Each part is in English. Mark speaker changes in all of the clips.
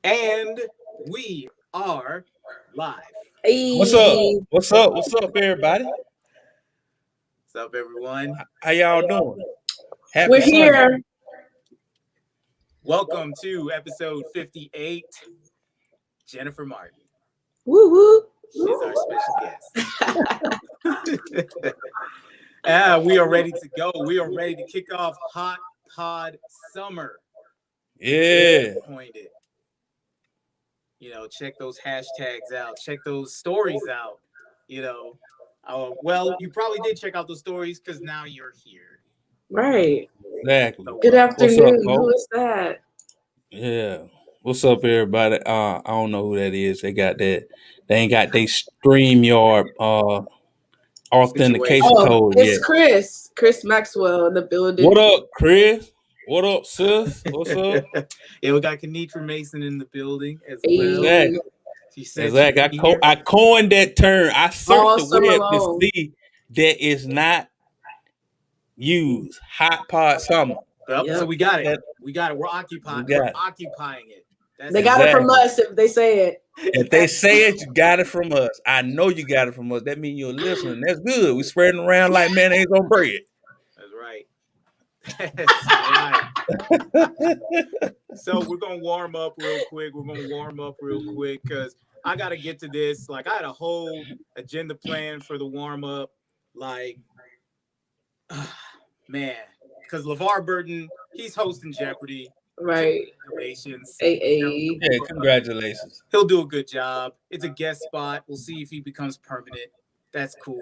Speaker 1: And we are live.
Speaker 2: What's up?
Speaker 3: Hey,
Speaker 2: What's up? What's up, everybody?
Speaker 1: What's up, everyone?
Speaker 2: How y'all doing? Happy
Speaker 3: we're
Speaker 2: Sunday.
Speaker 3: here.
Speaker 1: Welcome to episode 58. Jennifer Martin
Speaker 3: Woo woo.
Speaker 1: is our special guest. We are ready to go. We are ready to kick off Hot Pod Summer.
Speaker 2: Yeah.
Speaker 1: Appointed. Check those hashtags out. Check those stories out. Well, you probably did check out those stories because now you're here.
Speaker 3: Right.
Speaker 2: Exactly.
Speaker 3: Good afternoon.
Speaker 2: What's up,
Speaker 3: Who is that?
Speaker 2: Yeah. What's up, everybody? I don't know who that is. They got that. They ain't got their StreamYard authentication
Speaker 3: Oh,
Speaker 2: code
Speaker 3: it's
Speaker 2: yet.
Speaker 3: Chris Maxwell in the building.
Speaker 2: What up, Chris? What up, sis? What's up?
Speaker 1: Yeah, we got Kenitra Mason in the building as
Speaker 3: Hey.
Speaker 1: well.
Speaker 2: Exactly.
Speaker 1: She said
Speaker 2: Exactly. I coined that term. I
Speaker 3: All
Speaker 2: searched the
Speaker 3: summer
Speaker 2: web
Speaker 3: long.
Speaker 2: to see that is not used. Hot Pod Summer.
Speaker 1: Yep.
Speaker 3: Yep.
Speaker 1: So we got it. We got it. We're occupying.
Speaker 2: We got
Speaker 1: We're
Speaker 2: it.
Speaker 1: occupying it. That's
Speaker 3: They got it from us if they say it.
Speaker 2: If they say it, you got it from us. I know you got it from us. That means you're listening. That's good. We spreading around like mayonnaise on bread.
Speaker 1: That's right. That's right. So we're gonna warm up real quick. Because I gotta get to this. Like, I had a whole agenda plan for the warm up. Like, man, because LeVar Burton, he's hosting Jeopardy.
Speaker 3: Right.
Speaker 1: Congratulations.
Speaker 3: Hey.
Speaker 2: Yeah, congratulations.
Speaker 1: He'll do a good job. It's a guest spot. We'll see if he becomes permanent. That's cool.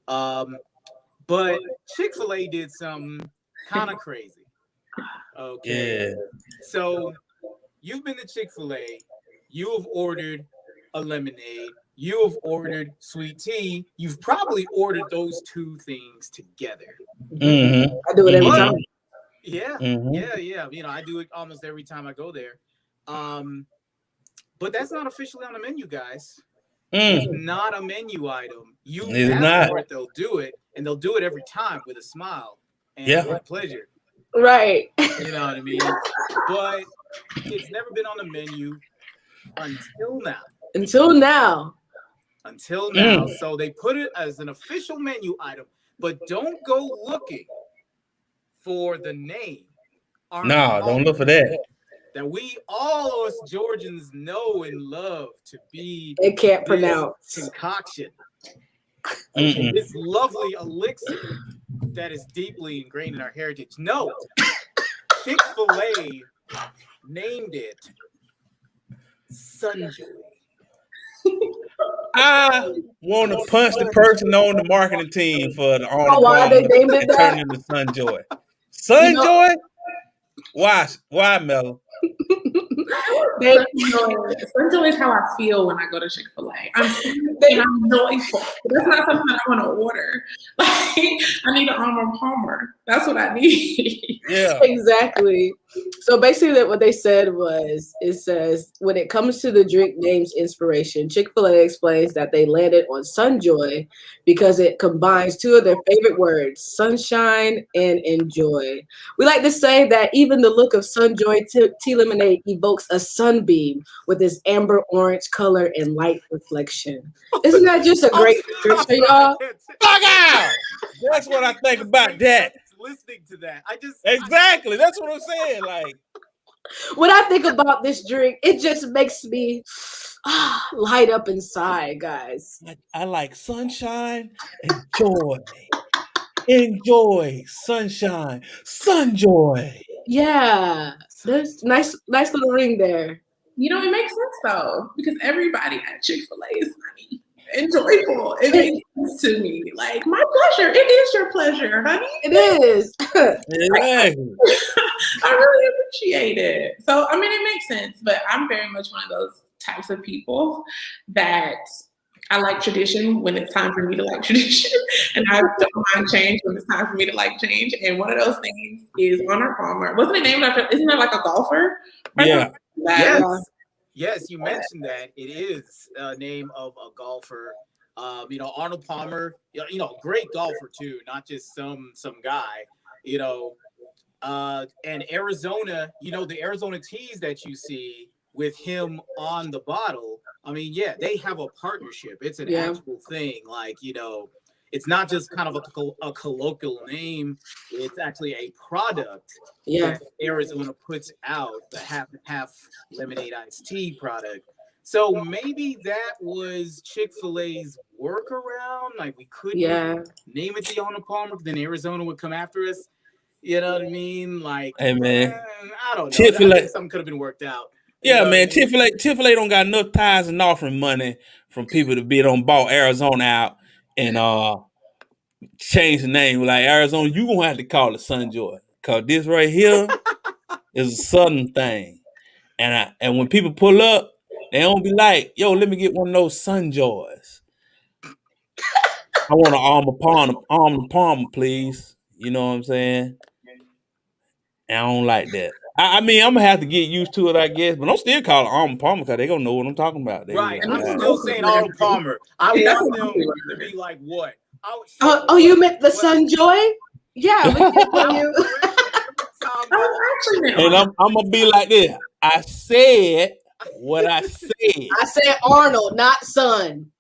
Speaker 1: But Chick-fil-A did something kind of crazy. Okay.
Speaker 2: Yeah.
Speaker 1: So you've been to Chick-fil-A. You have ordered a lemonade. You have ordered sweet tea. You've probably ordered those two things together.
Speaker 2: Mm-hmm.
Speaker 3: I do it every time.
Speaker 1: Yeah.
Speaker 2: Mm-hmm.
Speaker 1: Yeah. I do it almost every time I go there. But that's not officially on the menu, guys. It's not a menu item. You ask for it, they'll do it, and they'll do it every time with a smile and with pleasure.
Speaker 3: Right.
Speaker 1: You know what I mean? But it's never been on the menu until now. Until now. So they put it as an official menu item, but don't go looking for the name.
Speaker 2: No, don't look for that.
Speaker 1: That we all us Georgians know and love to be.
Speaker 3: It can't pronounce.
Speaker 1: Concoction. Okay, this lovely elixir that is deeply ingrained in our heritage. No, Chick-fil-A named it Sunjoy.
Speaker 2: I want to punch the person on the marketing team for the
Speaker 3: why they named it that?
Speaker 2: Turning into Sunjoy. Sunjoy? Why, Mello?
Speaker 4: Sunjoy is how I feel when I go to Chick-fil-A. I'm joyful. That's not something I want to order. Like, I need an Armor Palmer. That's what I need.
Speaker 2: Yeah,
Speaker 3: exactly. So basically, what they said was, it says, when it comes to the drink names inspiration, Chick-fil-A explains that they landed on Sunjoy because it combines two of their favorite words, sunshine and enjoy. We like to say that even the look of Sunjoy tea lemonade evokes a sunbeam with its amber orange color and light reflection. Isn't that just a great description, y'all?
Speaker 2: Fuck out! That's what I think about that.
Speaker 1: Listening to that,
Speaker 2: exactly. That's what I'm saying. Like,
Speaker 3: when I think about this drink, it just makes me light up inside, guys.
Speaker 2: I like sunshine and joy. Enjoy sunshine, sunjoy.
Speaker 3: Yeah, there's nice little ring there.
Speaker 4: You know, it makes sense though, because everybody at Chick-fil-A is funny and joyful. It makes sense to me. Like, my pleasure. It is your pleasure, honey.
Speaker 3: It is.
Speaker 2: Exactly.
Speaker 4: I really appreciate it. So, I mean, it makes sense, but I'm very much one of those types of people that I like tradition when it's time for me to like tradition, and I don't mind change when it's time for me to like change. And one of those things is Arnold Palmer. Wasn't it named after? Isn't that like a golfer?
Speaker 2: Yeah.
Speaker 1: Yes, you mentioned that. It is a name of a golfer. Arnold Palmer. Great golfer too, not just some guy. And Arizona. The Arizona teas that you see with him on the bottle. I mean, yeah, they have a partnership. It's an actual thing. Like, you know, it's not just kind of a colloquial name. It's actually a product that Arizona puts out, the half lemonade iced tea product. So maybe that was Chick-fil-A's workaround. Like, we couldn't name it the Arnold Palmer, then Arizona would come after us. You know what I mean? Like,
Speaker 2: hey man,
Speaker 1: I don't know.
Speaker 2: Chick-fil-A,
Speaker 1: I think something could have been worked out.
Speaker 2: Yeah, man. Chick-fil-A don't got enough tithes and offering money from people to be bought Arizona out and change the name. Like, Arizona, you gonna have to call it Sunjoy, cause this right here is a Southern thing. And when people pull up, they don't be like, yo, let me get one of those Sunjoys. I want an Arnold Palmer, please. You know what I'm saying? And I don't like that. I mean, I'm gonna have to get used to it, I guess, but I'm still calling Arnold Palmer because they gonna know what I'm talking about.
Speaker 1: Right, and I'm still saying Arnold Palmer. I want them to be like, what?
Speaker 3: Oh, you meant the Sunjoy? Yeah, we can call you.
Speaker 2: And I'm gonna be like this. I said what I said.
Speaker 3: I said Arnold, not Sun.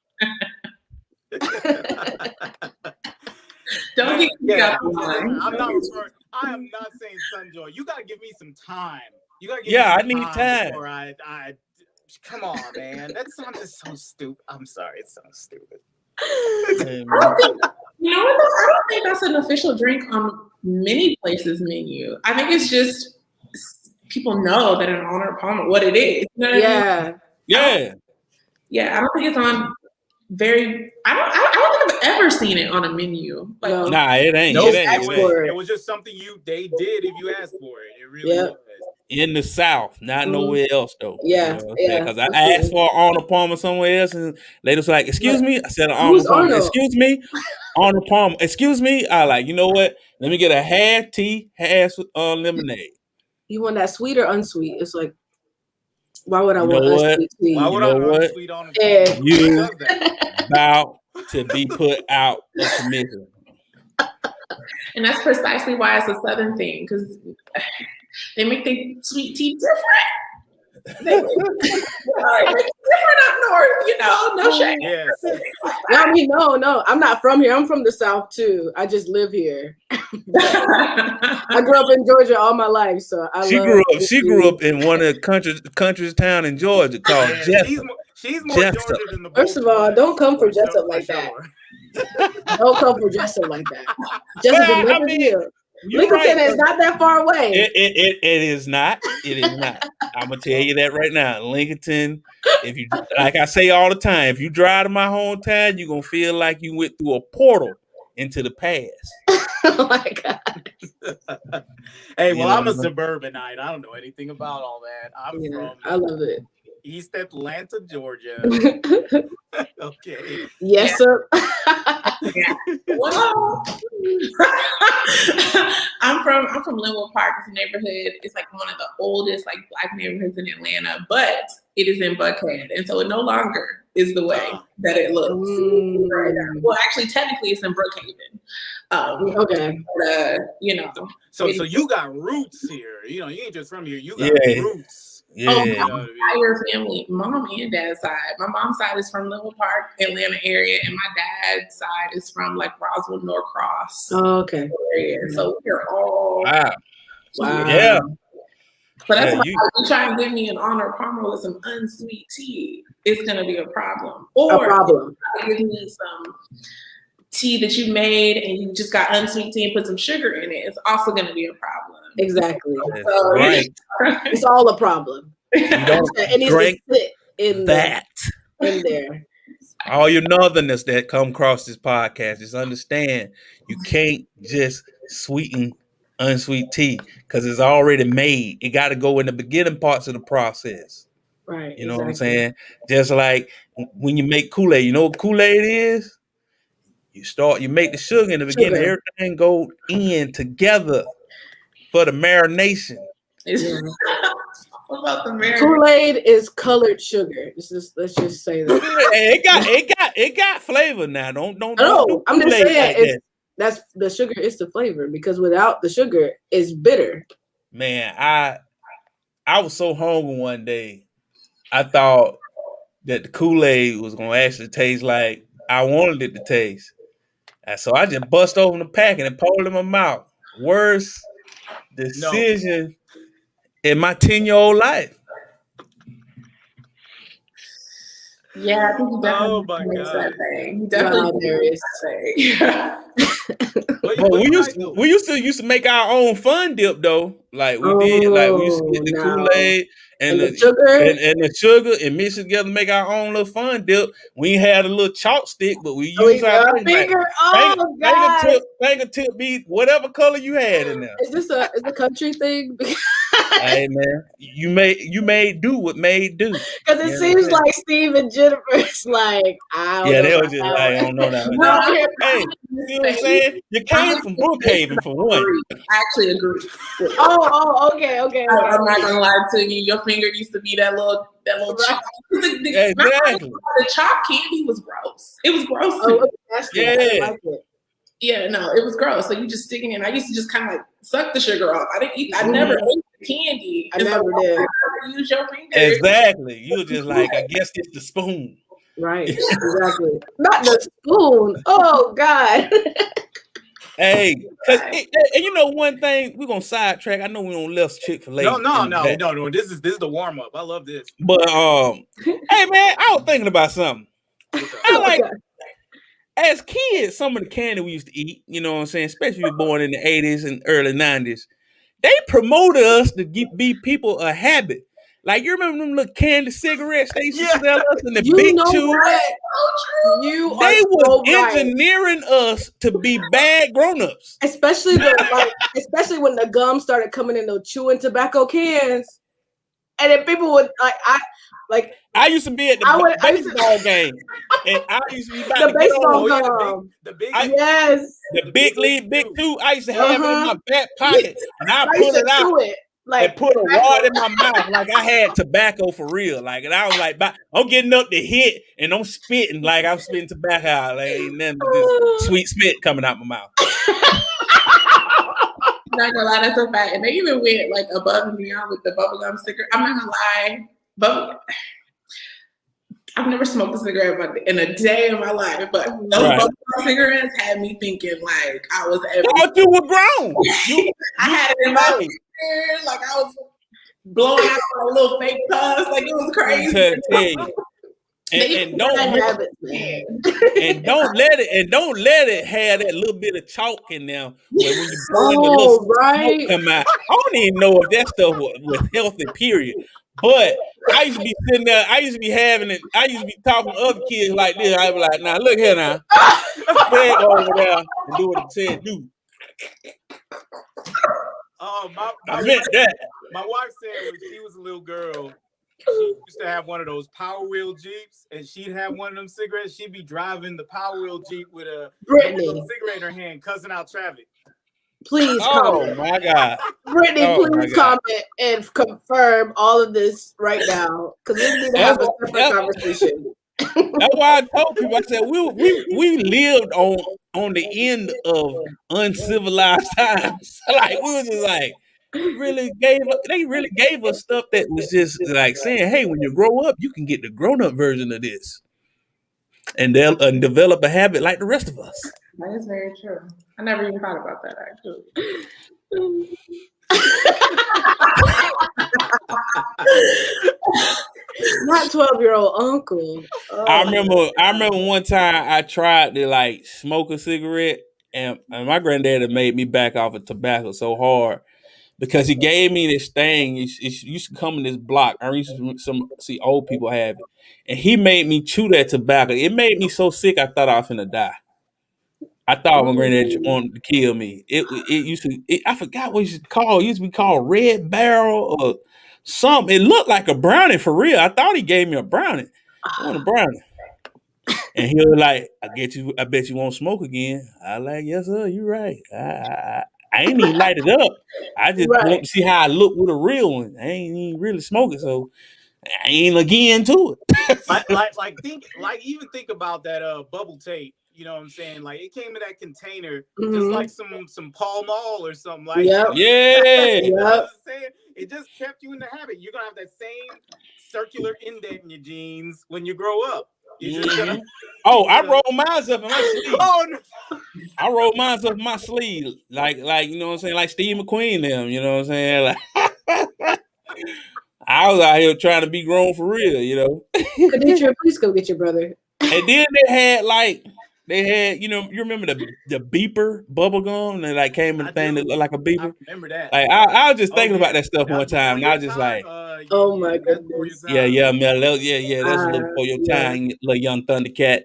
Speaker 4: Don't get
Speaker 1: I'm not referring. I am not saying Sunjoy. You gotta give me some time. You gotta give me
Speaker 2: I
Speaker 1: some
Speaker 2: need time.
Speaker 1: Before I come on, man. That sounds just so stupid. I'm sorry, it sounds stupid.
Speaker 4: You know what? I don't think that's an official drink on many places' menu. I think it's just people know that an Arnold Palmer what it is. You know what I mean? Yeah. I don't think it's on. I don't think I've ever seen it on a menu. Like,
Speaker 2: nah, it ain't.
Speaker 1: No,
Speaker 2: it
Speaker 1: was just something they did if you asked for it. It really was.
Speaker 2: In the South, not nowhere else though.
Speaker 3: Yeah,
Speaker 2: Because I asked for Arnold Palmer somewhere else, and they was like, "Excuse me." I said, "Arnold Palmer." Excuse me, Arnold Palmer. Excuse me. I like, you know what? Let me get a half tea, half lemonade.
Speaker 3: You want that sweet or unsweet? It's like, why would I want unsweet tea?
Speaker 1: Why would I want unsweet on
Speaker 2: it? You about to be put out of commission.
Speaker 4: And that's precisely why it's a Southern thing, because they make the sweet tea different. They make it different up north, you know, no shame.
Speaker 1: Yes.
Speaker 3: I mean, no, I'm not from here. I'm from the South too. I just live here. I grew up in Georgia all my life, so
Speaker 2: She grew up in one of the country's town in Georgia called Jessup.
Speaker 1: She's more Georgia than the
Speaker 3: First of all, don't come for Jessup like that. Don't come for Jessup like that. Jessup is never here. Lincoln is not that far away.
Speaker 2: It is not. It is not. I'm gonna tell you that right now. Lincoln, if you, like I say all the time, if you drive to my hometown, you're gonna feel like you went through a portal into the past.
Speaker 3: Oh my God.
Speaker 1: Hey, well, I'm a suburbanite. I don't know anything about all that.
Speaker 3: I love it.
Speaker 1: East Atlanta, Georgia. Okay.
Speaker 3: Yes, sir.
Speaker 4: Well, I'm from Linwood Park. It's a neighborhood. It's like one of the oldest like Black neighborhoods in Atlanta, but it is in Buckhead, and so it no longer is the way that it looks right now. Well, actually, technically, it's in Brookhaven.
Speaker 3: Okay.
Speaker 4: You know.
Speaker 1: So you got roots here. You know, you ain't just from here. You got roots.
Speaker 2: Yeah.
Speaker 4: Oh, my entire family, mom and dad's side. My mom's side is from Linwood Park, Atlanta area, and my dad's side is from like Roswell, Norcross.
Speaker 3: Oh, okay.
Speaker 4: Area. So we're all
Speaker 2: wow.
Speaker 3: Yeah.
Speaker 4: But that's why you try and give me an Arnold Palmer with some unsweet tea, it's gonna be a problem. Or give me some tea that you made and you just got unsweet tea and put some sugar in it, it's also gonna be a problem.
Speaker 3: Exactly.
Speaker 2: So, right.
Speaker 3: It's all a problem.
Speaker 2: You don't drink
Speaker 3: in
Speaker 2: that.
Speaker 3: In there.
Speaker 2: All your northerners that come across this podcast, just understand you can't just sweeten unsweet tea because it's already made. It got to go in the beginning parts of the process.
Speaker 3: Right.
Speaker 2: You know what I'm saying? Just like when you make Kool-Aid, you know what Kool-Aid is? You make the sugar in the beginning, everything go in together for the marination.
Speaker 4: What about the marination?
Speaker 3: Kool-Aid is colored sugar. Let's just say that.
Speaker 2: It got flavor now. Don't
Speaker 3: I'm just saying that's the sugar is the flavor because without the sugar, it's bitter.
Speaker 2: Man, I was so hungry one day I thought that the Kool-Aid was gonna actually taste like I wanted it to taste. And so I just bust open the packet and poured it in my mouth. Worst decision in my 10-year-old life.
Speaker 4: Yeah, I think you definitely makes that thing. You definitely
Speaker 2: we used to make our own fun dip though. Like we did, like we used to get the Kool-Aid and the sugar and mix it together, make our own little fun dip. We had a little chalk stick, but we use our finger. Fingertip be whatever color you had in there.
Speaker 3: Is this a country thing?
Speaker 2: Hey man, you made do what made do.
Speaker 3: Because it seems like Steve and Jennifer's like,
Speaker 2: they were just like, I don't know that. Hey, you know what I'm saying? You came from Brookhaven for one.
Speaker 4: I actually agree.
Speaker 3: Okay.
Speaker 4: I'm not gonna lie to you. Your finger used to be that little chop.
Speaker 2: Exactly.
Speaker 4: The chopped candy was gross. It was gross.
Speaker 2: Yeah.
Speaker 4: Yeah, no, it was gross. So you just sticking in. I used to just kind of like suck the sugar off. I never ate the candy.
Speaker 3: I never did.
Speaker 4: Use your finger.
Speaker 2: Exactly. You were just like, I guess it's the spoon.
Speaker 3: Right. Exactly. Not the spoon. Oh God.
Speaker 2: Hey, and you know one thing, we're gonna sidetrack. I know we don't left Chick-fil-A.
Speaker 1: No. This is the warm up. I love this.
Speaker 2: But hey man, I was thinking about something. I like. As kids, some of the candy we used to eat, you know what I'm saying, especially if you're born in the 80s and early 90s, they promoted us to be people a habit. Like, you remember them little candy cigarettes they used to sell us in the big tube? They were engineering us to be bad grown-ups.
Speaker 3: Especially when the gum started coming in those chewing tobacco cans. And then people would
Speaker 2: I used to be at the baseball game, and I used to be
Speaker 3: the baseball gum.
Speaker 2: The big league, big two. I used to have it in my back pocket, and I pull it out and put a wad in my mouth like I had tobacco for real. Like, and I was like, I'm getting up to hit, and I'm spitting like I'm spitting tobacco out. Like, ain't nothing but this sweet spit coming out my mouth.
Speaker 4: Not gonna lie, that's a fact. And they even went like above and beyond with the bubblegum sticker. I'm not gonna lie, but I've never smoked a cigarette in a day of my life, but those bubblegum cigarettes had me thinking like I was
Speaker 2: thought you were grown.
Speaker 4: I had it in my ear, like I was blowing out a little fake pus, like it was crazy.
Speaker 2: And don't let it have that little bit of chalk in there when you burn the little smoke come out. I don't even know if that stuff was healthy, period. But I used to be sitting there, I used to be talking to other kids like this. I'd be like, now look here now. Go over there and do what it said do.
Speaker 1: I meant that. My wife said when she was a little girl, she used to have one of those Power Wheel Jeeps, and she'd have one of them cigarettes. She'd be driving the Power Wheel Jeep with a cigarette in her hand, cussing out traffic.
Speaker 3: Please comment.
Speaker 2: My God.
Speaker 3: Brittany, please comment and confirm all of this right now, because we need to have a separate conversation.
Speaker 2: That's why I told people, I said we lived on the end of uncivilized times. Like, we was just like, they really gave us stuff that was just like saying, hey, when you grow up, you can get the grown-up version of this. And they'll develop a habit like the rest of us.
Speaker 4: That is very true. I never even thought about that, actually.
Speaker 3: Not 12-year-old uncle.
Speaker 2: I remember one time I tried to like smoke a cigarette, and my granddad had made me back off of tobacco so hard because he gave me this thing. It used to come in this block. I used to see old people have it, and he made me chew that tobacco. It made me so sick I thought I was gonna die. I thought my granddad wanted to kill me. It used to. I forgot what it used to call. It used to be called Red Barrel or something. It looked like a brownie for real. I thought he gave me a brownie. I want a brownie. And he was like, I bet you won't smoke again. I like, yes, sir, you're right. I ain't even light it up. I just want to see how I look with a real one. I ain't even really smoking, so I ain't again to it.
Speaker 1: Even think about that bubble tape. You know what I'm saying? Like, it came in that container, just like some Pall Mall or something like that.
Speaker 2: Yeah.
Speaker 1: You know what I'm saying? It just kept you in the habit. You're gonna have that same circular indent in your jeans when you grow up. You're just gonna.
Speaker 2: I roll mine up in my sleeve.
Speaker 1: Oh no.
Speaker 2: I roll mine up in my sleeve, like you know what I'm saying, like Steve McQueen them. You know what I'm saying? Like, I was out here trying to be grown for real. You know.
Speaker 3: Kaditra, please go get your brother.
Speaker 2: And then they had, you know, you remember the beeper bubble gum that like came in the thing that looked like a beeper?
Speaker 1: I remember that.
Speaker 2: Like I was just thinking about that stuff one time, and I was just like,
Speaker 3: oh my goodness.
Speaker 2: Yeah, man, that's a little before your time, little young Thundercat.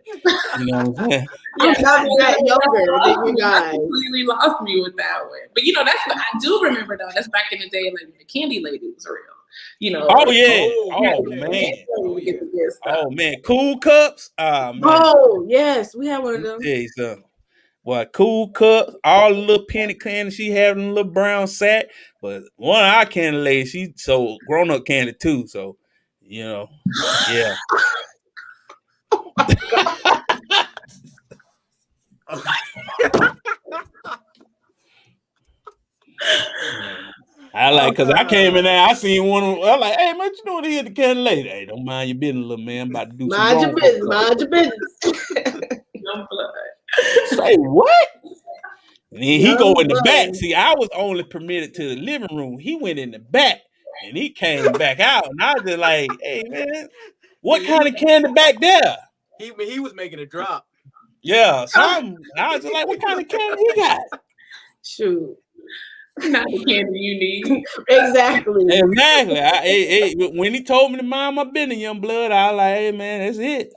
Speaker 2: You know what I'm saying?
Speaker 3: I'm not that younger than you guys.
Speaker 4: Completely lost me with that one. But you know, that's what I do remember though. That's back in the day, like when the candy lady was real. You know.
Speaker 2: Oh yeah. Oh man. Cool cups. Man.
Speaker 3: Oh yes, we had one of them.
Speaker 2: Yeah, son. Well, cool cups, all the little penny candy she had in a little brown sack. But one of our candy ladies, she sold grown up candy too. So, you know, yeah.
Speaker 3: Oh my God.
Speaker 2: I like, because I came in there, I seen one of them. I was like, hey, man, what you doing here at the candy lady? Hey, don't mind your business, little man. I'm about to do
Speaker 3: mind
Speaker 2: some
Speaker 3: your business. Mind your business.
Speaker 2: Say what? And then he go in the back. See, I was only permitted to the living room. He went in the back, and he came back out. And I was just like, hey, man, what kind of candy back there?
Speaker 1: He was making a drop.
Speaker 2: Yeah, so I was just like, what kind of candy he got?
Speaker 3: Shoot.
Speaker 4: Not the candy you need.
Speaker 3: Exactly.
Speaker 2: When he told me to mind my business, young blood, I was like, hey, man, that's it.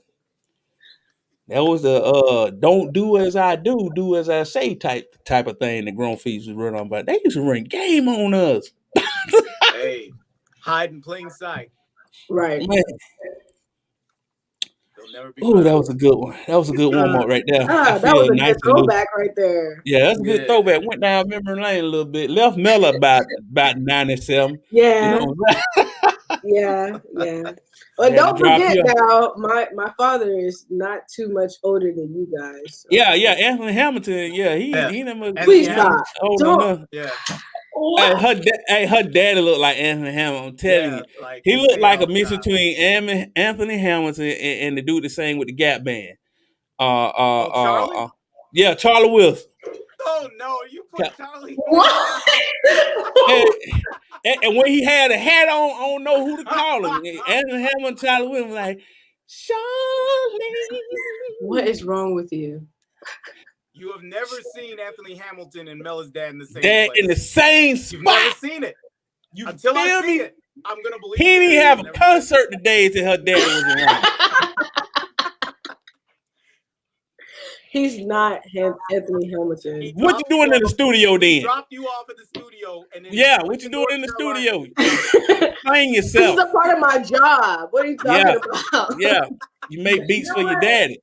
Speaker 2: That was the don't do as I do as I say type of thing that grown folks was running on. But they used to run game on us.
Speaker 1: Hey, hide in plain sight.
Speaker 3: Right.
Speaker 2: Man. Oh, that was a good one. That was a good warm up right there.
Speaker 3: That was a good throwback right there.
Speaker 2: Yeah, that's a good throwback. Went down memory lane a little bit. Left Mella about 97.
Speaker 3: Yeah.
Speaker 2: You know
Speaker 3: yeah. But don't forget now, my father is not too much older than you guys. So.
Speaker 2: Yeah. Anthony Hamilton. Yeah, he never.
Speaker 3: Please stop.
Speaker 1: Yeah.
Speaker 2: Hey, her daddy looked like Anthony Hamilton. I'm telling you, like, he looked like a mix between Anthony Hamilton and the dude that sang with the Gap Band.
Speaker 1: Charlie?
Speaker 2: Yeah, Charlie Wilson.
Speaker 1: Oh no, you put Charlie.
Speaker 4: What?
Speaker 2: And when he had a hat on, I don't know who to call him. Anthony Hamilton, Charlie Wilson was like, Charlie.
Speaker 3: What is wrong with you?
Speaker 1: You have never seen Anthony Hamilton and Mella's dad in the same
Speaker 2: place. In the same spot.
Speaker 1: You've never seen it. Until I see it, I'm gonna believe.
Speaker 2: He didn't have a concert the days that her dad was around.
Speaker 3: He's not Anthony Hamilton.
Speaker 2: What you doing in the studio then?
Speaker 1: He dropped you off at the studio, and then
Speaker 2: what you doing in the studio? Playing yourself.
Speaker 3: This is a part of my job. What are you talking about?
Speaker 2: Yeah, you make beats for your daddy.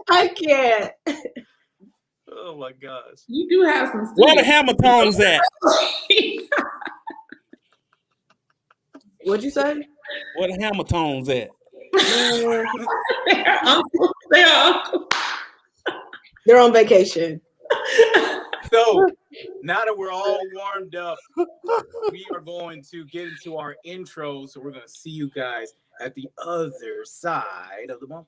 Speaker 3: I can't.
Speaker 1: Oh my gosh.
Speaker 4: You do have some.
Speaker 2: Where the Hamiltons at?
Speaker 3: What'd you say?
Speaker 2: Where the Hamiltons at?
Speaker 3: They're on vacation.
Speaker 1: So now that we're all warmed up, we are going to get into our intro. So we're going to see you guys at the other side of the bump.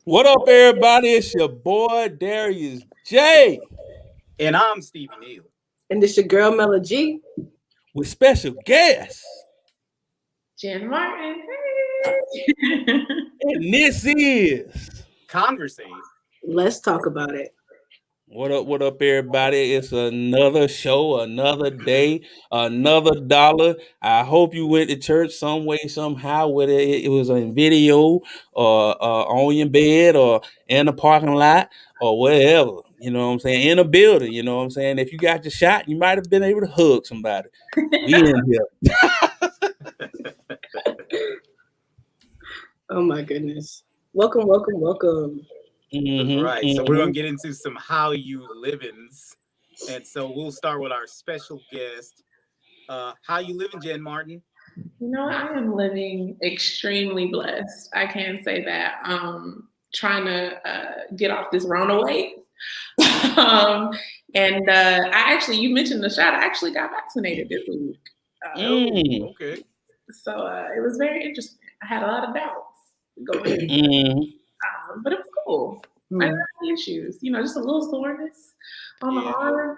Speaker 2: What up, everybody? It's your boy, Darius J.
Speaker 1: And I'm Stevie Neal.
Speaker 3: And this your girl, Mela G.
Speaker 2: With special guests.
Speaker 4: Jen Martin.
Speaker 2: And this is
Speaker 1: Convrs8.
Speaker 3: Let's talk about it.
Speaker 2: What up, everybody? It's another show, another day, another dollar. I hope you went to church some way, somehow, whether it was in video or on your bed or in the parking lot or wherever. You know what I'm saying? In a building, you know what I'm saying? If you got your shot, you might have been able to hug somebody. We in here.
Speaker 3: Oh my goodness. Welcome.
Speaker 2: Mm-hmm,
Speaker 1: Right. So we're gonna get into some how you livings. And so we'll start with our special guest. How you living, Jen Martin?
Speaker 4: I am living extremely blessed. I can say that. Trying to get off this Rona weight. And I actually, you mentioned the shot. I actually got vaccinated this week.
Speaker 1: Okay.
Speaker 4: So it was very interesting. I had a lot of doubts going in, but it was cool. I didn't have any issues. Just a little soreness on the arm.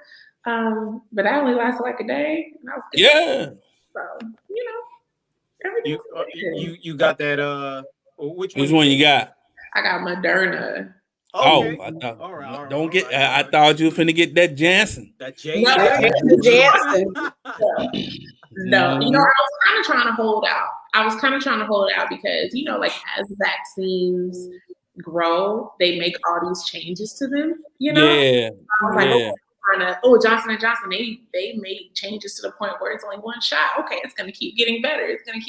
Speaker 4: But that only lasted like a day. And I was good.
Speaker 2: Yeah.
Speaker 4: So, everything.
Speaker 1: You got that? Which
Speaker 2: one you got?
Speaker 4: I got Moderna.
Speaker 1: Okay.
Speaker 2: I thought,
Speaker 1: all right.
Speaker 2: Don't get. I thought you were finna get that Janssen.
Speaker 1: That J.
Speaker 4: No,
Speaker 3: Janssen.
Speaker 4: No, I was kind of trying to hold out. Because, like as vaccines grow, they make all these changes to them,
Speaker 2: Yeah.
Speaker 4: I was like, Johnson & Johnson, they made changes to the point where it's only one shot. Okay, it's going to keep getting better. And then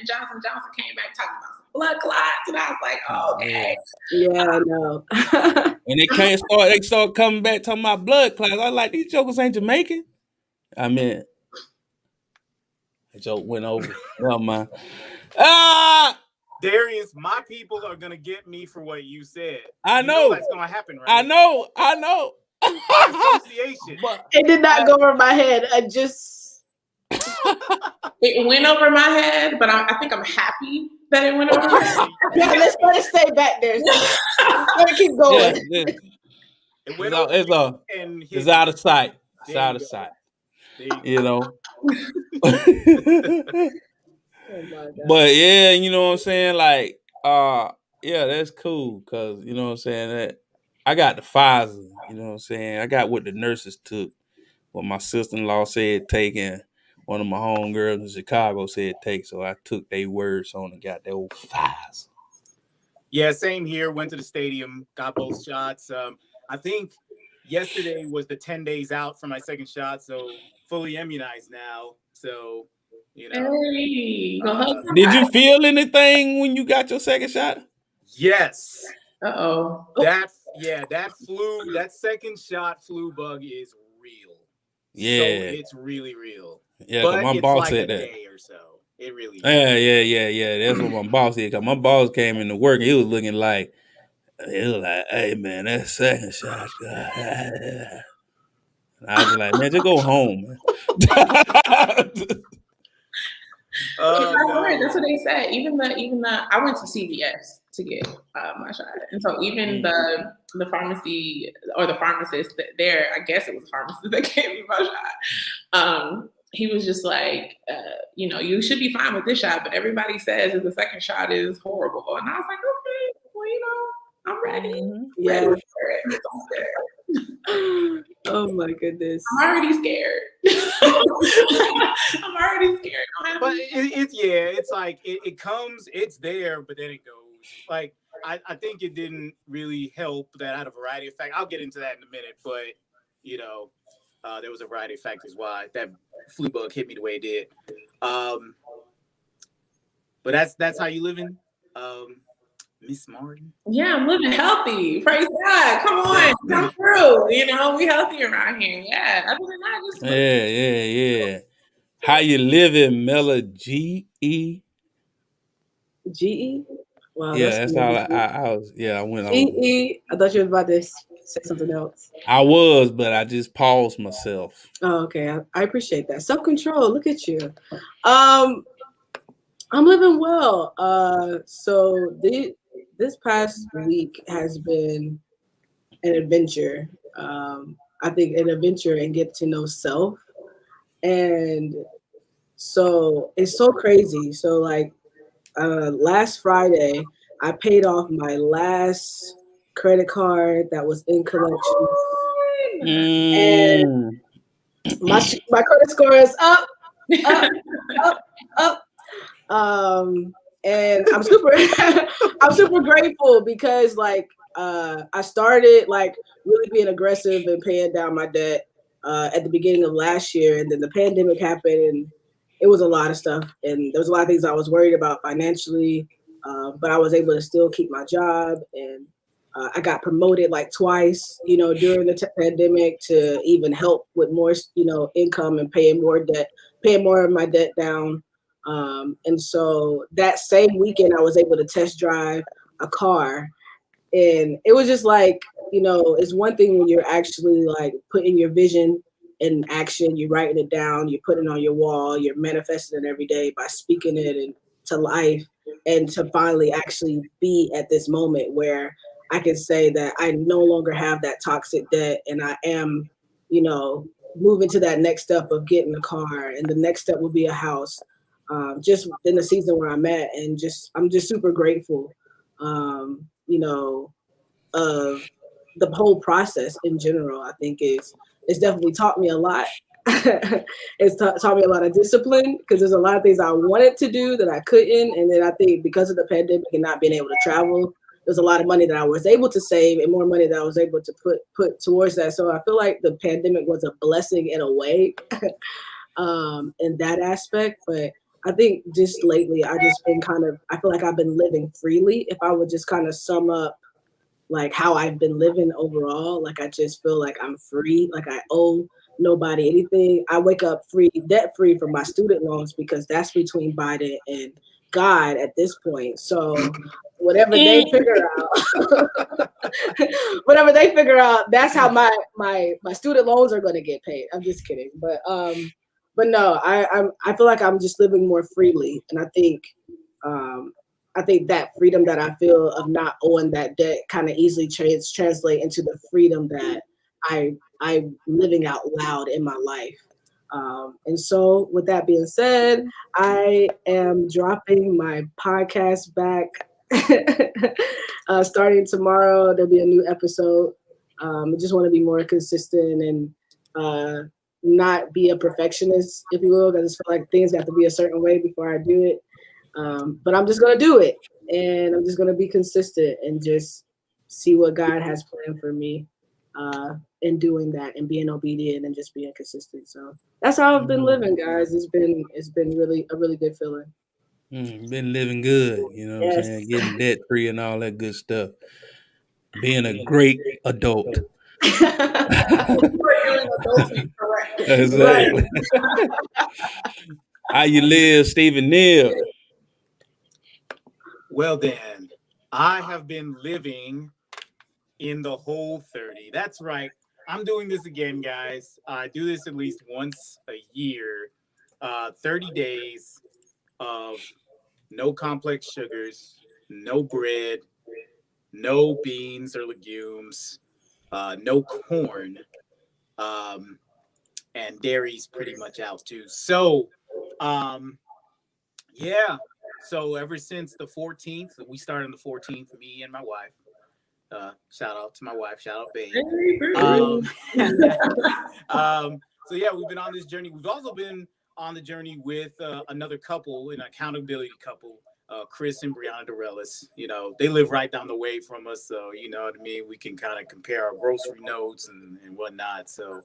Speaker 4: Johnson & Johnson came back talking about some blood clots. And I was like, okay.
Speaker 3: Yeah, I know.
Speaker 2: And they start coming back talking about blood clots. I was like, these jokers ain't Jamaican. I mean, the joke went over. Well, man.
Speaker 1: Darius, my people are gonna get me for what you said.
Speaker 2: I know
Speaker 1: that's gonna happen, right?
Speaker 2: I know.
Speaker 1: By association.
Speaker 3: It did not go over my head.
Speaker 4: It went over my head, but I think I'm happy that it went over my head.
Speaker 3: Yeah, let's let it stay back there. Let it keep going.
Speaker 2: Yeah.
Speaker 1: It went
Speaker 2: it's out of sight. It's out of sight. But yeah, you know what I'm saying? Like, yeah, that's cool because you know what I'm saying, that I got the Pfizer, you know what I'm saying? I got what the nurses took, what my sister-in-law said take, and one of my homegirls in Chicago said take, so I took their words on and got that old Pfizer.
Speaker 1: Yeah, same here. Went to the stadium, got both shots. I think yesterday was the 10 days out for my second shot, so fully immunized now. So,
Speaker 4: Hey,
Speaker 2: did you feel anything when you got your second shot?
Speaker 1: Yes.
Speaker 4: Uh-oh.
Speaker 1: That second shot flu bug is real.
Speaker 2: Yeah.
Speaker 1: So it's really real.
Speaker 2: Yeah, because my boss said that.
Speaker 1: Day or so. It really is.
Speaker 2: Yeah. That's what my boss said. Because my boss came into work and he was looking like, hey, man, that second shot. And I was like, man, just go home, man.
Speaker 4: That's what they said. Even the I went to CVS to get my shot, and so even the pharmacy or the pharmacist there, I guess it was a pharmacist that gave me my shot. He was just like, you should be fine with this shot, but everybody says that the second shot is horrible. And I was like, okay, well, I'm ready.
Speaker 3: Yeah.
Speaker 4: Ready for it. It's all there.
Speaker 3: Oh my goodness.
Speaker 4: I'm already scared. But
Speaker 1: it's like it comes, it's there, but then it goes. Like I think it didn't really help that had a variety of factors. I'll get into that in a minute, but there was a variety of factors why that flu bug hit me the way it did. But that's how you living, Miss Martin?
Speaker 4: Yeah, I'm living healthy. Praise God. Come on, come through. We healthy around here. Yeah. Other than that, just
Speaker 2: Yeah. How you living, Mella? GE?
Speaker 3: GE? Wow.
Speaker 2: Yeah, that's all I was. Yeah, I went over.
Speaker 3: GE. I thought you were about to say something else.
Speaker 2: I was, but I just paused myself.
Speaker 3: Oh, okay. I appreciate that. Self-control. Look at you. I'm living well. So this past week has been an adventure. I think an adventure and get to know self. And so it's so crazy. So like last Friday, I paid off my last credit card that was in collection. And my credit score is up. And I'm super grateful because like I started like really being aggressive and paying down my debt at the beginning of last year, and then the pandemic happened and it was a lot of stuff, and there was a lot of things I was worried about financially. but I was able to still keep my job, and I got promoted like twice, during the pandemic to even help with more, income and paying more of my debt down. And so that same weekend, I was able to test drive a car, and it was just like, it's one thing when you're actually like putting your vision in action, you're writing it down, you're putting it on your wall, you're manifesting it every day by speaking it into life, and to finally actually be at this moment where I can say that I no longer have that toxic debt, and I am, moving to that next step of getting a car, and the next step will be a house. Just in the season where I'm at, and I'm just super grateful, of the whole process in general. I think it's definitely taught me a lot. It's taught me a lot of discipline, because there's a lot of things I wanted to do that I couldn't, and then I think because of the pandemic and not being able to travel, there's a lot of money that I was able to save, and more money that I was able to put towards that. So I feel like the pandemic was a blessing in a way, in that aspect. But I think just lately, I feel like I've been living freely. If I would just kind of sum up like how I've been living overall, like I just feel like I'm free, like I owe nobody anything. I wake up debt free from my student loans, because that's between Biden and God at this point. So whatever they figure out, that's how my student loans are going to get paid. I'm just kidding, but no, I feel like I'm just living more freely, and I think that freedom that I feel of not owing that debt kind of easily translate into the freedom that I'm living out loud in my life. And so with that being said, I am dropping my podcast back. Starting tomorrow, there'll be a new episode. I just want to be more consistent and not be a perfectionist, if you will. I just feel like things have to be a certain way before I do it. But I'm just going to do it, and I'm just going to be consistent and just see what God has planned for me in doing that, and being obedient and just being consistent. So that's how I've been living, guys. It's been really a really good feeling.
Speaker 2: Been living good, what I'm saying? Getting debt free and all that good stuff. Being a great adult. Exactly. How you live, Stephen Neal?
Speaker 1: Well then, I have been living in the Whole 30. That's right. I'm doing this again, guys. I do this at least once a year. 30 days of no complex sugars, no bread, no beans or legumes, no corn, and dairy's pretty much out too. So, yeah. So ever since the 14th, we started on the 14th, me and my wife. Shout out to my wife. Shout out, babe. So yeah, we've been on this journey. We've also been on the journey with another couple, an accountability couple, Chris and Brianna Dorellis. They live right down the way from us, so you know what I mean. We can kind of compare our grocery notes and whatnot. So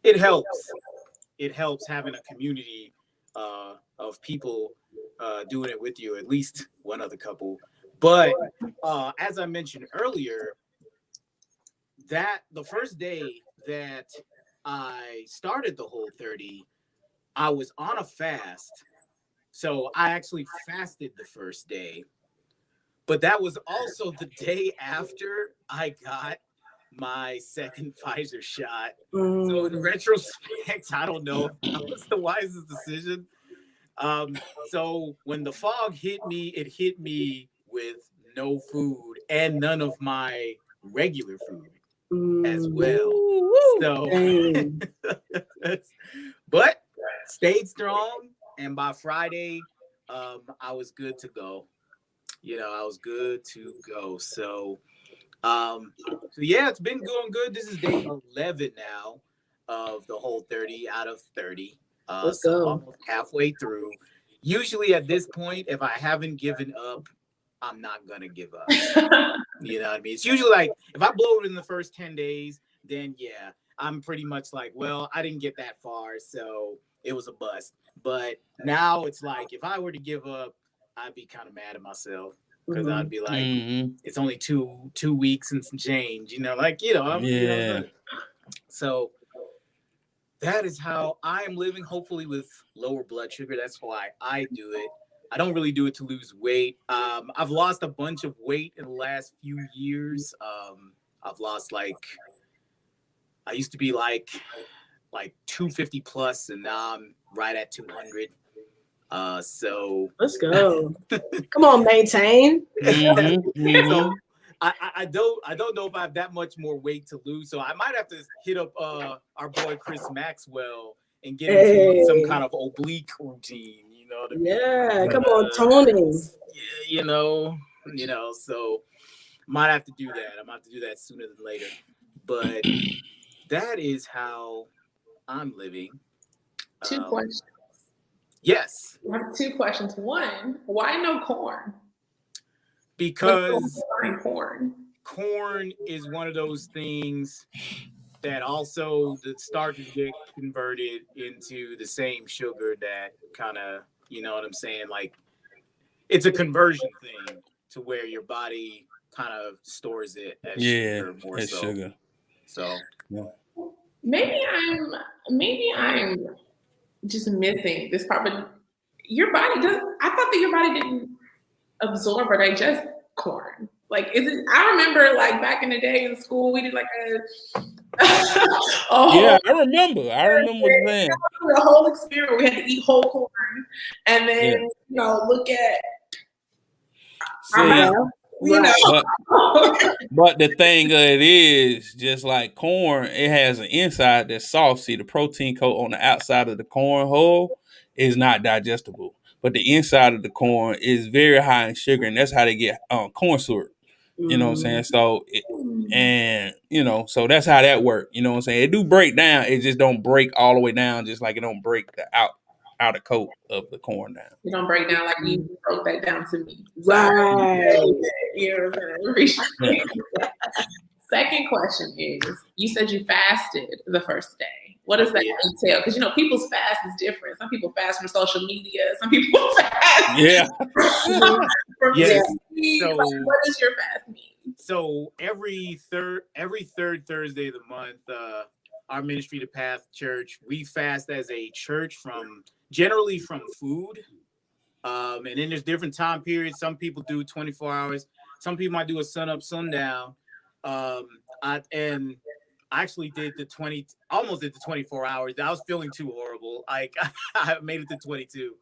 Speaker 1: it helps. It helps having a community of people doing it with you, at least one other couple. But as I mentioned earlier, that the first day that I started the Whole 30, I was on a fast. So I actually fasted the first day. But that was also the day after I got my second Pfizer shot. So in retrospect, I don't know if that was the wisest decision. So when the fog hit me, it hit me with no food and none of my regular food as well. So, but stayed strong, and by Friday, I was good to go. I was good to go. So yeah, it's been going good. This is day 11 now of the Whole 30 out of 30. So almost halfway through. Usually at this point, if I haven't given up, I'm not gonna give up. You know what I mean? It's usually like if I blow it in the first 10 days, then yeah, I'm pretty much like, well, I didn't get that far, so it was a bust. But now it's like if I were to give up, I'd be kind of mad at myself. because I'd be like, it's only two weeks and some change, you know, like, you know, so that is how I am living, hopefully with lower blood sugar. That's why I do it. I don't really do it to lose weight. I've lost a bunch of weight in the last few years. I've lost I used to be like 250 plus, and now I'm right at 200. So
Speaker 3: let's go. Come on, maintain.
Speaker 1: So I don't know if I have that much more weight to lose. So I might have to hit up our boy Chris Maxwell and get into some kind of oblique routine. You know what I mean?
Speaker 3: Yeah, come on, toning.
Speaker 1: You know. So might have to do that. I'm gonna have to do that sooner than later. But that is how I'm living.
Speaker 4: 2 questions.
Speaker 1: Yes.
Speaker 4: I have 2 questions. One, why no corn?
Speaker 1: Because
Speaker 4: corn
Speaker 1: is one of those things that also the starches get converted into the same sugar that kind of, you know what I'm saying? Like, it's a conversion thing to where your body kind of stores it as sugar more so. Sugar. So
Speaker 4: maybe I'm just missing this part, but your body does. I thought that your body didn't absorb or digest corn. Like, is it? I remember, like, back in the day in school, we did like
Speaker 2: yeah, I remember the
Speaker 4: whole experiment. We had to eat whole corn, and then you know, look at.
Speaker 2: But the thing of it is, just like corn, it has an inside that's soft. See, the protein coat on the outside of the corn hull is not digestible, but the inside of the corn is very high in sugar, and that's how they get corn syrup. You know what I'm saying? So, so that's how that works. You know what I'm saying? It do break down. It just don't break all the way down, just like it don't break the outer coat of the corn down.
Speaker 4: You don't break down like you broke that down to me.
Speaker 3: Right.
Speaker 4: You know, second question is, you said you fasted the first day. What does that entail? Because, you know, people's fast is different. Some people fast from social media. Some people fast from TV.
Speaker 1: So,
Speaker 4: what does your fast mean?
Speaker 1: So every third Thursday of the month, our ministry, the Path Church, we fast as a church generally from food. And then there's different time periods. Some people do 24 hours. Some people might do a sun up, sundown. I actually did almost did the 24 hours. I was feeling too horrible. Like, I made it to 22,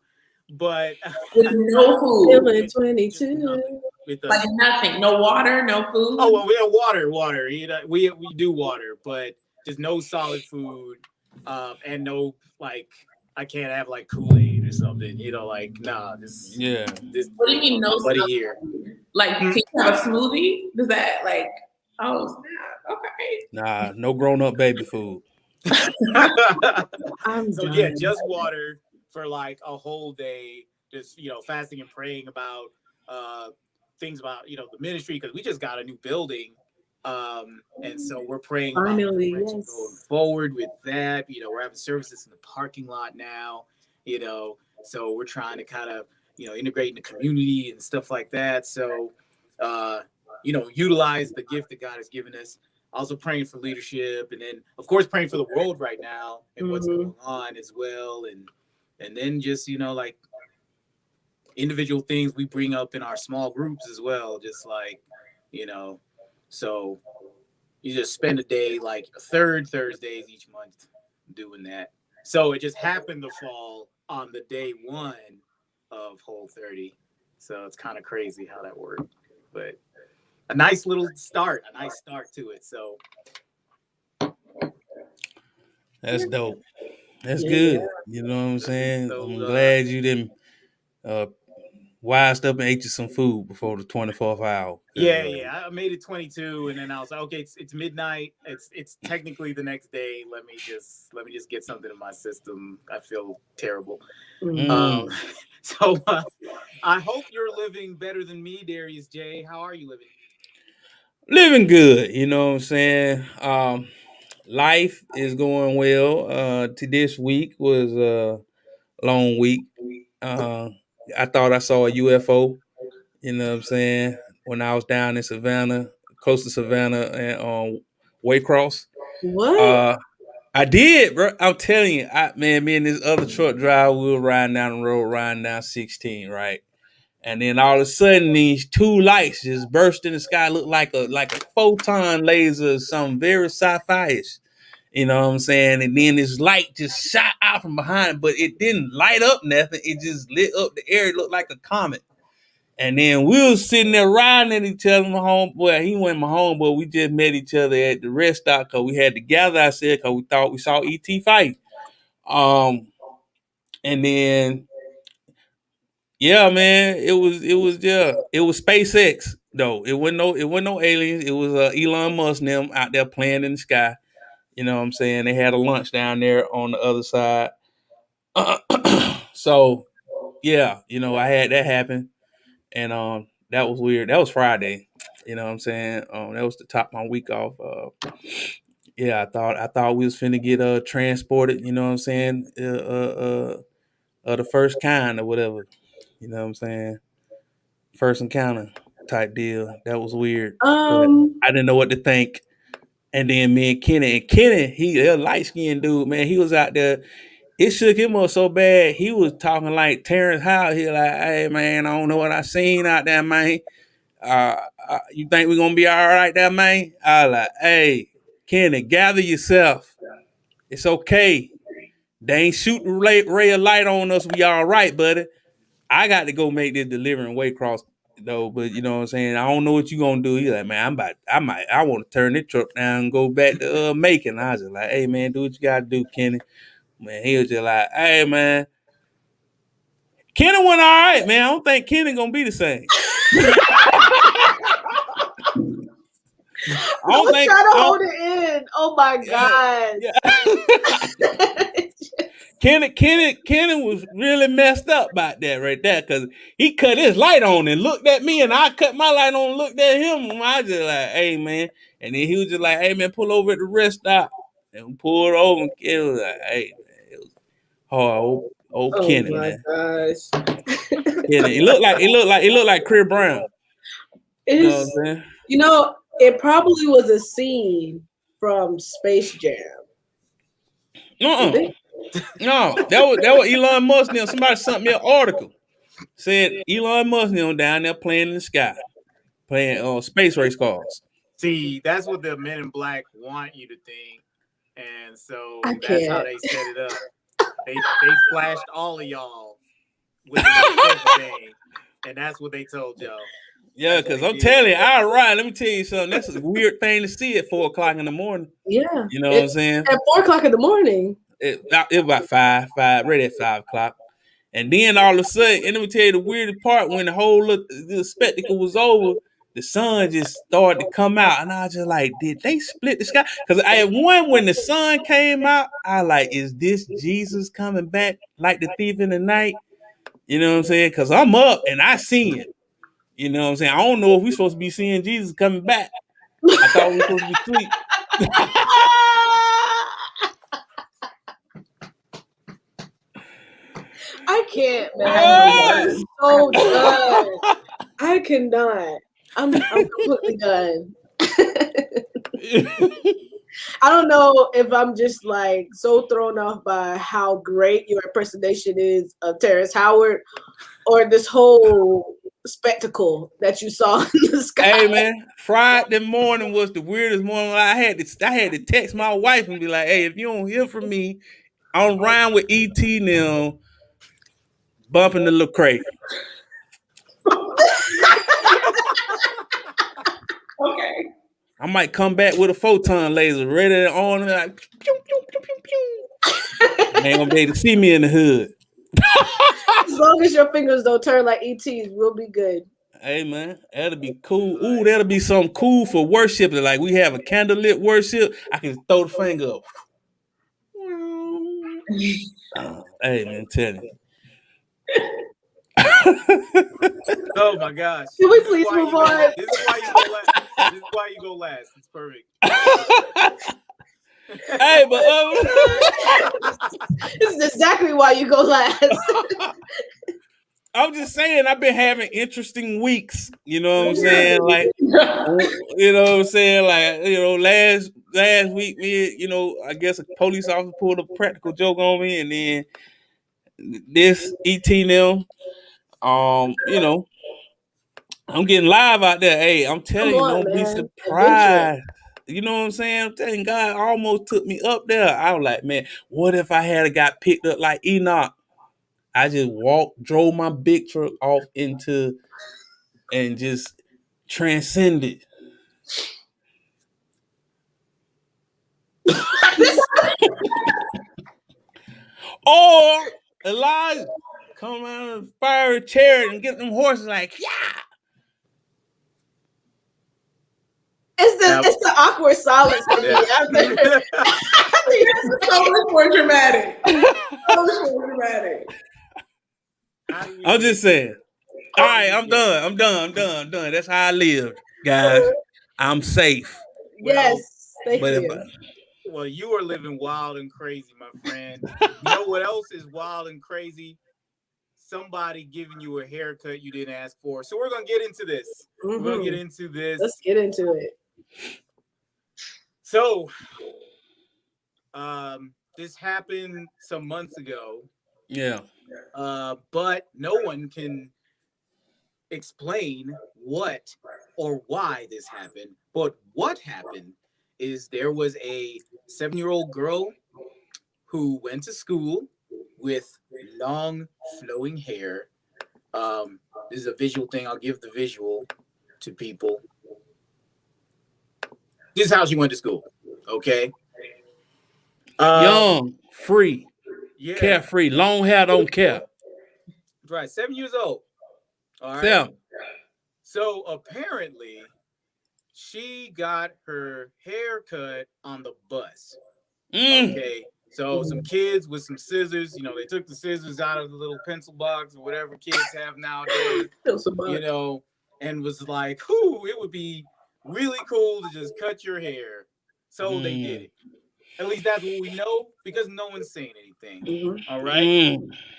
Speaker 1: but
Speaker 4: with no food.
Speaker 3: Feeling 22.
Speaker 4: Like nothing, no water, no food.
Speaker 1: Oh well, we have water. You know, we do water, but just no solid food, and no, like, I can't have like Kool-Aid or something. You know, like, nah. This.
Speaker 4: What do you mean no?
Speaker 1: Buddy here.
Speaker 4: Like, can you have a smoothie? Does that like? Oh snap! Okay.
Speaker 2: Nah, no grown-up baby food.
Speaker 1: Just water for like a whole day. Just, you know, fasting and praying about things about, you know, the ministry, because we just got a new building, and so we're praying
Speaker 3: finally
Speaker 1: going forward with that. You know, we're having services in the parking lot now. You know, so we're trying to kind of, you know, integrate in the community and stuff like that. So, you know, utilize the gift that God has given us. Also praying for leadership, and then of course praying for the world right now and what's going on as well, and then just, you know, like individual things we bring up in our small groups as well, just like, you know, so you just spend a day, like third Thursdays each month, doing that. So it just happened to fall on the day 1 of Whole30, so it's kind of crazy how that worked, but a nice start to it. So
Speaker 2: that's dope. That's good. You know what I'm saying? So, I'm glad you didn't wised up and ate you some food before the 24th hour.
Speaker 1: Yeah. I made it 22, and then I was like, okay, it's midnight. It's technically the next day. Let me just get something in my system. I feel terrible. So I hope you're living better than me, Darius J. How are you living?
Speaker 2: Living good, you know what I'm saying? Life is going well. To this week was a long week. I thought I saw a UFO You know what I'm saying? When I was down in Savannah, close to Savannah and Waycross.
Speaker 3: What?
Speaker 2: I did, bro. I'm telling you, me and this other truck driver, we were riding down the road, riding down 16, right? And then all of a sudden, these two lights just burst in the sky, looked like a photon laser, something very sci-fi-ish. You know what I'm saying? And then this light just shot out from behind, but it didn't light up nothing. It just lit up the air. It looked like a comet. And then we was sitting there riding at each other. My homeboy, he wasn't my homeboy. We just met each other at the rest stop because we had to gather ourselves because we thought we saw E.T. fight. And then, yeah, man, it was SpaceX though. It wasn't no aliens. It was Elon Musk and them out there playing in the sky. You know what I'm saying? They had a lunch down there on the other side. So, yeah, I had that happen. And that was weird. That was Friday. You know what I'm saying? That was to top my week off. Yeah, I thought we was finna get transported, you know what I'm saying? The first kind or whatever. You know what I'm saying? First encounter type deal. That was weird. But I didn't know what to think. And then me and Kenny, he a light skinned dude, man. He was out there. It shook him up so bad. He was talking like Terrence Howard. He like, hey man, I don't know what I seen out there, man. You think we're gonna be all right there, man? I like, hey, Kenny, gather yourself. It's okay. They ain't shooting ray of light on us. We all right, buddy. I got to go make this delivery and Waycross though, but you know what I'm saying? I don't know what you gonna do. He's like, man, I want to turn this truck down and go back to Macon. I was just like, hey man, do what you gotta do, Kenny. Man, he was just like, hey man. Kenny went all right, man. I don't think Kenny gonna be the same.
Speaker 3: I was trying to hold it in. Oh my God.
Speaker 2: Yeah. Kenny was really messed up about that right there because he cut his light on and looked at me, and I cut my light on and looked at him. And I just like, hey man. And then he was just like, hey man, pull over at the rest stop. And we pulled over and Kenny was like, hey man, it was hard. Old Kenny, man.
Speaker 3: Gosh.
Speaker 2: Kenny. It looked like Chris Brown.
Speaker 3: You know what I'm saying? It probably was a scene from Space Jam.
Speaker 2: No, that was Elon Musk. Now somebody sent me an article. Said Elon Musk down there playing in the sky, playing space race cars.
Speaker 1: See, that's what the Men in Black want you to think, and so that's how they set it up. They flashed all of y'all with the thing, and that's what they told y'all.
Speaker 2: Yeah, because I'm telling you, all right, let me tell you something. That's a weird thing to see at 4 o'clock in the morning.
Speaker 3: Yeah.
Speaker 2: You know what I'm saying?
Speaker 3: At 4 o'clock in the morning.
Speaker 2: It was about 5, right at 5 o'clock. And then all of a sudden, and let me tell you the weirdest part, when the whole the spectacle was over, the sun just started to come out. And I was just like, did they split the sky? Because when the sun came out, I like, is this Jesus coming back like the thief in the night? You know what I'm saying? Because I'm up and I seen it. You know what I'm saying? I don't know if we're supposed to be seeing Jesus coming back. I thought we were supposed to be asleep.
Speaker 3: I can't, man. I'm so done. I cannot. I'm completely done. I don't know if I'm just like so thrown off by how great your impersonation is of Terrence Howard, or this whole spectacle that you saw in the sky.
Speaker 2: Hey man, Friday morning was the weirdest morning. I had to text my wife and be like, hey, if you don't hear from me, I'm riding with E.T. now, bumping the Lecrae.
Speaker 4: Okay.
Speaker 2: I might come back with a photon laser ready on, like pew, pew, pew, pew, pew. They ain't gonna be able to see me in the hood.
Speaker 3: As long as your fingers don't turn like ET's, we'll be good.
Speaker 2: Hey man, that'll be cool. Ooh, that'll be something cool for worship. Like we have a candlelit worship. I can throw the finger up. Hey man, tell you.
Speaker 1: Oh my gosh.
Speaker 3: Can we please move on?
Speaker 1: This is why you go last. It's perfect.
Speaker 2: Hey, but
Speaker 3: this is exactly why you go last.
Speaker 2: I'm just saying, I've been having interesting weeks. You know what I'm saying? Like, you know what I'm saying? Like, last week, I guess a police officer pulled a practical joke on me, and then this ET I'm getting live out there. Hey, I'm telling you, don't be surprised. You know what I'm saying? I'm telling you, God almost took me up there. I was like, man, what if I had got picked up like Enoch? I just drove my big truck off into and just transcended. Or Elijah come out of the fiery chariot and get them horses like, yeah.
Speaker 3: It's the awkward silence for me. I think
Speaker 4: it's so much more dramatic. So much more dramatic.
Speaker 2: I'm just saying. All right, I'm done. That's how I lived, guys. I'm safe.
Speaker 3: Yes, thank you.
Speaker 1: Well, you are living wild and crazy, my friend. You know what else is wild and crazy? Somebody giving you a haircut you didn't ask for. So we're going to get into this.
Speaker 3: Mm-hmm.
Speaker 1: We're going to get into this.
Speaker 3: Let's get into it.
Speaker 1: So, this happened some months ago.
Speaker 2: Yeah.
Speaker 1: But no one can explain what or why this happened. But what happened is there was a 7-year-old girl who went to school with long flowing hair. This is a visual thing. I'll give the visual to people. This is how she went to school. Okay.
Speaker 2: Young, free,
Speaker 1: yeah,
Speaker 2: carefree, long hair, don't care.
Speaker 1: Right, 7 years old. All right.
Speaker 2: Yeah.
Speaker 1: So apparently, she got her hair cut on the bus. Okay. So some kids with some scissors, they took the scissors out of the little pencil box or whatever kids have nowadays, and was like, it would be really cool to just cut your hair. So they did it. At least that's what we know, because no one's saying anything. Mm-hmm. All right.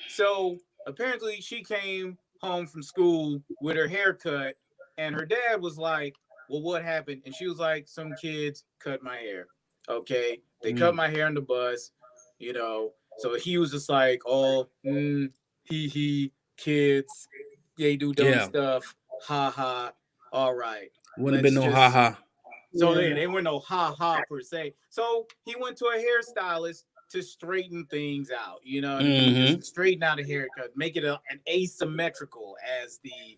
Speaker 1: So apparently she came home from school with her hair cut, and her dad was like, well, what happened? And she was like, some kids cut my hair. Okay. They cut my hair on the bus, So he was just like, oh, kids, they do dumb stuff. Ha ha. All right.
Speaker 2: Wouldn't have been no ha ha.
Speaker 1: So they weren't no ha ha per se. So he went to a hairstylist to straighten things out, just straighten out a haircut, make it an asymmetrical, as the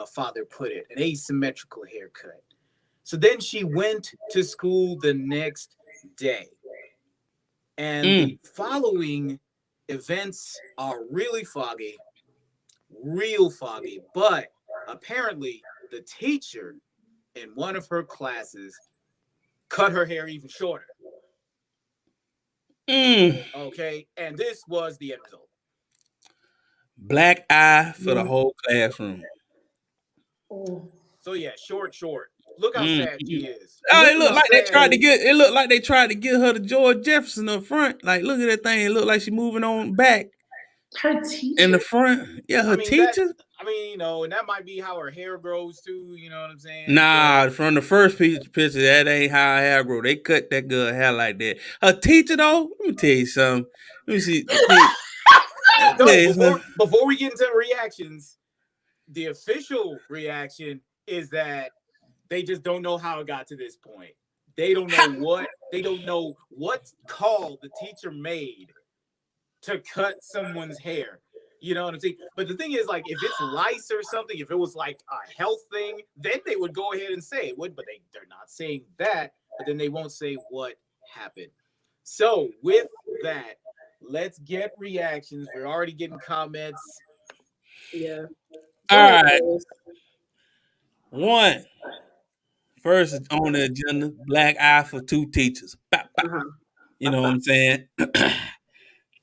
Speaker 1: father put it, an asymmetrical haircut. So then she went to school the next day. And the following events are really foggy, real foggy. But apparently the teacher in one of her classes cut her hair even shorter. Okay. And this was the end result.
Speaker 2: Black eye for the whole classroom.
Speaker 1: So yeah, short. Look how sad she is.
Speaker 2: It looked like they tried to get her to George Jefferson up front. Like, look at that thing. It looked like she's moving on back.
Speaker 4: Her teacher?
Speaker 2: In the front. Yeah, her teacher.
Speaker 1: And that might be how her hair grows too, you know what I'm saying?
Speaker 2: Nah, from the first picture, that ain't how her hair grow. They cut that girl hair like that. Her teacher though, let me tell you something. Let me see.
Speaker 1: Before we get into reactions, the official reaction is that they just don't know how it got to this point. They don't know what call the teacher made to cut someone's hair. You know what I'm saying? But the thing is, like, if it's lice or something, if it was like a health thing, then they would go ahead and say it would, but they're not saying that, but then they won't say what happened. So with that, let's get reactions. We're already getting comments.
Speaker 3: Yeah.
Speaker 2: All right. One. First on the agenda, black eye for 2 teachers. You know what I'm saying?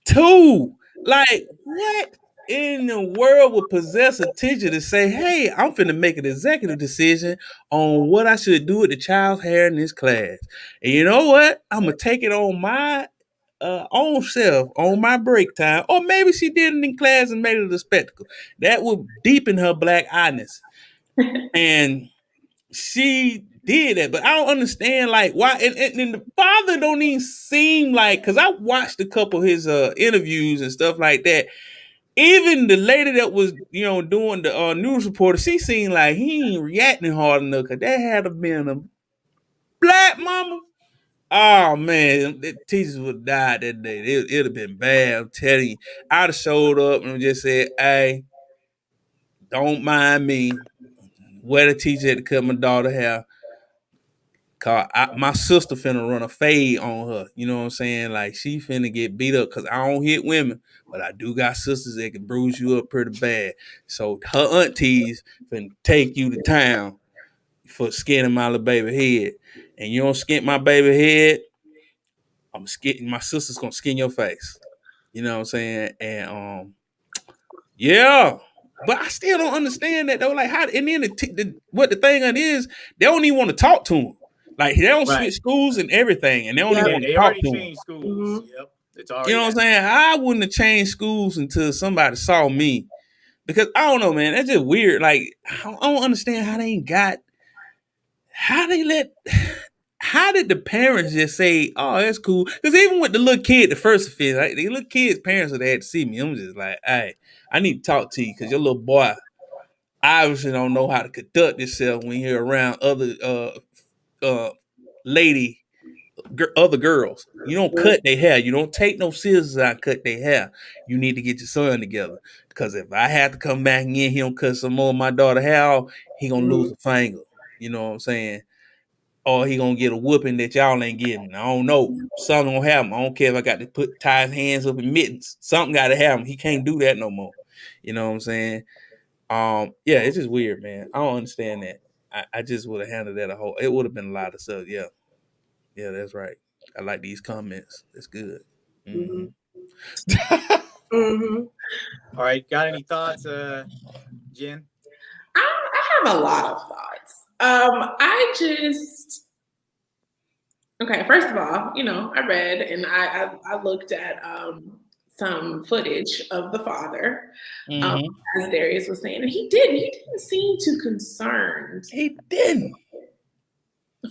Speaker 2: 2, like, what in the world would possess a teacher to say, hey, I'm finna make an executive decision on what I should do with the child's hair in this class. And you know what? I'm going to take it on my own self on my break time, or maybe she did it in class and made it a spectacle. That would deepen her black eyedness, and she did that. But I don't understand like why. And the father don't even seem like, because I watched a couple of his interviews and stuff like that. Even the lady that was, doing the news reporter, she seemed like he ain't reacting hard enough, because that had to been a black mama. Oh man, the teachers would have died that day. It'd have been bad. I'm telling you. I'd have showed up and just said, "Hey, don't mind me. Where the teacher had to cut my daughter hair. Cause my sister finna run a fade on her. You know what I'm saying? Like, she finna get beat up, because I don't hit women, but I do got sisters that can bruise you up pretty bad. So her aunties finna take you to town for skinning my little baby head. And you don't skin my baby head, my sister's gonna skin your face." You know what I'm saying? And yeah. But I still don't understand that though. Like, how? And then what the thing is, they don't even want to talk to him. Like, they don't switch schools and everything, and they don't even want to talk to him.
Speaker 1: They already changed schools. Mm-hmm. Yep, it's already.
Speaker 2: You know what I'm saying? I wouldn't have changed schools until somebody saw me, because I don't know, man. That's just weird. Like, I don't understand how they ain't got. How did the parents just say, "Oh, that's cool"? Because even with the little kid, the first offense, like, the little kid's parents would have had to see me. I'm just like, "Hey, I need to talk to you, because your little boy obviously don't know how to conduct yourself when you're around other other girls. You don't cut their hair. You don't take no scissors out and cut their hair. You need to get your son together. Because if I have to come back and get him cut some more of my daughter's hair off, he gonna lose a finger. You know what I'm saying? Or he gonna get a whooping that y'all ain't getting. I don't know. Something gonna happen. I don't care if I got to tie his hands up in mittens. Something gotta happen. He can't do that no more. You know what I'm saying? Yeah, it's just weird, man. I don't understand that. I just would have handled that it would have been a lot of stuff. Yeah. Yeah, that's right. I like these comments. That's good. Mm-hmm.
Speaker 1: Mm-hmm. All right. Got any thoughts, Jen?
Speaker 4: I have a lot of thoughts. Okay, first of all, I read and I looked at some footage of the father, as Darius was saying, and he didn't seem too concerned.
Speaker 2: He didn't.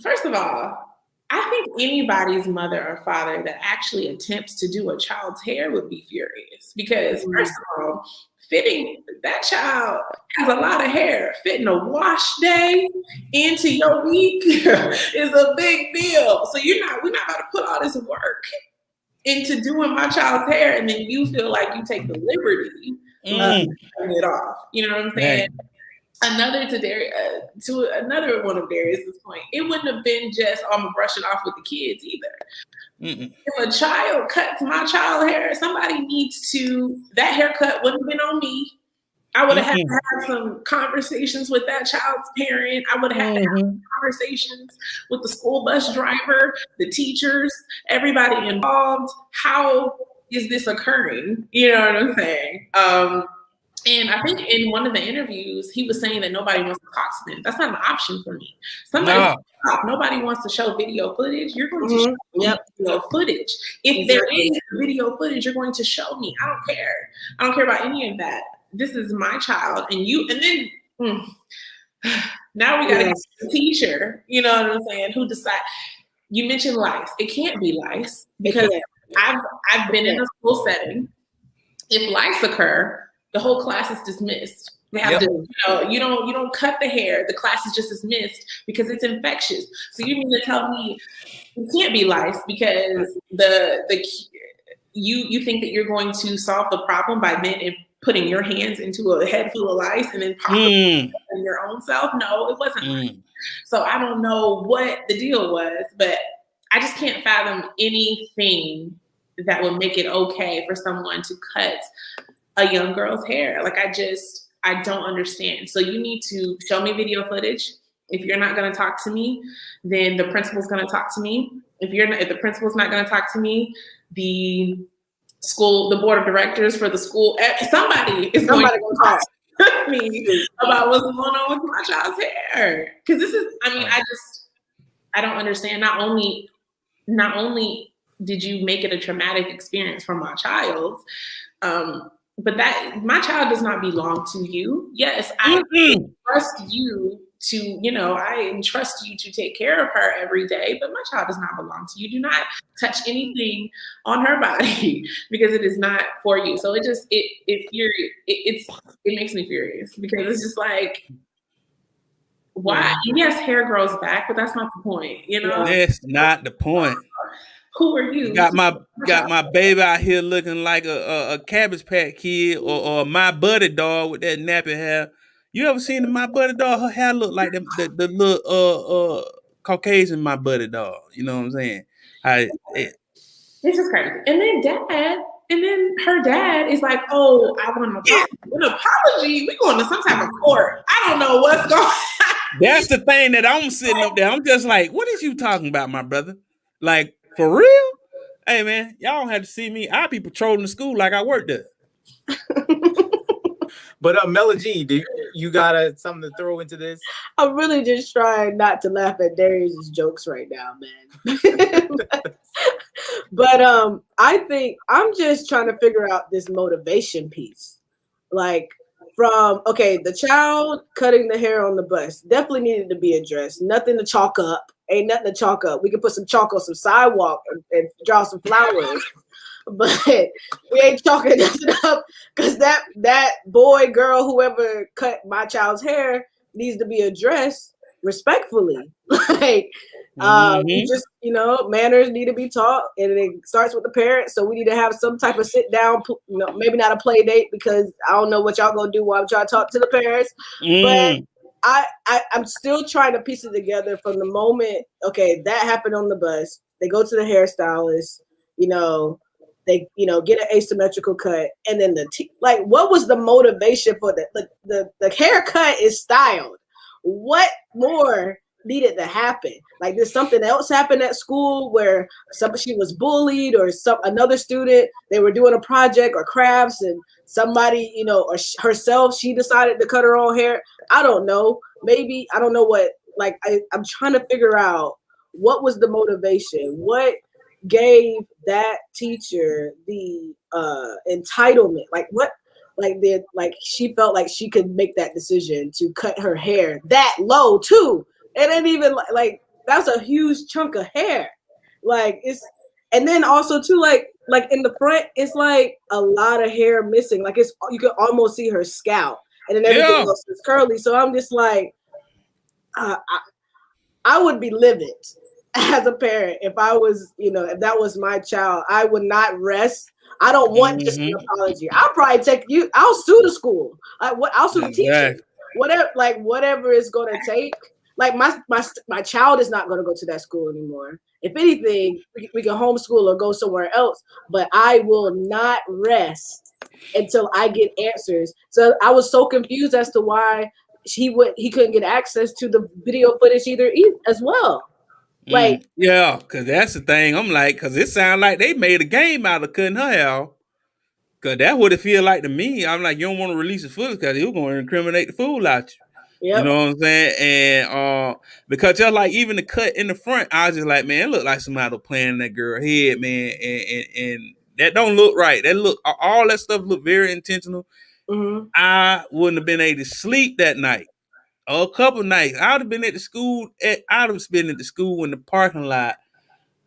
Speaker 4: First of all, I think anybody's mother or father that actually attempts to do a child's hair would be furious, because first of all, fitting that child has a lot of hair. Fitting a wash day into your week is a big deal. So we're not about to put all this work into doing my child's hair, and then you feel like you take the liberty of cutting it off. You know what I'm saying? Right. Another one of Darius's point, it wouldn't have been just, I'm gonna brush it off with the kids either. If a child cuts my child hair, somebody needs to, that haircut wouldn't have been on me. I would have had to have some conversations with that child's parent. I would have had to have conversations with the school bus driver, the teachers, everybody involved. How is this occurring? You know what I'm saying? And I think in one of the interviews, he was saying that nobody wants to talk to them. That's not an option for me. Nobody wants to show video footage. You're going to show me video footage. If there is video footage, you're going to show me. I don't care. I don't care about any of that. This is my child, and then now we got to get a teacher. You know what I'm saying? Who decide? You mentioned lice. It can't be lice, because I've been in a school setting. If lice occur, the whole class is dismissed. They have to, you don't cut the hair. The class is just dismissed because it's infectious. So you mean to tell me it can't be lice, because you think that you're going to solve the problem by then putting your hands into a head full of lice and then possibly your own self? No, it wasn't lice. So I don't know what the deal was, but I just can't fathom anything that would make it okay for someone to cut a young girl's hair. Like, I don't understand. So you need to show me video footage. If you're not going to talk to me, then the principal's going to talk to me. If the principal's not going to talk to me, the board of directors for the school, somebody is going to talk to me about what's going on with my child's hair. Because this is, I don't understand. Not only did you make it a traumatic experience for my child? But that my child does not belong to you. Yes, I trust you to, I entrust you to take care of her every day, but my child does not belong to you. Do not touch anything on her body because it is not for you. So it makes me furious because it's just like, why? And yes, hair grows back, but that's not the point,
Speaker 2: That's not the point.
Speaker 4: Who are you?
Speaker 2: Got my baby out here looking like a Cabbage Patch Kid or My Buddy doll with that nappy hair. You ever seen My Buddy doll? Her hair look like the little Caucasian My Buddy doll. You know what I'm saying?
Speaker 4: It's just crazy. And then her dad is like, "Oh, I want an apology. We going to some type of court. I don't know what's going on."
Speaker 2: That's the thing that I'm sitting up there. I'm just like, what is you talking about, my brother? Like, for real? Hey, man, y'all don't have to see me. I be patrolling the school like I work there.
Speaker 1: But Mela G, you got something to throw into this?
Speaker 3: I'm really just trying not to laugh at Darius's jokes right now, man. But I think I'm just trying to figure out this motivation piece. Like, the child cutting the hair on the bus definitely needed to be addressed. Nothing to chalk up. Ain't nothing to chalk up. We can put some chalk on some sidewalk and draw some flowers. But we ain't chalking nothing up because that boy, girl, whoever cut my child's hair needs to be addressed respectfully. Like, just, manners need to be taught, and it starts with the parents. So we need to have some type of sit down, maybe not a play date because I don't know what y'all gonna do while I'm trying to talk to the parents. But I'm still trying to piece it together from the moment, that happened on the bus. They go to the hairstylist, they, get an asymmetrical cut. And then what was the motivation for that? The haircut is styled. What more needed to happen? Like, did something else happen at school where she was bullied or another student, they were doing a project or crafts and somebody, or herself, she decided to cut her own hair? I don't know. Maybe, I don't know what, I'm trying to figure out what was the motivation? What gave that teacher the entitlement? She felt like she could make that decision to cut her hair that low too. It ain't even that's a huge chunk of hair. And then also too, like in the front, it's like a lot of hair missing. Like you can almost see her scalp, and then everything else is curly. So I'm just like, I would be livid as a parent if I was, if that was my child. I would not rest. I don't want just an apology. I'll probably I'll sue the school. I'll sue the teacher. Whatever it's gonna take. Like my child is not gonna go to that school anymore. If anything, we can homeschool or go somewhere else. But I will not rest until I get answers. So I was so confused as to why he couldn't get access to the video footage either as well.
Speaker 2: Because that's the thing. I'm like, because it sounds like they made a game out of cutting her hair. Because that's what it feel like to me. I'm like, you don't want to release the footage because you're going to incriminate the fool out you. Yep. You know what I'm saying? And because just like even the cut in the front, I was just like, man, it looked like somebody was playing in that girl head, man. And that don't look right. All that stuff looked very intentional. Mm-hmm. I wouldn't have been able to sleep that night. A couple nights. I would have been at the school. I'd have been at the school in the parking lot,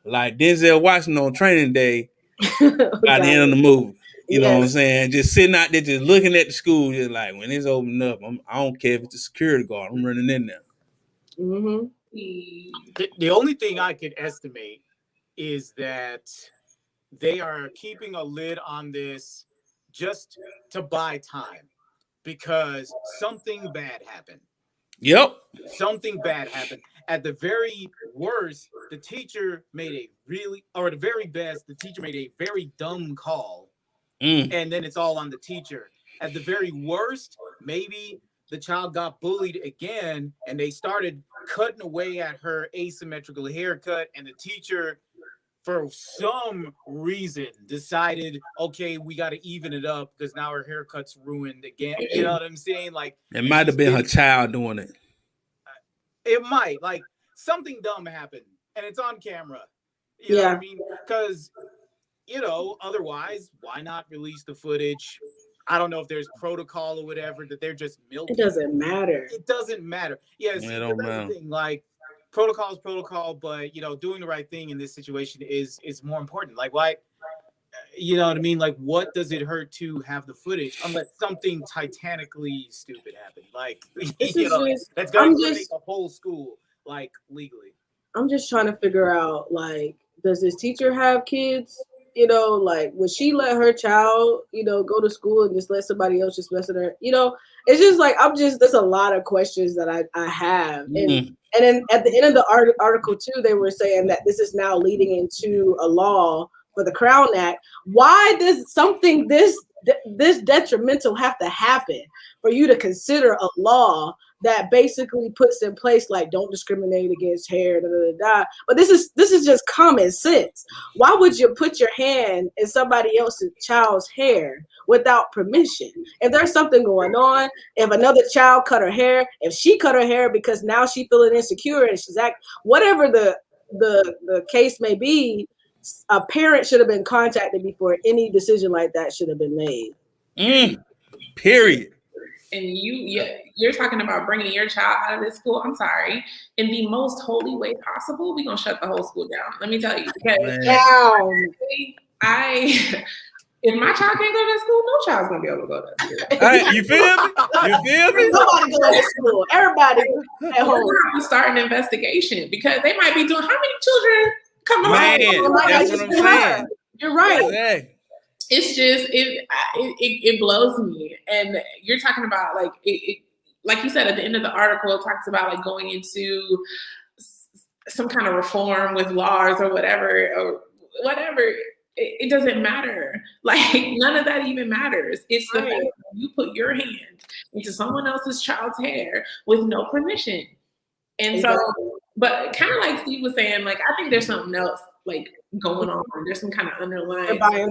Speaker 2: like Denzel Washington on Training Day by the end of the movie. You know what I'm saying? Just sitting out there, just looking at the school, just like, when it's opened up, I don't care if it's a security guard, I'm running in there.
Speaker 1: Mm-hmm. The only thing I could estimate is that they are keeping a lid on this just to buy time because something bad happened.
Speaker 2: Yep.
Speaker 1: Something bad happened. At the very worst, the teacher made the teacher made a very dumb call. And then it's all on the teacher. At the very worst, maybe the child got bullied again and they started cutting away at her asymmetrical haircut, and the teacher, for some reason, decided, okay, we got to even it up because now her haircut's ruined again. You know what I'm saying? Like,
Speaker 2: it might have been her child doing it.
Speaker 1: It might. Like, something dumb happened and it's on camera. You know what I mean? because, otherwise, why not release the footage? I don't know if there's protocol or whatever that they're just milking.
Speaker 3: It doesn't matter.
Speaker 1: It doesn't matter. Yes,
Speaker 2: it don't matter.
Speaker 1: The thing. Like, protocol is protocol, but doing the right thing in this situation is more important. Like, why? You know what I mean? Like, what does it hurt to have the footage unless something titanically stupid happened? Like, that's going to make a whole school like legally.
Speaker 3: I'm just trying to figure out, like, does this teacher have kids? Like, would she let her child, go to school and just let somebody else just mess with her? It's just like, there's a lot of questions that I have. And then at the end of the article too, they were saying that this is now leading into a law for the Crown Act. Why does something this detrimental have to happen for you to consider a law that basically puts in place, like, don't discriminate against hair, But this is just common sense. Why would you put your hand in somebody else's child's hair without permission? If there's something going on, if another child cut her hair, if she cut her hair because now she's feeling insecure and she's whatever the case may be, a parent should have been contacted before any decision like that should have been made.
Speaker 2: Period.
Speaker 4: And you're talking about bringing your child out of this school. I'm sorry. In the most holy way possible, we're going to shut the whole school down. Let me tell you. Because if my child can't go to school, no child's going to be able to go to school.
Speaker 2: Hey, you feel me?
Speaker 3: Nobody go to school. Everybody at home.
Speaker 4: We're going to start an investigation because they might be doing, how many children come home?
Speaker 2: That's what I'm saying.
Speaker 3: You're right.
Speaker 2: Hey.
Speaker 4: It's just it blows me. And you're talking about like like you said at the end of the article, it talks about like going into some kind of reform with laws or whatever. It doesn't matter. Like, none of that even matters. It's the fact that you put your hand into someone else's child's hair with no permission. And so, but kind of like Steve was saying, like, I think there's something else like going on. There's some kind of underlying buying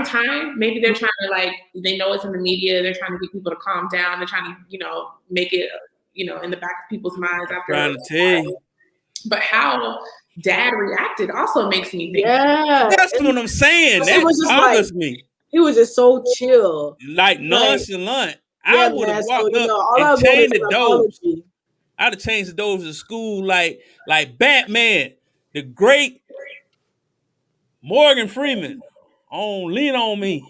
Speaker 4: time. Maybe they're trying to, like, they know it's in the media. They're trying to get people to calm down. They're trying to, make it, in the back of people's minds after.
Speaker 2: Trying to tell you.
Speaker 4: But how Dad reacted also makes me think.
Speaker 3: Yeah,
Speaker 2: that's what I'm saying. That bothers me.
Speaker 3: He was just so chill,
Speaker 2: like nonchalant. I would have walked up and changed the doors. I'd have changed the doors of school like Batman, the great Morgan Freeman. Lean on me.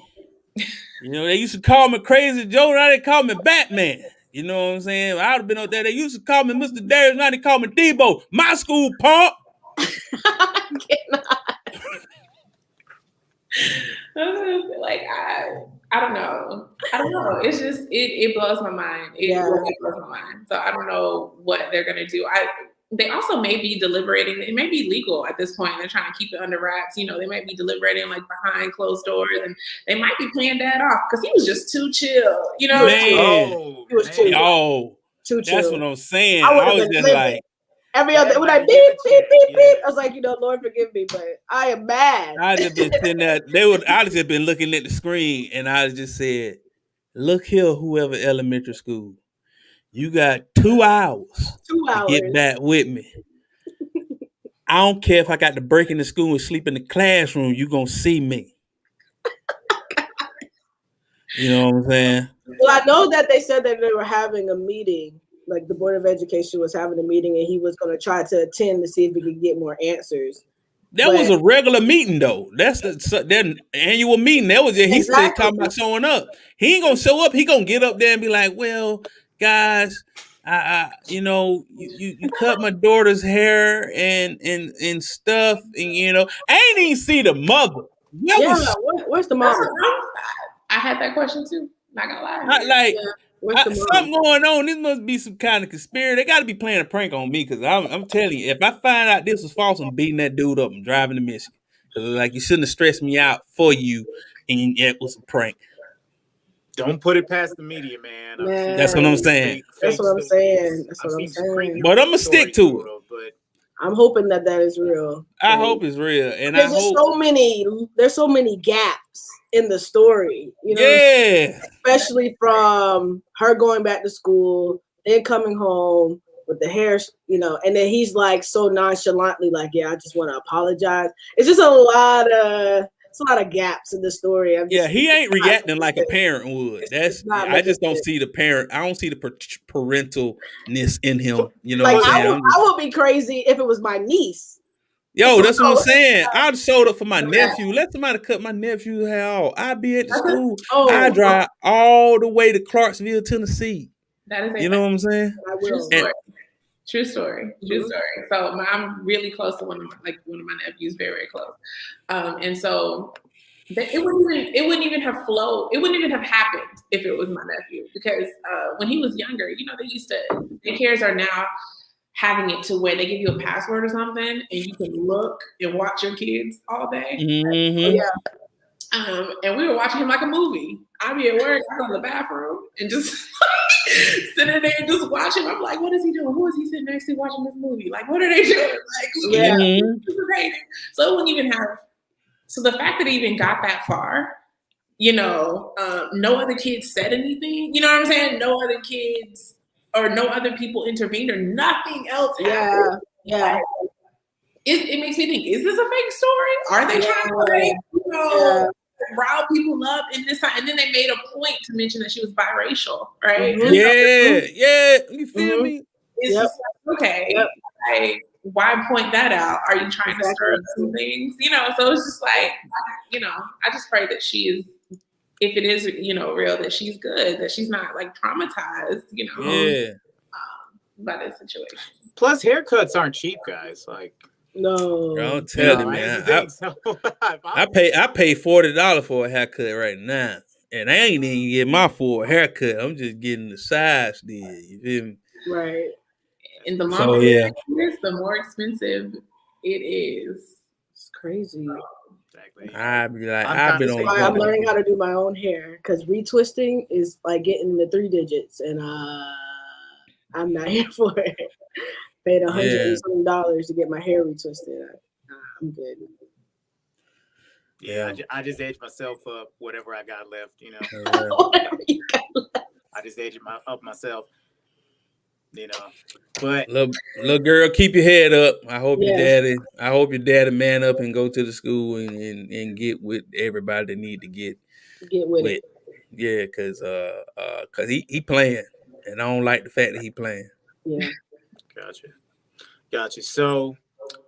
Speaker 2: They used to call me Crazy Joe. Now they call me Batman. You know what I'm saying? I would have been up there. They used to call me Mr. Darius. Now they call me Debo. My school, punk.
Speaker 4: Like, I don't know. It's just it blows my mind. It really blows my mind. So I don't know what they're gonna do. They also may be deliberating. It may be legal at this point. They're trying to keep it under wraps. They might be deliberating like behind closed doors, and they might be paying Dad off because he was just too chill.
Speaker 3: He was too chill.
Speaker 2: That's what I'm saying. I was just like.
Speaker 3: Every other, when I beep, beep, beep, beep, I was like, Lord forgive me, but I am mad.
Speaker 2: I just been sitting there. I just been looking at the screen, and I just said, "Look here, whoever elementary school, you got 2 hours to get back with me. I don't care if I got to break into school and sleep in the classroom. You gonna see me." You know what I'm saying?
Speaker 3: Well, I know that they said that they were having a meeting. Like, the Board of Education was having a meeting, and he was going to try to attend to see if he could get more answers.
Speaker 2: That was a regular meeting, though. That's their annual meeting. That was it. He's still talking about showing up. He ain't gonna show up. He gonna get up there and be like, "Well, guys, you cut my daughter's hair and stuff, and I ain't even see the mother.
Speaker 3: Where's the mother?
Speaker 4: I had that question too. Not gonna lie.
Speaker 2: Something going on. This must be some kind of conspiracy. They got to be playing a prank on me because I'm telling you, if I find out this was false, I'm beating that dude up and driving to Michigan. Because you shouldn't have stressed me out for you, and it was a prank.
Speaker 1: Don't put it past the media, man.
Speaker 2: That's what I'm saying.
Speaker 3: That's what I'm saying.
Speaker 2: But I'm gonna stick to it.
Speaker 3: But I'm hoping that is real.
Speaker 2: I hope it's real, and
Speaker 3: there's so many gaps in the story, especially from her going back to school, then coming home, with the hair, you know, and then he's like so nonchalantly like, yeah, I just want to apologize. It's just a lot of gaps in the story.
Speaker 2: He ain't reacting like a parent would. I just don't see the parent. I don't see the parentalness in him. You know
Speaker 3: like,
Speaker 2: what I'm saying?
Speaker 3: I would be crazy if it was my niece.
Speaker 2: Yo, that's what I'm saying. I'd showed up for my nephew. Let somebody cut my nephew's hair off. I'd be at the school. I drive all the way to Clarksville, Tennessee.
Speaker 4: That is
Speaker 2: you know what I'm saying?
Speaker 3: I will.
Speaker 4: True story. So I'm really close to one of my nephews, very, very close. And so it wouldn't even have flowed. It wouldn't even have happened if it was my nephew, because when he was younger, you know, daycares are now having it to where they give you a password or something and you can look and watch your kids all day.
Speaker 2: Mm-hmm.
Speaker 3: Yeah.
Speaker 4: And we were watching him like a movie. I'd be at work, I go to the bathroom and just sitting there and just watching. I'm like, what is he doing? Who is he sitting next to watching this movie? Like, what are they doing? Like, so it wouldn't even have. So the fact that it even got that far, you know, no other kids said anything. You know what I'm saying? No other kids or no other people intervened or nothing else happened.
Speaker 3: Yeah.
Speaker 4: It makes me think, is this a fake story? Are they trying to rile people up in this time? And then they made a point to mention that she was biracial, right?
Speaker 2: Mm-hmm. Yeah. You feel me?
Speaker 4: It's just like, okay, like, why point that out? Are you trying to stir up some things? You know, so it's just like, you know, I just pray that she is, if it is, you know, real, that she's good, that she's not like traumatized, you know, by this situation.
Speaker 1: Plus, haircuts aren't cheap, guys. Like,
Speaker 3: no,
Speaker 2: don't tell me, man. I pay $40 for a haircut right now, and I ain't even get my full haircut. I'm just getting the size did. You feel me?
Speaker 3: Right.
Speaker 4: And the longer it is, the more expensive it is.
Speaker 3: It's crazy.
Speaker 1: Exactly.
Speaker 2: I'd be like,
Speaker 3: I'm learning how to do my own hair, because retwisting is like getting the 3 digits, and I'm not here for it. Paid $100 to get my hair retwisted. I'm good.
Speaker 1: Yeah, I just aged myself up, whatever I got left, you know.
Speaker 3: Whatever you got left.
Speaker 1: I just aged up myself, you know. But
Speaker 2: little girl, keep your head up. I hope your daddy man up and go to the school and get with everybody that need to get
Speaker 3: with it.
Speaker 2: Yeah, cause he playing, and I don't like the fact that he playing.
Speaker 3: Yeah.
Speaker 1: Gotcha. So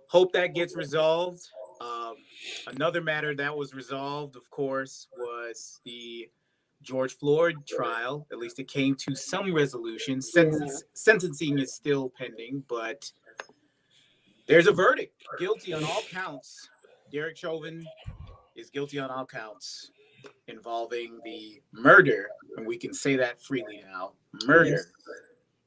Speaker 1: hope that gets resolved. Another matter that was resolved, of course, was the George Floyd trial. At least it came to some resolution. Sentencing is still pending, but there's a verdict. Guilty on all counts. Derek Chauvin is guilty on all counts involving the murder, and we can say that freely now,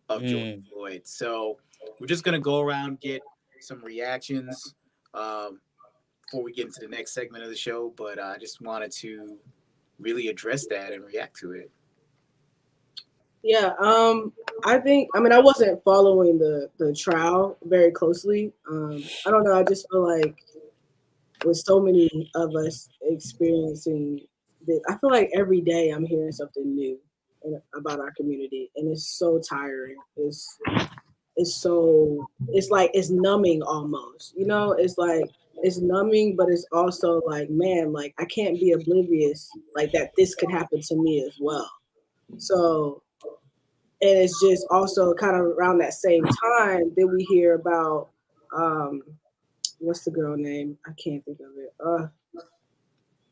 Speaker 1: of George Floyd. So we're just going to go around, get some reactions before we get into the next segment of the show, but I just wanted to really address that and react to it.
Speaker 3: Yeah, I wasn't following the trial very closely. I don't know, I just feel like with so many of us experiencing this, I feel like every day I'm hearing something new about our community, and it's so tiring. It's like it's numbing almost, you know. It's like it's numbing, but it's also like, man, like I can't be oblivious like that this could happen to me as well. So, and it's just also kind of around that same time that we hear about what's the girl name? I can't think of it.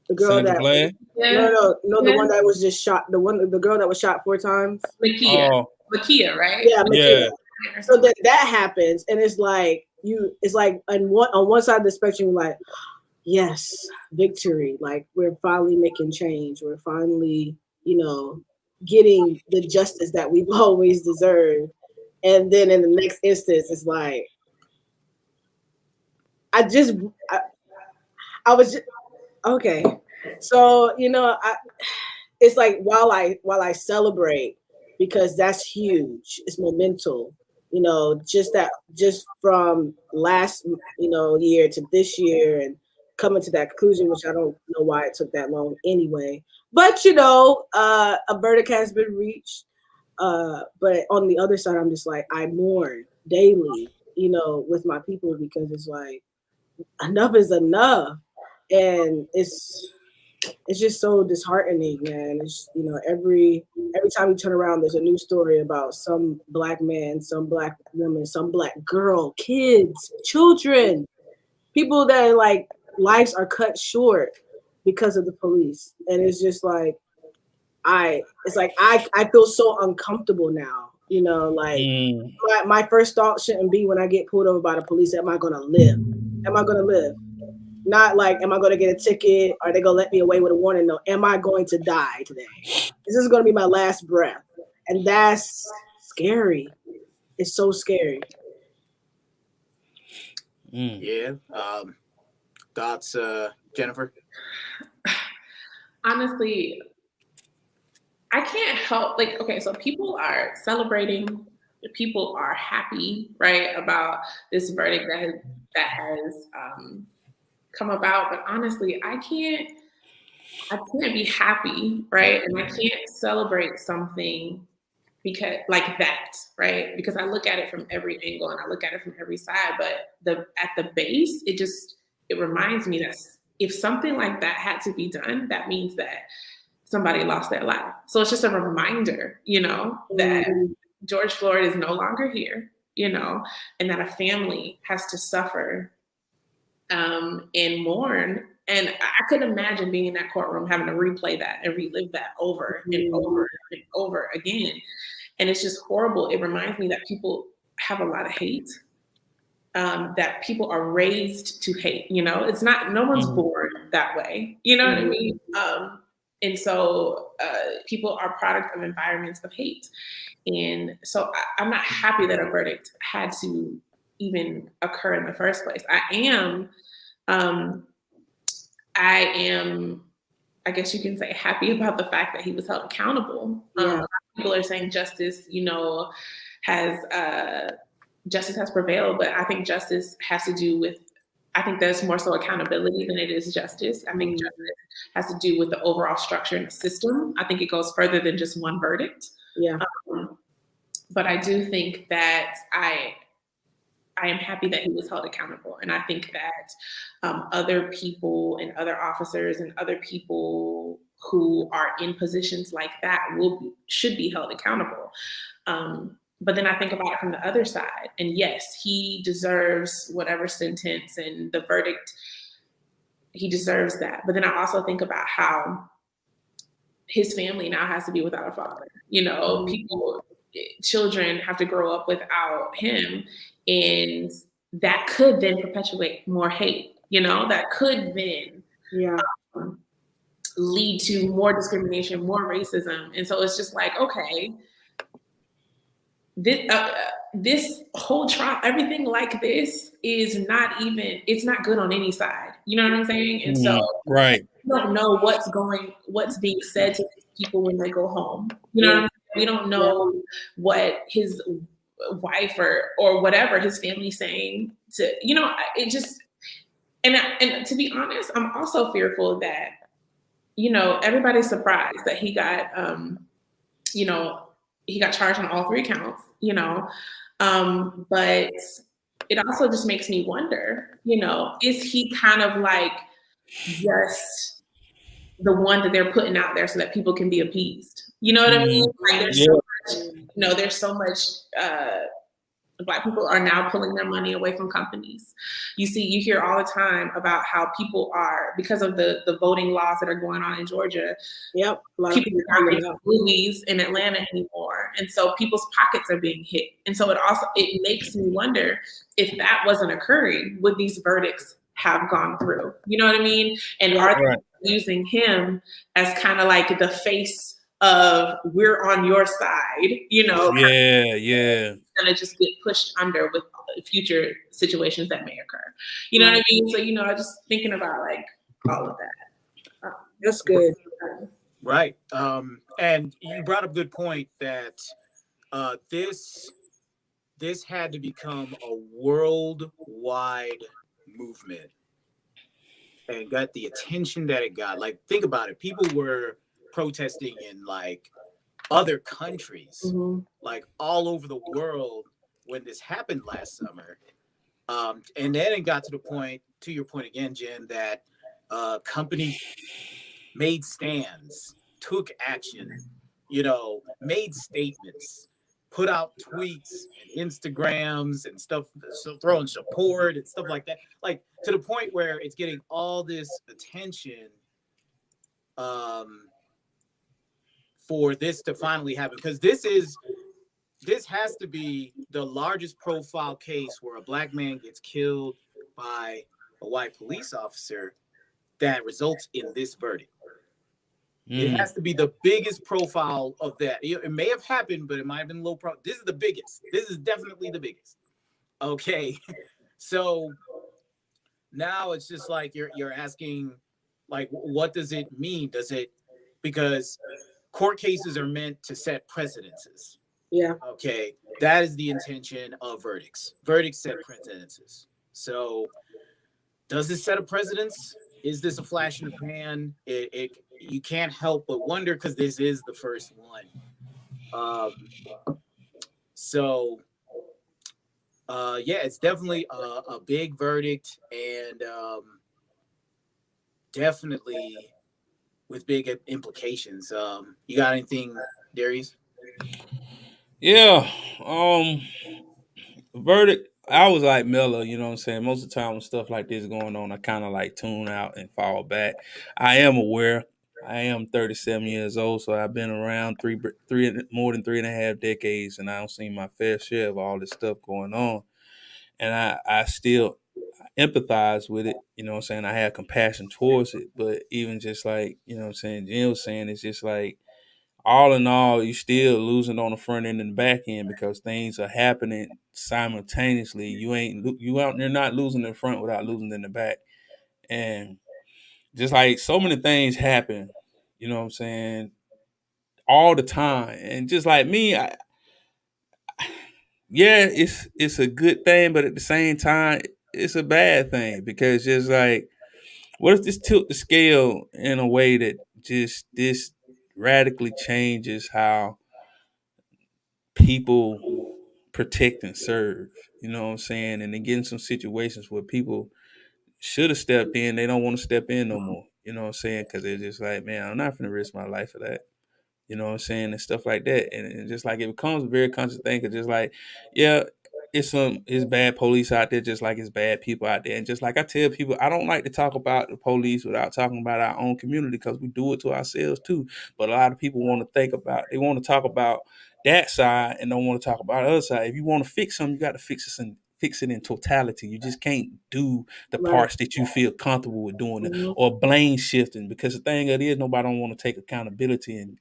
Speaker 3: The girl
Speaker 2: Sandra
Speaker 3: that
Speaker 2: Bland?
Speaker 3: The one that was just shot. The girl that was shot 4 times.
Speaker 4: Lakia, right?
Speaker 3: Yeah, Lakia. Yeah. So that happens, and it's like on one side of the spectrum, you're like, yes, victory. Like we're finally making change. We're finally, you know, getting the justice that we've always deserved. And then in the next instance, it's like, I was just, okay. So, you know, it's like while I celebrate, because that's huge, it's momental, you know, just from last, you know, year to this year and coming to that conclusion, which I don't know why it took that long anyway. But, you know, a verdict has been reached. But on the other side, I'm just like, I mourn daily, with my people, because it's like, enough is enough. And it's just so disheartening, man. It's, every time you turn around, there's a new story about some black man, some black woman, some black girl, kids, children, people that like lives are cut short because of the police. And it's just like, I feel so uncomfortable now, like my first thought shouldn't be when I get pulled over by the police, am I going to live? Am I going to live? Not like, am I going to get a ticket? Are they going to let me away with a warning? No. Am I going to die today? This is going to be my last breath. And that's scary. It's so scary.
Speaker 1: Yeah. Thoughts, Jennifer?
Speaker 4: Honestly, I can't help, like, okay, so people are celebrating, people are happy, right, about this verdict that has come about, but honestly, I can't be happy, right, and I can't celebrate something because like that, right, because I look at it from every angle and I look at it from every side, but at the base, it reminds me that if something like that had to be done, that means that somebody lost their life. So it's just a reminder, that George Floyd is no longer here, and that a family has to suffer and mourn. And I could imagine being in that courtroom, having to replay that and relive that over and over and over again. And it's just horrible. It reminds me that people have a lot of hate, that people are raised to hate, it's not, no one's born that way. You know what I mean? And so people are product of environments of hate. And so I'm not happy that a verdict had to even occur in the first place. I am, I guess you can say, happy about the fact that he was held accountable. People are saying justice, justice has prevailed, but I think justice has to do with, I think there's more so accountability than it is justice. I think justice has to do with the overall structure and the system. I think it goes further than just one verdict.
Speaker 3: Yeah.
Speaker 4: But I do think that I am happy that he was held accountable. And I think that other people and other officers and other people who are in positions like that should be held accountable. But then I think about it from the other side. And yes, he deserves whatever sentence and the verdict, he deserves that. But then I also think about how his family now has to be without a father. Children have to grow up without him. And that could then perpetuate more hate, that could then lead to more discrimination, more racism. And so it's just like, okay, this whole trial, everything like this is not even, it's not good on any side. You know what I'm saying? And so
Speaker 2: right.
Speaker 4: We don't know what's being said to people when they go home. You know what I mean? We don't know what his wife or whatever his family's saying to, it just, and to be honest, I'm also fearful that, everybody's surprised that he got, he got charged on all 3 counts, but it also just makes me wonder, is he kind of like just the one that they're putting out there so that people can be appeased? You know what I mean? Like there's so much, Black people are now pulling their money away from companies. You hear all the time about how people are, because of the voting laws that are going on in Georgia. Yep. People are not making movies in Atlanta anymore. And so people's pockets are being hit. And so it makes me wonder, if that wasn't occurring, would these verdicts have gone through? You know what I mean? And are they using him as kind of like the face of, we're on your side, gonna just get pushed under with future situations that may occur. You know what I mean? So, I'm just thinking about like all of that.
Speaker 3: That's good.
Speaker 1: Right. And you brought up a good point that this had to become a worldwide movement and got the attention that it got. Like, think about it. People were protesting in like other countries,
Speaker 3: Mm-hmm.
Speaker 1: like all over the world, when this happened last summer. And then it got to the point, to your point again, Jen, that companies made stands, took action, made statements, put out tweets and Instagrams and stuff, so throwing support and stuff like that. Like to the point where it's getting all this attention um, for this to finally happen. Because this has to be the largest profile case where a black man gets killed by a white police officer that results in this verdict. It has to be the biggest profile of that. It may have happened, but it might have been low profile. This is the biggest. This is definitely the biggest. Okay. So now it's just like you're asking, like, what does it mean? Because court cases are meant to set precedences.
Speaker 3: Yeah.
Speaker 1: Okay. That is the intention of verdicts. Verdicts set precedences. So does this set a precedence? Is this a flash in the pan? You can't help but wonder because this is the first one. Yeah, it's definitely a big verdict, and definitely with big implications. You got anything, Darius?
Speaker 2: Yeah. Verdict. I was like Miller, you know what I'm saying? Most of the time when stuff like this going on, I kind of like tune out and fall back. I am aware. I am 37 years old, so I've been around more than 3.5 decades, and I've seen my fair share of all this stuff going on. And I still empathize with it, you know what I'm saying? I have compassion towards it, but even just like, you know what I'm saying, Jim was saying, it's just like all in all, you still losing on the front end and the back end because things are happening simultaneously. You're not losing in the front without losing in the back. And just like so many things happen, you know what I'm saying, all the time. And just like me, yeah, it's a good thing, but at the same time, it's a bad thing because just like, what if this tilt the scale in a way that just this radically changes how people protect and serve? You know what I'm saying? And then get in some situations where people should have stepped in, they don't want to step in no more. You know what I'm saying? Because they're just like, man, I'm not gonna risk my life for that. You know what I'm saying? And stuff like that. And just like it becomes a very conscious thing, because just like, yeah, it's bad police out there, just like it's bad people out there. And just like I tell people, I don't like to talk about the police without talking about our own community, because we do it to ourselves too. But a lot of people want to they want to talk about that side and don't want to talk about the other side. If you want to fix something, you got to fix it in totality. You just can't do the
Speaker 3: Right.
Speaker 2: parts that you feel comfortable with doing,
Speaker 3: Mm-hmm.
Speaker 2: or blame shifting, because the thing of it is, nobody don't want to take accountability, and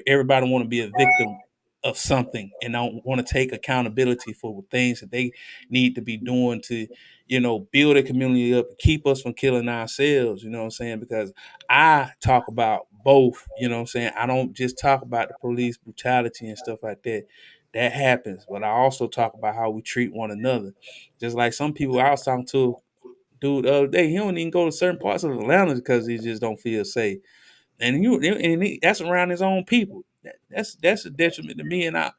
Speaker 2: everybody want to be a victim of something and don't want to take accountability for things that they need to be doing to, build a community up, keep us from killing ourselves, you know what I'm saying? Because I talk about both, you know what I'm saying? I don't just talk about the police brutality and stuff like that. That happens, but I also talk about how we treat one another. Just like some people, I was talking to a dude the other day, he don't even go to certain parts of Atlanta because he just don't feel safe. That's around his own people. That's a detriment to me. And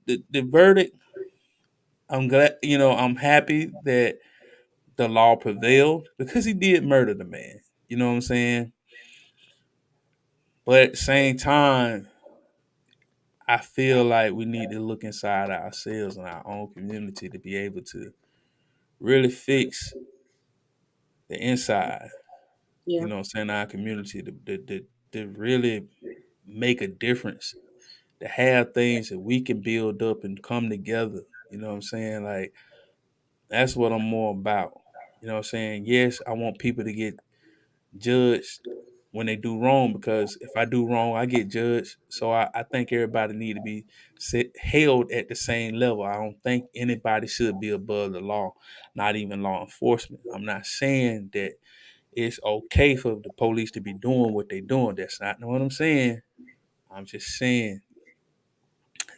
Speaker 2: the verdict, I'm glad, I'm happy that the law prevailed, because he did murder the man. You know what I'm saying? But at the same time, I feel like we need to look inside ourselves and our own community to be able to really fix the inside.
Speaker 3: Yeah.
Speaker 2: You know what I'm saying? Our community to really make a difference, to have things that we can build up and come together. You know what I'm saying? Like, that's what I'm more about. You know what I'm saying? Yes, I want people to get judged when they do wrong, because if I do wrong, I get judged. So I think everybody need to be held at the same level. I don't think anybody should be above the law, not even law enforcement. I'm not saying that it's okay for the police to be doing what they're doing. That's not what I'm saying. I'm just saying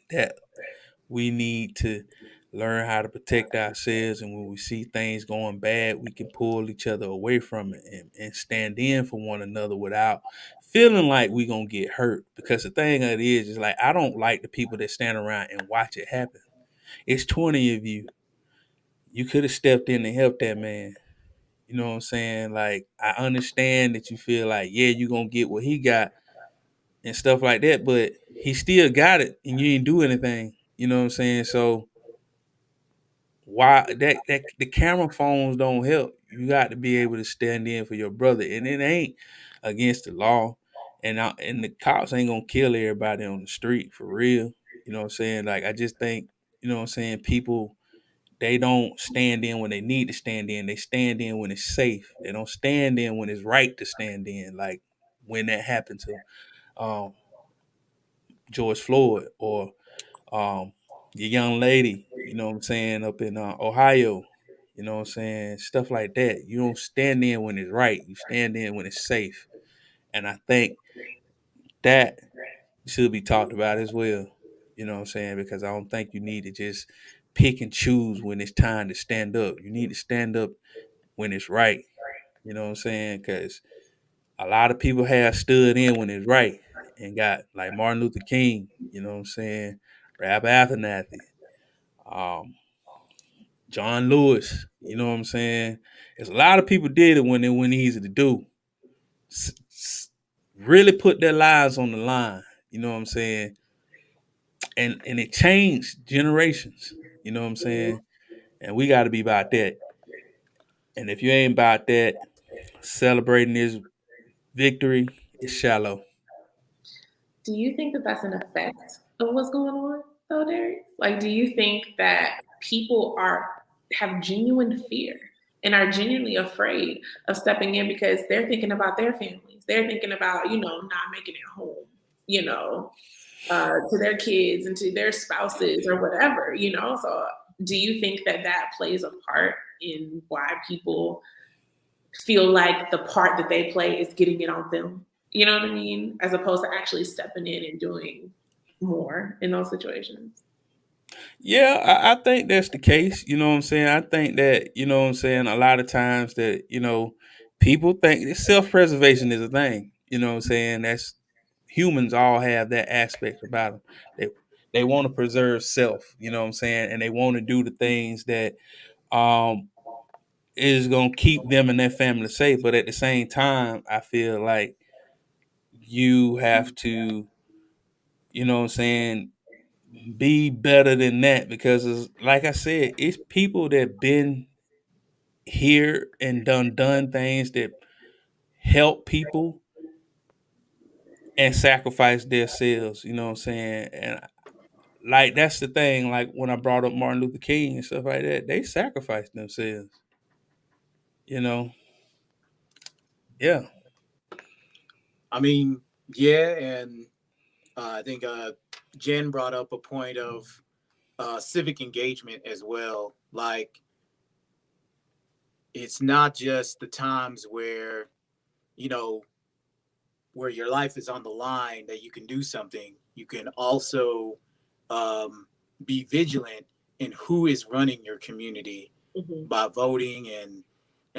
Speaker 2: that we need to learn how to protect ourselves, and when we see things going bad, we can pull each other away from it, and stand in for one another without feeling like we gonna get hurt, because the thing of it is like, I don't like the people that stand around and watch it happen. It's 20 of you. You could have stepped in and helped that man. You know what I'm saying? Like, I understand that you feel like, yeah, you gonna get what he got and stuff like that, but he still got it and you ain't do anything. You know what I'm saying? So why that the camera phones don't help. You got to be able to stand in for your brother, and it ain't against the law. And the cops ain't gonna kill everybody on the street for real. You know what I'm saying? Like, I just think, you know what I'm saying, people, they don't stand in when they need to stand in. They stand in when it's safe. They don't stand in when it's right to stand in. Like when that happened to um, George Floyd, or the young lady, you know what I'm saying, up in Ohio, you know what I'm saying, stuff like that. You don't stand in when it's right. You stand in when it's safe. And I think that should be talked about as well. You know what I'm saying? Because I don't think you need to just pick and choose when it's time to stand up. You need to stand up when it's right. You know what I'm saying? Because a lot of people have stood in when it's right and got, like Martin Luther King, you know what I'm saying, Rap Abernathy, um, John Lewis, you know what I'm saying? There's a lot of people did it when it went easy to do. Really put their lives on the line, you know what I'm saying? And it changed generations, you know what I'm saying? And we got to be about that. And if you ain't about that, celebrating this victory is shallow.
Speaker 4: Do you think that that's an effect of what's going on, though, Derek? Like, do you think that people have genuine fear and are genuinely afraid of stepping in because they're thinking about their families? They're thinking about, not making it home, to their kids and to their spouses or whatever, So do you think that that plays a part in why people feel like the part that they play is getting it on them? You know what I mean? As opposed to actually stepping in and doing more in those situations.
Speaker 2: Yeah, I think that's the case. You know what I'm saying? I think that, you know what I'm saying, a lot of times that, people think that self-preservation is a thing. You know what I'm saying? That's, humans all have that aspect about them. They want to preserve self, you know what I'm saying? And they want to do the things that um is gonna keep them and their family safe. But at the same time, I feel like you have to, you know what I'm saying, be better than that, because it's, like I said, it's people that been here and done things that help people and sacrifice themselves, you know what I'm saying? And like, that's the thing, like when I brought up Martin Luther King and stuff like that, they sacrificed themselves, you know. Yeah.
Speaker 1: I mean, yeah, and I think Jen brought up a point of civic engagement as well. Like, it's not just the times where, you know, where your life is on the line that you can do something. You can also be vigilant in who is running your community by voting. And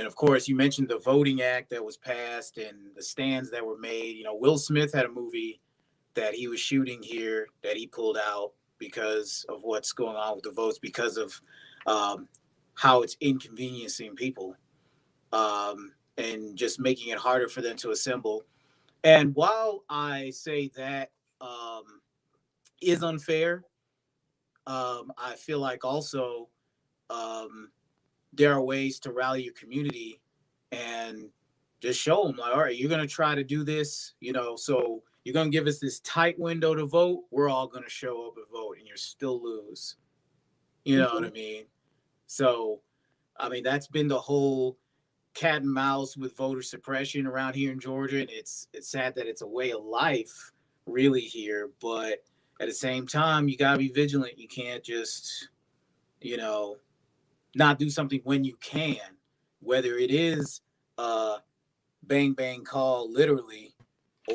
Speaker 1: of course, you mentioned the Voting Act that was passed and the stands that were made. You know, Will Smith had a movie that he was shooting here that he pulled out because of what's going on with the votes, because of how it's inconveniencing people, and just making it harder for them to assemble. And while I say that is unfair, I feel like also there are ways to rally your community and just show them, like, all right, you're going to try to do this, so you're going to give us this tight window to vote. We're all going to show up and vote, and you'll still lose. You know what I mean? So, I mean, that's been the whole cat and mouse with voter suppression around here in Georgia. And it's sad that it's a way of life really here. But at the same time, you got to be vigilant. You can't just, not do something when you can, whether it is bang, bang call literally,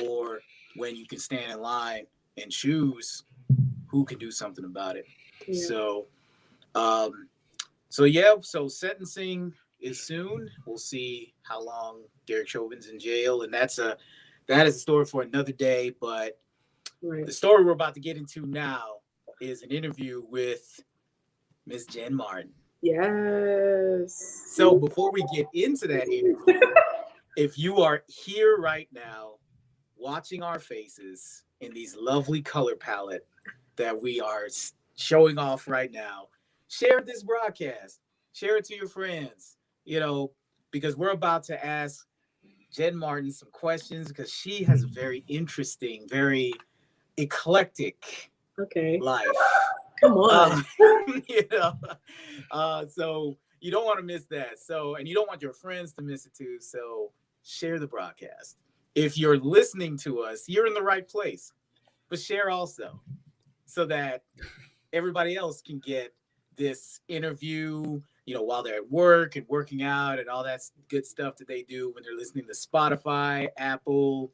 Speaker 1: or when you can stand in line and choose who can do something about it. Yeah. So sentencing is soon. We'll see how long Derek Chauvin's in jail, and that's that is a story for another day. But the story we're about to get into now is an interview with Miss Jen Martin.
Speaker 3: Yes.
Speaker 1: So before we get into that interview, if you are here right now watching our faces in these lovely color palette that we are showing off right now, share this broadcast, share it to your friends, because we're about to ask Jen Martin some questions because she has a very interesting, very eclectic life.
Speaker 3: Come on.
Speaker 1: So you don't want to miss that. So, and you don't want your friends to miss it too. So share the broadcast. If you're listening to us, you're in the right place, but share also so that everybody else can get this interview, while they're at work and working out and all that good stuff that they do when they're listening to Spotify, Apple,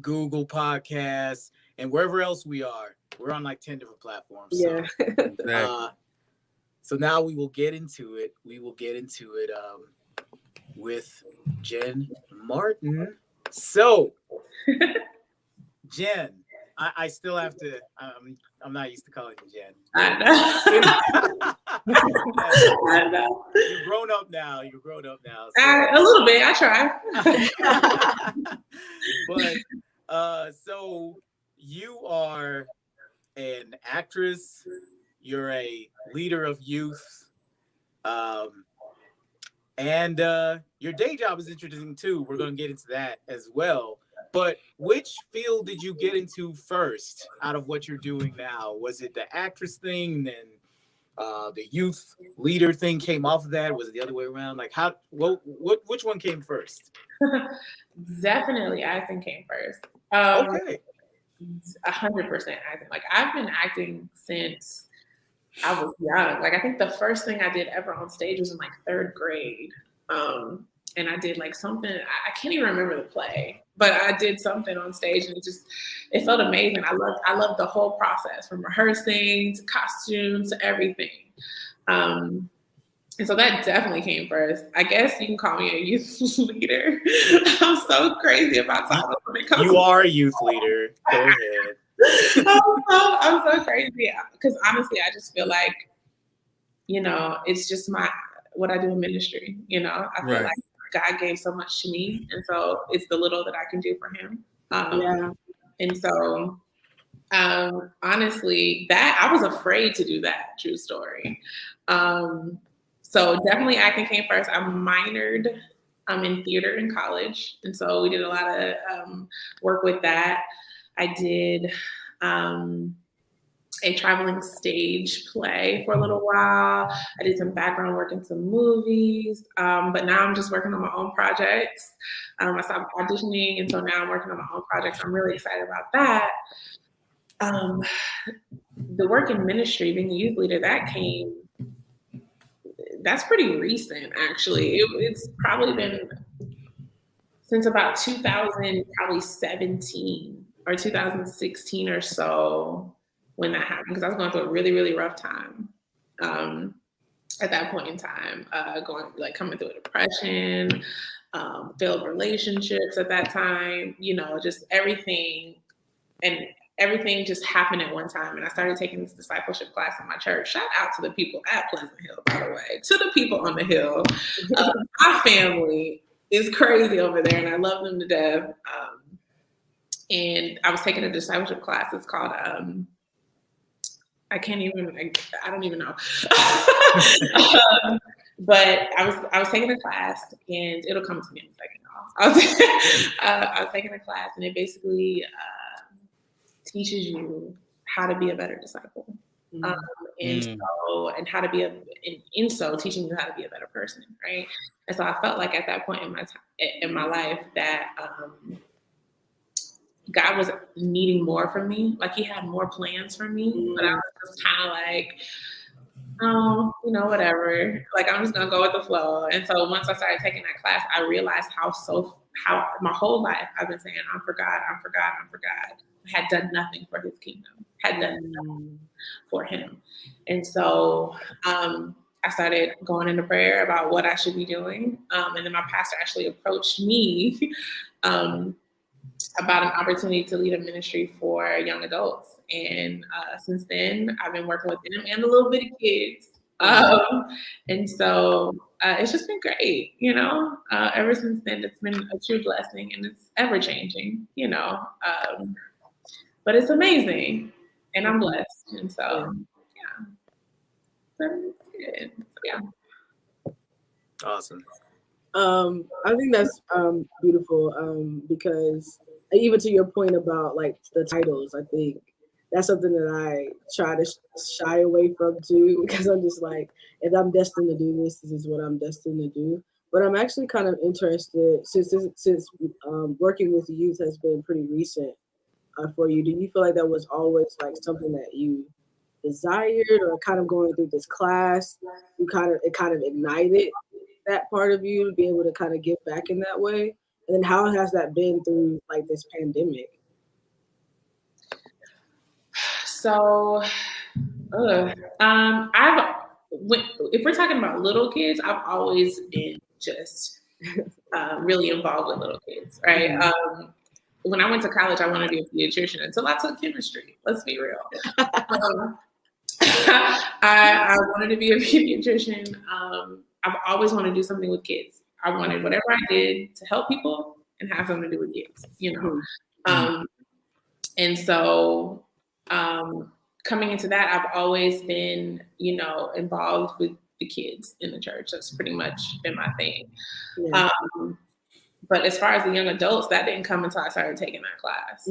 Speaker 1: Google Podcasts, and wherever else we are. We're on like 10 different platforms.
Speaker 3: Yeah.
Speaker 1: So now we will get into it. With Jen Martin. So, Jen, I still have to. I'm not used to calling you Jen.
Speaker 4: I know.
Speaker 1: You're grown up now. So.
Speaker 4: A little bit. I try.
Speaker 1: But so you are an actress. You're a leader of youth. And your day job is interesting too. We're going to get into that as well. But which field did you get into first out of what you're doing now? Was it the actress thing, then the youth leader thing came off of that? Was it the other way around? Like which one came first?
Speaker 4: Definitely acting came first.
Speaker 1: Okay.
Speaker 4: 100% acting. Like I've been acting since I was young. Like I think the first thing I did ever on stage was in like 3rd grade. And I did like something, I can't even remember the play, but I did something on stage and it felt amazing. I loved the whole process from rehearsing to costumes to everything. And so that definitely came first. I guess you can call me a youth leader. I'm so crazy about titles when it comes.
Speaker 1: You are a youth leader. Go ahead.
Speaker 4: I'm so crazy because honestly, I just feel like, it's just what I do in ministry. I feel like God gave so much to me, and so it's the little that I can do for Him. And so, honestly, that I was afraid to do that. True story. So definitely acting came first. I minored in theater in college, and so we did a lot of work with that. I did a traveling stage play for a little while. I did some background work in some movies, but now I'm just working on my own projects. I stopped auditioning, and so now I'm working on my own projects. I'm really excited about that. The work in ministry, being a youth leader, that's pretty recent, actually. It's probably been since about 2017 or 2016 or so when that happened, because I was going through a really, really rough time at that point in time, coming through a depression, failed relationships at that time, just everything. And everything just happened at one time. And I started taking this discipleship class in my church. Shout out to the people at Pleasant Hill, by the way, to the people on the Hill. My family is crazy over there, and I love them to death. And I was taking a discipleship class. It's called, I don't even know. But I was taking a class, and it'll come to me in a second. I was taking a class, and it basically teaches you how to be a better disciple, and how to be teaching you how to be a better person, right? And so I felt like at that point in my life that God was needing more from me. Like He had more plans for me, but I was just kind of like, whatever. Like I'm just gonna go with the flow. And so once I started taking that class, I realized how my whole life I've been saying, I'm for God. I had done nothing for His kingdom, had done nothing for Him. And so I started going into prayer about what I should be doing. And then my pastor actually approached me about an opportunity to lead a ministry for young adults. And since then, I've been working with them and the little bitty kids. And so it's just been great, you know. Ever since then, it's been a true blessing, and it's ever changing, you know. But it's amazing, and I'm blessed, and so yeah.
Speaker 1: Awesome.
Speaker 3: I think that's beautiful because even to your point about like the titles, I think that's something that I try to shy away from too, because I'm just like, if I'm destined to do this, this is what I'm destined to do. But I'm actually kind of interested since working with youth has been pretty recent for you. Do you feel like that was always like something that you desired, or kind of going through this class, it kind of ignited that part of you to be able to kind of give back in that way? And then how has that been through like this pandemic?
Speaker 4: So, if we're talking about little kids, I've always been just really involved with little kids, right? When I went to college, I wanted to be a pediatrician until I took chemistry. Let's be real. I wanted to be a pediatrician. I've always wanted to do something with kids. I wanted whatever I did to help people and have something to do with kids, you know? And so coming into that, I've always been, you know, involved with the kids in the church. That's pretty much been my thing. Yeah. But as far as the young adults, that didn't come until I started taking that class.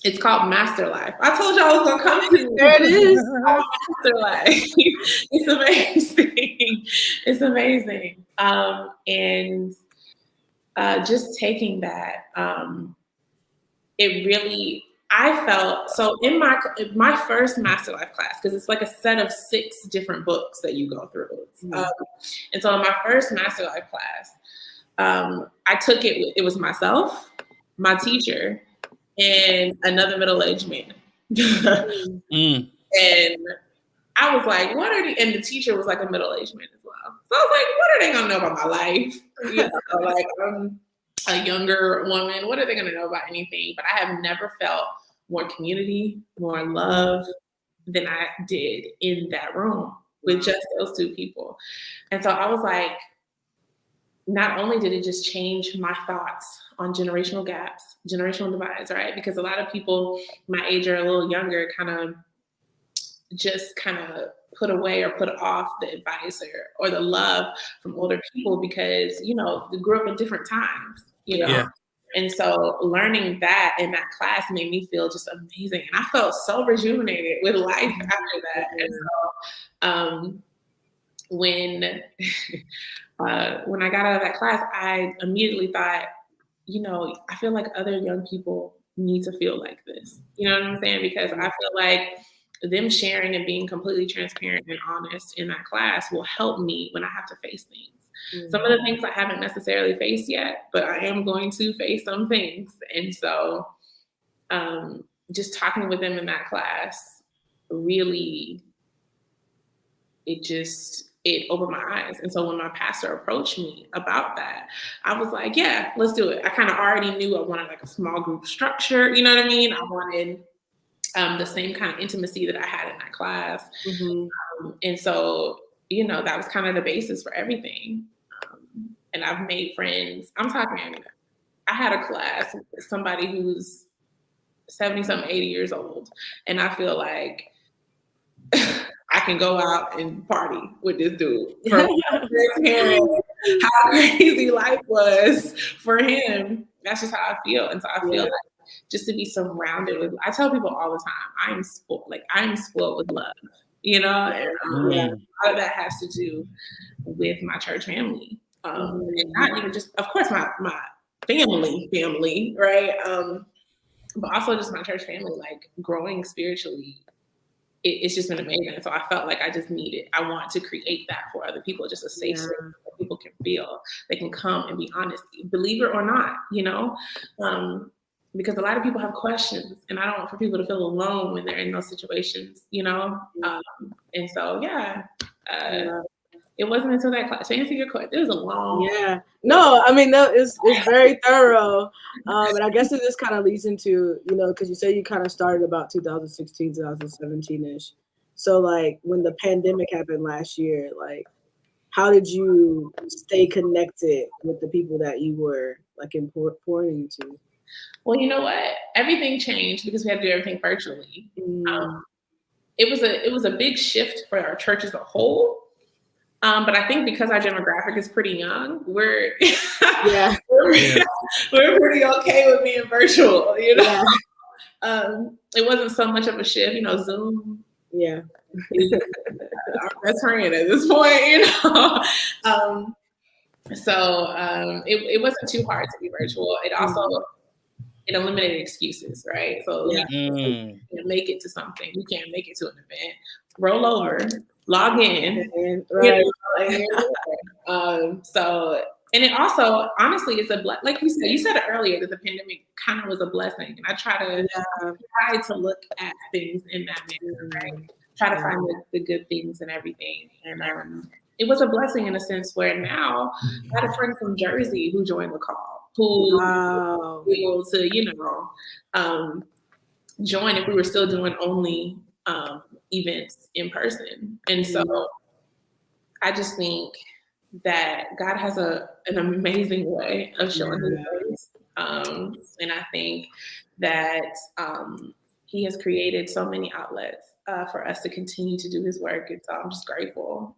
Speaker 4: It's called Master Life. I told y'all I was gonna come to you.
Speaker 3: There it is.
Speaker 4: Master Life. It's amazing. It's amazing. And just taking that, it really, I felt, so in my first Master Life class, because it's like a set of 6 different books that you go through. And so in my first Master Life class, I took it was myself, my teacher, and another middle-aged man. And I was like, and the teacher was like a middle-aged man as well. So I was like, what are they gonna know about my life? You know, like I'm a younger woman, what are they gonna know about anything? But I have never felt more community, more love than I did in that room with just those 2 people. And so I was like, not only did it just change my thoughts on generational gaps, generational divides, right? Because a lot of people my age or a little younger kind of put away or put off the advice or the love from older people because, you know, we grew up in different times, you know? Yeah. And so learning that in that class made me feel just amazing. And I felt so rejuvenated with life after that. And so when I got out of that class, I immediately thought, you know, I feel like other young people need to feel like this. You know what I'm saying? Because I feel like them sharing and being completely transparent and honest in that class will help me when I have to face things. Some of the things I haven't necessarily faced yet, but I am going to face some things. And so just talking with them in that class, really, it opened my eyes. And so when my pastor approached me about that, I was like, yeah, let's do it. I kind of already knew I wanted like a small group structure. You know what I mean? I wanted the same kind of intimacy that I had in that class. And so, you know, that was kind of the basis for everything. And I've made friends. I had a class with somebody who's 70-something, 80 years old. And I feel like I can go out and party with this dude. From how crazy life was for him. That's just how I feel. And so I feel like just to be surrounded with, I tell people all the time, I'm spoiled with love, you know? And a lot of that has to do with my church family. And not even just, of course, my family, right? But also just my church family, like growing spiritually. It's just been amazing. So I felt like I want to create that for other people, just a safe space where people can feel they can come and be honest, believe it or not, you know? Because a lot of people have questions and I don't want for people to feel alone when they're in those situations, you know? And so, It wasn't until that class. To answer your question, it was a long.
Speaker 3: Yeah. No, I mean, no, it's very thorough. And I guess it just kind of leads into, because you say you kind of started about 2016, 2017-ish. So, like, when the pandemic happened last year, like, how did you stay connected with the people that you were, like, pouring into?
Speaker 4: Well, you know what? Everything changed because we had to do everything virtually. It was a big shift for our church as a whole. But I think because our demographic is pretty young, we're we're pretty okay with being virtual, Yeah. It wasn't so much of a shift, Zoom.
Speaker 3: Yeah.
Speaker 4: Our best friend at this point, it wasn't too hard to be virtual. It also it eliminated excuses, right? So you can't make it to something, you can't make it to an event. Roll over, log in, right? And it also, honestly, it's like you said it earlier, that the pandemic kind of was a blessing, and I try to look at things in that manner, right? Try to find the good things and everything, and it was a blessing in a sense where now I had a friend from Jersey who joined the call, who was able to, join if we were still doing only events in person. And so I just think that God has an amazing way of showing his grace. And I think that he has created so many outlets for us to continue to do his work. And so I'm just grateful,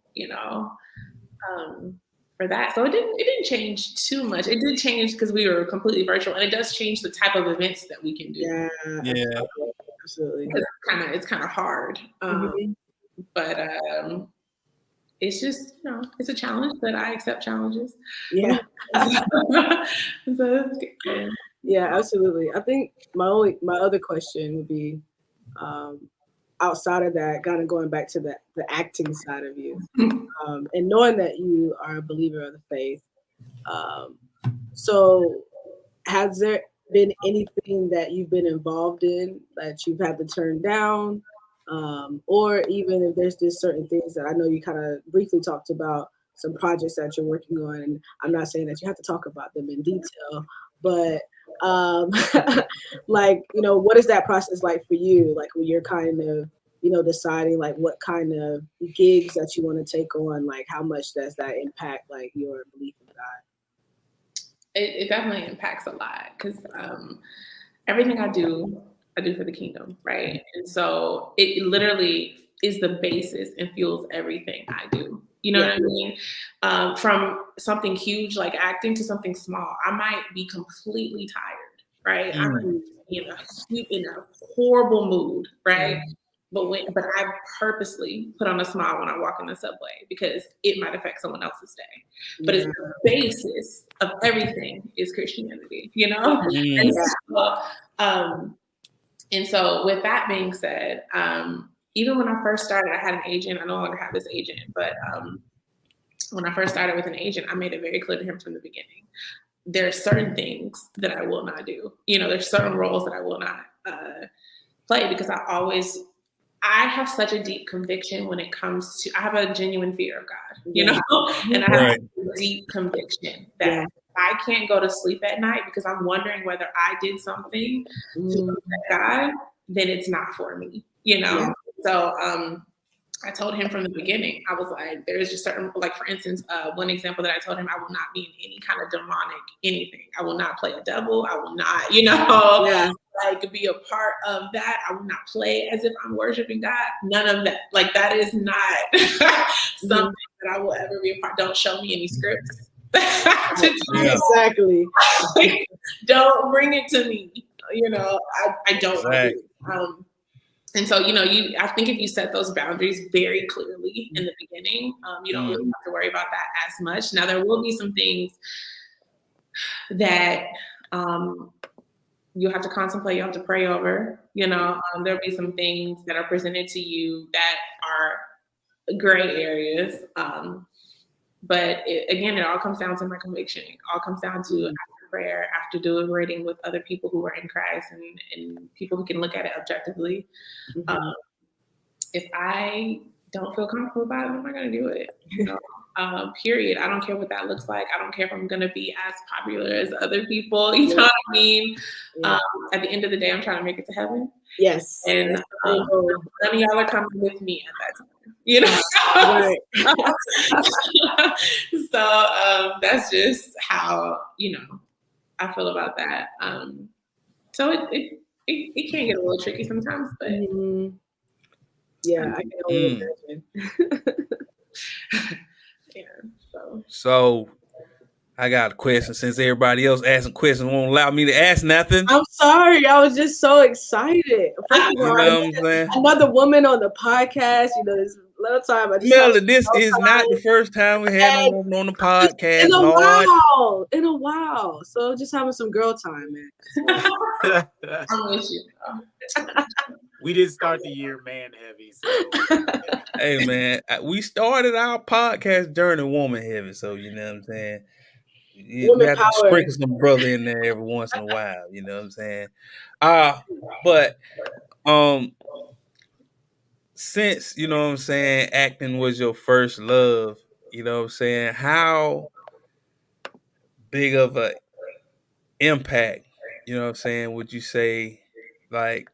Speaker 4: for that. So it didn't change too much. It did change because we were completely virtual, and it does change the type of events that we can do.
Speaker 3: Yeah. Absolutely.
Speaker 4: Because it's kind of hard. But it's just, it's a challenge, but I accept challenges.
Speaker 3: Yeah.
Speaker 4: So
Speaker 3: yeah, absolutely. I think my other question would be, outside of that, kind of going back to the acting side of you, and knowing that you are a believer of the faith. So has there been anything that you've been involved in that you've had to turn down? Or even if there's just certain things that I know you kind of briefly talked about, some projects that you're working on, and I'm not saying that you have to talk about them in detail, but like, what is that process like for you? Like when you're kind of, deciding like what kind of gigs that you want to take on, like how much does that impact like your belief in God?
Speaker 4: It definitely impacts a lot because everything I do for the kingdom, right? And so it literally is the basis and fuels everything I do. You know what I mean? From something huge like acting to something small, I might be completely tired, right? I'm in a horrible mood, right? But I purposely put on a smile when I walk in the subway because it might affect someone else's day. But it's the basis of everything is Christianity, And so with that being said, even when I first started, I had an agent. I no longer have this agent, but when I first started with an agent, I made it very clear to him from the beginning. There are certain things that I will not do. There's certain roles that I will not play because I have such a deep conviction when it comes to, I have a genuine fear of God, and I have a deep conviction that I can't go to sleep at night because I'm wondering whether I did something to upset God, then it's not for me, So I told him from the beginning, I was like, there's just certain, like for instance, one example that I told him, I will not be in any kind of demonic anything. I will not play a devil. I will not, like be a part of that. I will not play as if I'm worshiping God. None of that. Like that is not something that I will ever be a part. Don't show me any scripts.
Speaker 3: Exactly.
Speaker 4: Don't bring it to me. I don't. And so, I think if you set those boundaries very clearly in the beginning, you don't really have to worry about that as much. Now, there will be some things that you'll have to contemplate, you have to pray over, there'll be some things that are presented to you that are gray areas. But it all comes down to my conviction. It all comes down to after prayer, after deliberating with other people who are in Christ and people who can look at it objectively. If I don't feel comfortable about it, I'm not going to do it. period. I don't care what that looks like. I don't care if I'm going to be as popular as other people. You know what I mean?
Speaker 3: Yeah.
Speaker 4: At the end of the day, I'm trying to make it to heaven.
Speaker 3: Yes.
Speaker 4: And none of y'all are coming with me at that time. You know? Right. So that's just how, you know, I feel about that. So it can get a little tricky sometimes, but
Speaker 3: yeah, I can only imagine.
Speaker 4: Yeah.
Speaker 2: So I got a question. Since everybody else asking questions won't allow me to ask nothing.
Speaker 3: I'm sorry. I was just so excited. First of all,
Speaker 2: you know what I'm saying?
Speaker 3: Another woman on the podcast. You know, there's a little time.
Speaker 2: Melody, this is not the first time we had no woman on the podcast.
Speaker 3: In a while. So just having some girl time, man.
Speaker 4: I'm with you.
Speaker 1: We didn't start the year man heavy. So.
Speaker 2: Hey, man, we started our podcast journey woman heavy. So, you know what I'm saying? We have to sprinkle some brother in there every once in a while. You know what I'm saying? But since, you know what I'm saying, acting was your first love, you know what I'm saying, how big of a impact, you know what I'm saying, would you say, like,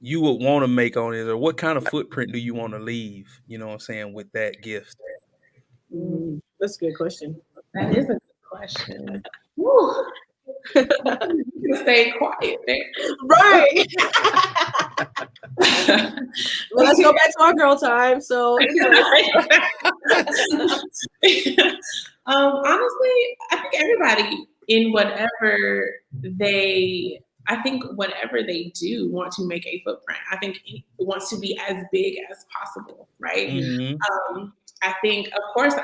Speaker 2: you would want to make on it, or what kind of footprint do you want to leave, you know what I'm saying, with that gift?
Speaker 3: That's a good question.
Speaker 4: That is a good question. Woo. You can stay quiet there.
Speaker 3: Right. Well, let's go back to our girl time. So
Speaker 4: honestly, I think everybody in whatever they do want to make a footprint. I think it wants to be as big as possible, right? I think, of course,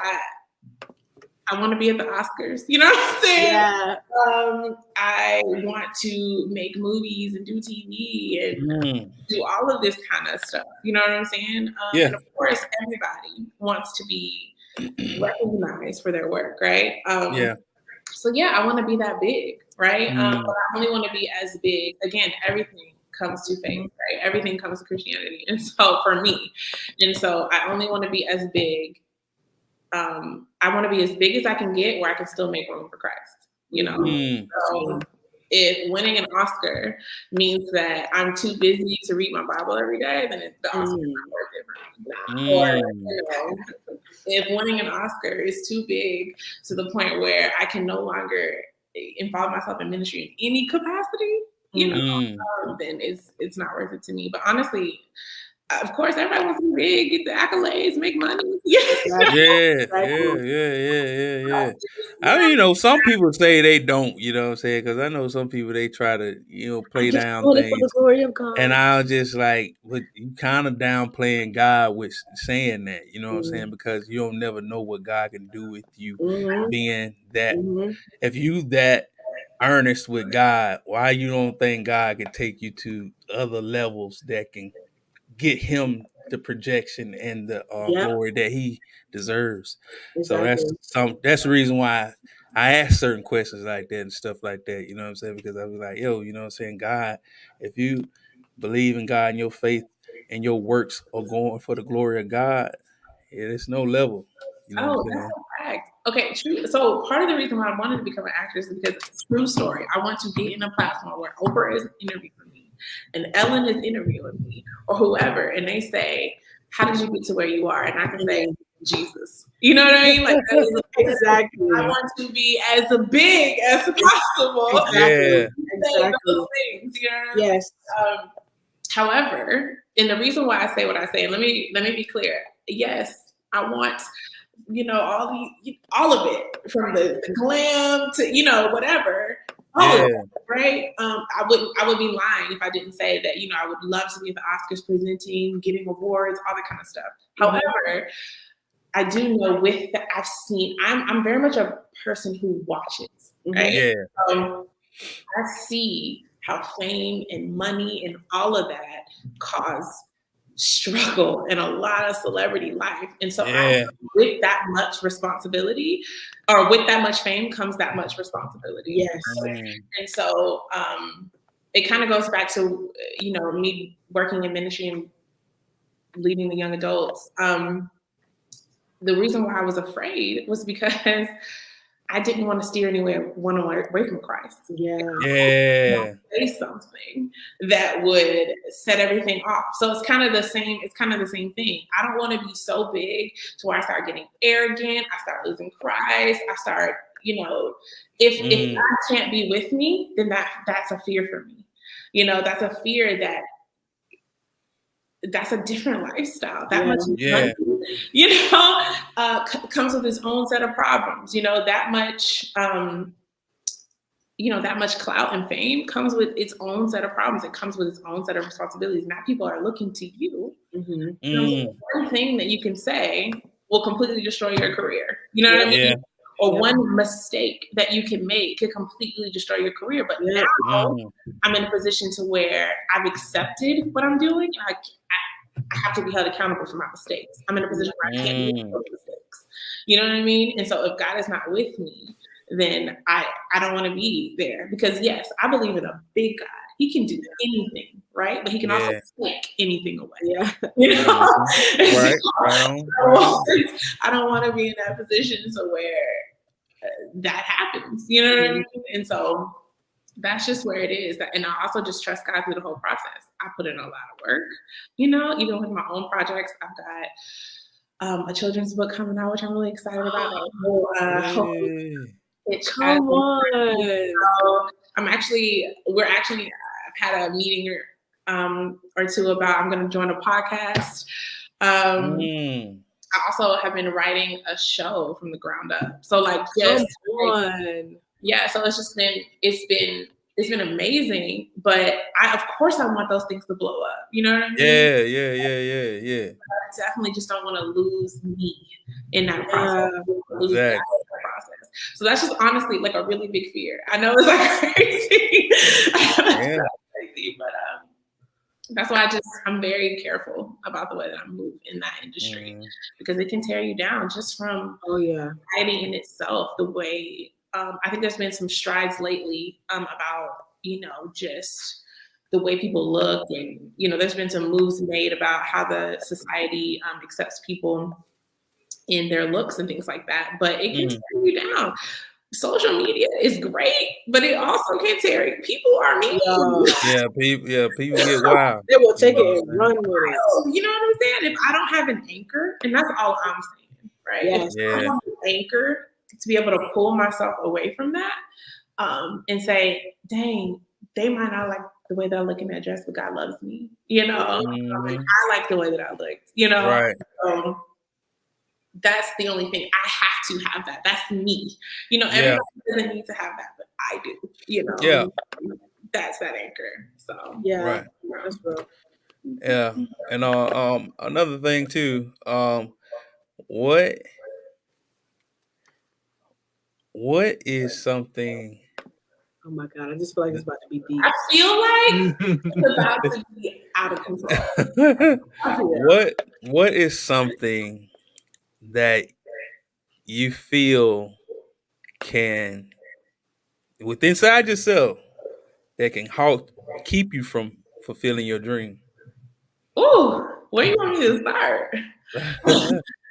Speaker 4: I want to be at the Oscars. You know what I'm saying?
Speaker 3: Yeah.
Speaker 4: I want to make movies and do TV and do all of this kind of stuff. You know what I'm saying? And of course, everybody wants to be recognized for their work, right? So yeah, I want to be that big, right? But I only want to be as big. Again, everything comes to faith, right? Everything comes to Christianity. And so for me, I only want to be as big. I want to be as big as I can get where I can still make room for Christ, you know? So if winning an Oscar means that I'm too busy to read my Bible every day, then the Oscar is not worth it for me. Or, you know, if winning an Oscar is too big to the point where I can no longer involve myself in ministry in any capacity, you know, then it's not worth it to me. But honestly, of course, everybody wants to be big, get the accolades, make money.
Speaker 2: Yeah. I mean, you know, some people say they don't, you know what I'm saying? Because I know some people, they try to, you know, play down things. For the glory of God. And I'll just like, you kind of downplaying God with saying that, you know what I'm saying? Because you don't never know what God can do with you being that. If you that earnest with God, why you don't think God can take you to other levels that can get him the projection and the glory that he deserves. Exactly. So that's the reason why I ask certain questions like that and stuff like that, you know what I'm saying? Because I was like, yo, you know what I'm saying? God, if you believe in God and your faith and your works are going for the glory of God, it's no level. You know what I'm saying?
Speaker 4: That's a fact. Okay, true. So part of the reason why I wanted to become an actress is because it's a true story. I want to get in a platform where Oprah is interviewing me and Ellen is interviewing me or whoever, and they say, how did you get to where you are? And I can say, Jesus. You know what I mean? Like, exactly. I want to be as big as possible.
Speaker 3: Exactly.
Speaker 4: Those things, you know what I mean?
Speaker 3: Yes.
Speaker 4: However, and the reason why I say what I say, and let me be clear. Yes, I want, you know, all of it, from the glam to, you know, whatever. All of it, right? I would be lying if I didn't say that, you know, I would love to be at the Oscars presenting, getting awards, all that kind of stuff. However, I do know I'm very much a person who watches, right?
Speaker 2: Yeah.
Speaker 4: I see how fame and money and all of that cause struggle in a lot of celebrity life. And so with that much responsibility, or with that much fame, comes that much responsibility.
Speaker 3: Yes.
Speaker 4: And so it kind of goes back to, you know, me working in ministry and leading the young adults. the reason why I was afraid was because I didn't want to steer anywhere away from Christ.
Speaker 3: Yeah.
Speaker 4: Say something that would set everything off. So it's kind of the same. It's kind of the same thing. I don't want to be so big to where I start getting arrogant. I start losing Christ. I start, if God can't be with me, then that's a fear for me. That's a fear that's a different lifestyle. That much money, comes with its own set of problems. That much, that much clout and fame comes with its own set of problems. It comes with its own set of responsibilities. Now people are looking to you. One thing that you can say will completely destroy your career. You know what I mean?
Speaker 2: Yeah.
Speaker 4: Or one mistake that you can make could completely destroy your career. But now I'm in a position to where I've accepted what I'm doing. I have to be held accountable for my mistakes. I'm in a position where I can't make those mistakes. You know what I mean? And so if God is not with me, then I don't want to be there. Because yes, I believe in a big God. He can do anything, right? But he can also take anything away.
Speaker 3: Yeah.
Speaker 2: Right.
Speaker 4: I don't want to be in that position to where that happens. You know what I mean? And so that's just where it is. And I also just trust God through the whole process. I put in a lot of work, even with my own projects. I've got a children's book coming out, which I'm really excited about.
Speaker 3: Come on.
Speaker 4: I've had a meeting or two about I'm going to join a podcast. I also have been writing a show from the ground up. So so it's been amazing, but of course I want those things to blow up. You know what I mean?
Speaker 2: Yeah.
Speaker 4: I definitely just don't want to lose me in that process. Exactly. So that's just honestly like a really big fear. I know it's like crazy. Crazy, but that's why I'm very careful about the way that I move in that industry because it can tear you down just from writing in itself. The way I think there's been some strides lately about just the way people look, and there's been some moves made about how the society accepts people in their looks and things like that. But it can tear you down. Social media is great, but it also can tear you. People are mean.
Speaker 2: People get wild.
Speaker 3: They will take it and run with it.
Speaker 4: You know what I'm saying? If I don't have an anchor, and that's all I'm saying, right? If I don't have an anchor to be able to pull myself away from that and say, dang, they might not like the way that I look in that dress, but God loves me. I like the way that I look,
Speaker 2: Right.
Speaker 4: That's the only thing. I have to have that. That's me. Everybody doesn't need to have that, but I do. That's that anchor. So
Speaker 2: right.
Speaker 3: That's real.
Speaker 2: Yeah, and another thing too. What is something?
Speaker 3: Oh my God! I just feel like it's about to be deep.
Speaker 4: I feel like it's about to be out of control.
Speaker 2: What is something that you feel can, with inside yourself, that can keep you from fulfilling your dream?
Speaker 4: Ooh, where you want me to start?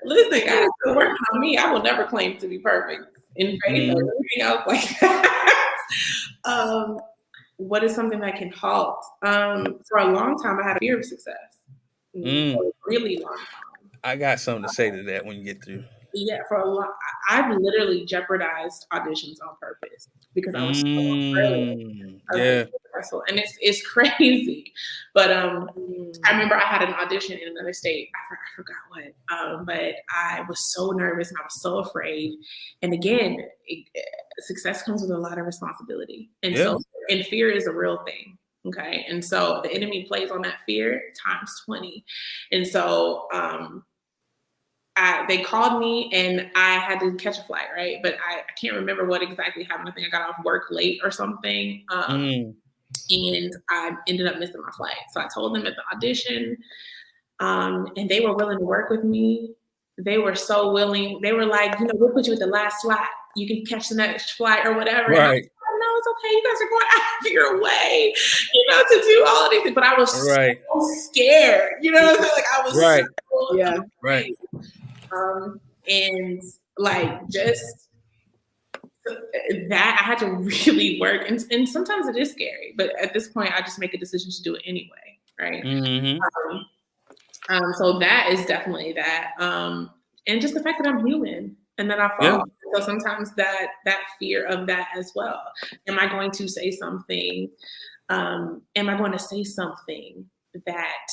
Speaker 4: Listen, guys, it's working on me. I will never claim to be perfect in faith or anything else like that. What is something that can halt? For a long time, I had a fear of success. For a really long time.
Speaker 2: I got something to say to that when you get through.
Speaker 4: Yeah, for a long, I've literally jeopardized auditions on purpose because I was so early. And it's crazy. But I remember I had an audition in another state. I forgot what. But I was so nervous and I was so afraid. And again, success comes with a lot of responsibility. And and fear is a real thing. Okay. And so the enemy plays on that fear times 20. And so they called me and I had to catch a flight, right? But I can't remember what exactly happened. I think I got off work late or something. And I ended up missing my flight. So I told them at the audition, and they were willing to work with me. They were so willing. They were like, we'll put you at the last flight. You can catch the next flight or whatever.
Speaker 2: Right.
Speaker 4: No, it's okay. You guys are going out of your way, to do all of these things. But I was so scared. You know what I'm saying? Like I was
Speaker 2: right.
Speaker 4: So
Speaker 2: right.
Speaker 4: And like just that I had to really work, and sometimes it is scary, but at this point I just make a decision to do it anyway, right? So that is definitely that, and just the fact that I'm human and that I fall.
Speaker 2: Yeah.
Speaker 4: So sometimes that fear of that as well. Am I going to say something? Am I going to say something that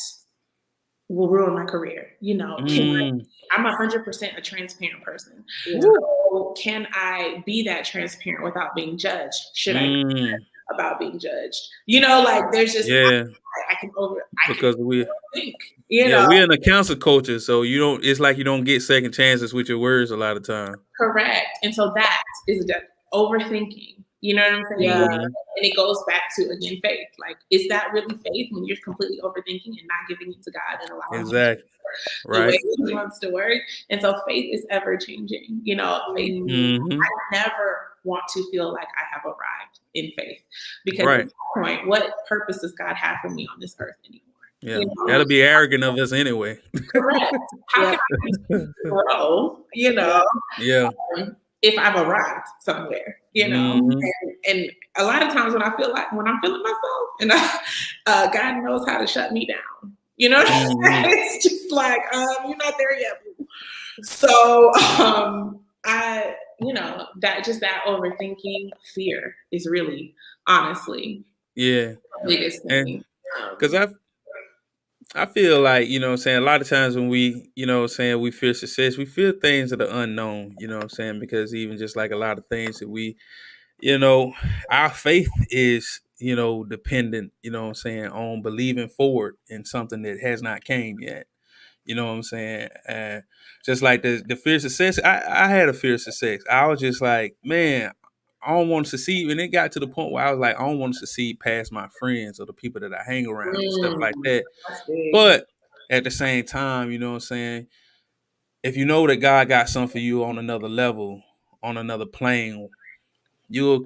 Speaker 4: will ruin my career? You know, I'm 100% a transparent person. So can I be that transparent without being judged? Should I be about being judged? You know, like there's just I can think. You know,
Speaker 2: we're in a cancel culture, so it's like you don't get second chances with your words a lot of time.
Speaker 4: Correct. And so that is overthinking. You know what I'm saying?
Speaker 3: Yeah.
Speaker 4: And it goes back to, again, faith. Like, is that really faith when you're completely overthinking and not giving it to God and allowing Him the way He wants to work? And so faith is ever changing. You know, faith. I never want to feel like I have arrived in faith, because at this point, what purpose does God have for me on this earth anymore?
Speaker 2: Yeah, you know? That'll be arrogant of us anyway.
Speaker 4: Correct. How can I grow? You know.
Speaker 2: Yeah.
Speaker 4: If I've arrived somewhere, you know, and a lot of times when I'm feeling myself, and God knows how to shut me down, you know, it's just like, you're not there yet. So, that overthinking fear is really, honestly, the biggest thing.
Speaker 2: Because I feel like, you know what I'm saying, a lot of times when we, you know what I'm saying, we fear success, we fear things that are unknown, you know what I'm saying, because even just like a lot of things that we, you know, our faith is, you know, dependent, you know what I'm saying, on believing forward in something that has not came yet. You know what I'm saying? Just like the fear of success, I had a fear of success. I was just like, man, I don't want to succeed. And it got to the point where I was like, I don't want to succeed past my friends or the people that I hang around and stuff like that. But at the same time, you know what I'm saying? If you know that God got something for you on another level, on another plane, you'll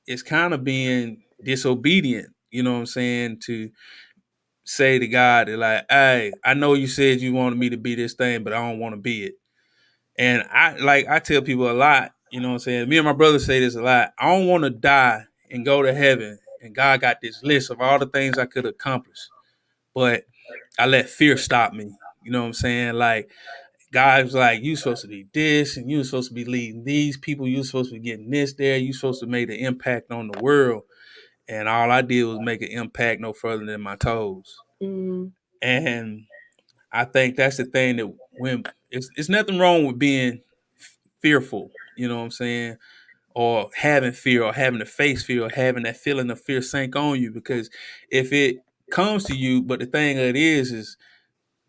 Speaker 2: it's kind of being disobedient, you know what I'm saying, to say to God that like, hey, I know you said you wanted me to be this thing, but I don't want to be it. And I tell people a lot, you know what I'm saying? Me and my brother say this a lot. I don't want to die and go to heaven, and God got this list of all the things I could accomplish, but I let fear stop me. You know what I'm saying? Like, God was like, you supposed to be this, and you supposed to be leading these people. You supposed to be getting this there. You supposed to make an impact on the world. And all I did was make an impact no further than my toes. And I think that's the thing that when it's nothing wrong with being fearful, you know what I'm saying? Or having fear, or having to face fear, or having that feeling of fear sink on you. Because if it comes to you, but the thing of it is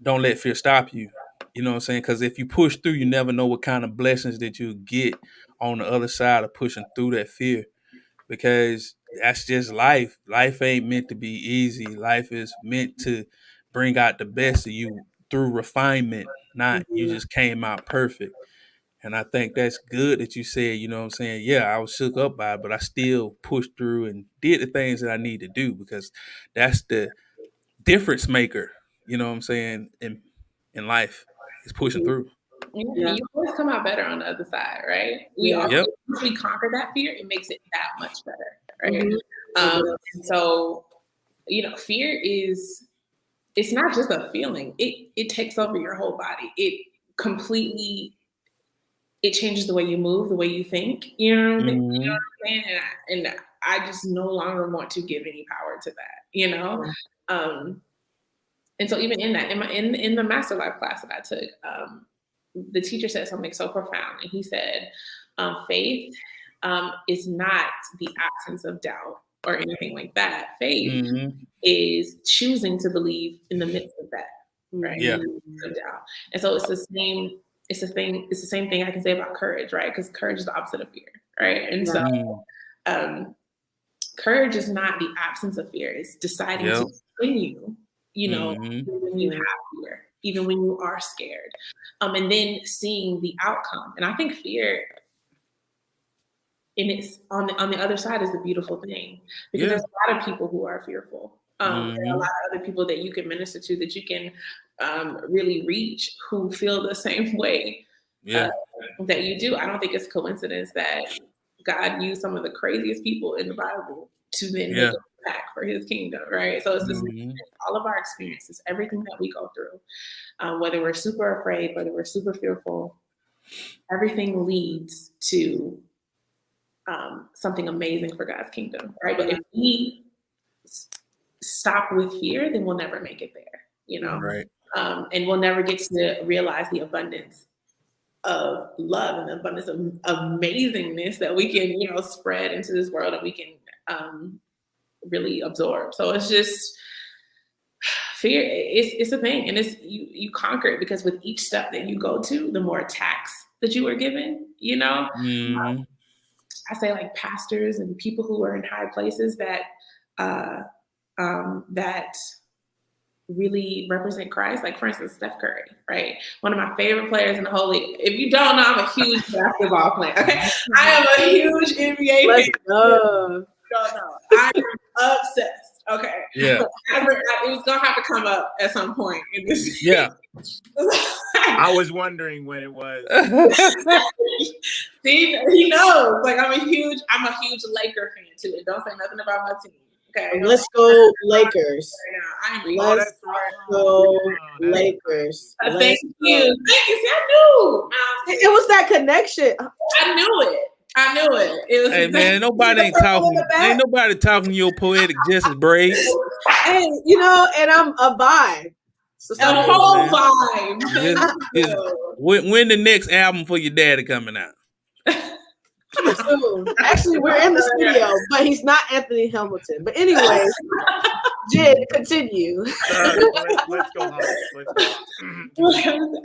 Speaker 2: don't let fear stop you. You know what I'm saying? Because if you push through, you never know what kind of blessings that you get on the other side of pushing through that fear. Because that's just life. Life ain't meant to be easy. Life is meant to bring out the best of you through refinement, not you just came out perfect. And I think that's good that you said, you know what I'm saying? Yeah, I was shook up by it, but I still pushed through and did the things that I need to do, because that's the difference maker, you know what I'm saying, in life, is pushing through.
Speaker 4: Yeah. You always come out better on the other side, right? We conquer that fear, it makes it that much better, right? And so, you know, fear it's not just a feeling. It takes over your whole body. It completely changes the way you move, the way you think. You know what I'm saying? And I just no longer want to give any power to that, you know? And so even in that, in the Master Life class that I took, the teacher said something so profound. And he said, faith is not the absence of doubt or anything like that. Faith is choosing to believe in the midst of that, right?
Speaker 2: Yeah.
Speaker 4: In the midst of doubt. And so it's the same thing I can say about courage, right? Because courage is the opposite of fear, right? And so courage is not the absence of fear. It's deciding to continue, you know, when you have fear, even when you are scared, and then seeing the outcome. And I think fear, and it's on the other side, is the beautiful thing, because there's a lot of people who are fearful. There are a lot of other people that you can minister to, that you can really reach who feel the same way that you do. I don't think it's coincidence that God used some of the craziest people in the Bible to then make an impact for his kingdom, right? So it's this, all of our experiences, everything that we go through, whether we're super afraid, whether we're super fearful, everything leads to something amazing for God's kingdom, right? But if we stop with fear, then we'll never make it there, you know?
Speaker 2: Right.
Speaker 4: And we'll never get to realize the abundance of love and the abundance of amazingness that we can, you know, spread into this world and we can really absorb. So it's just fear. It's a thing, and it's you conquer it because with each step that you go to, the more attacks that you are given. You know, I say like pastors and people who are in high places that that really represent Christ. Like for instance, Steph Curry, right? One of my favorite players in the whole league. If you don't know, I'm a huge basketball player. Okay, I am a huge NBA fan.
Speaker 3: Go.
Speaker 4: I'm obsessed. Okay.
Speaker 2: Yeah.
Speaker 4: It was gonna have to come up at some point in this.
Speaker 2: Yeah.
Speaker 1: I was wondering when it was.
Speaker 4: See, he knows. Like I'm a huge Laker fan too. And don't say nothing about my team. Okay.
Speaker 3: Let's go Lakers.
Speaker 4: Let's
Speaker 3: go Lakers.
Speaker 4: Thank you. See, I knew.
Speaker 3: It was that connection.
Speaker 4: I knew it. It was
Speaker 2: hey man, nobody ain't talking. Ain't nobody talking your poetic justice braids.
Speaker 3: Hey, you know, and I'm a vibe. So
Speaker 4: a whole vibe.
Speaker 2: When the next album for your daddy coming out?
Speaker 3: Soon. Actually, we're in the studio, but he's not Anthony Hamilton. But anyway, Jen, continue.
Speaker 1: Let's go home.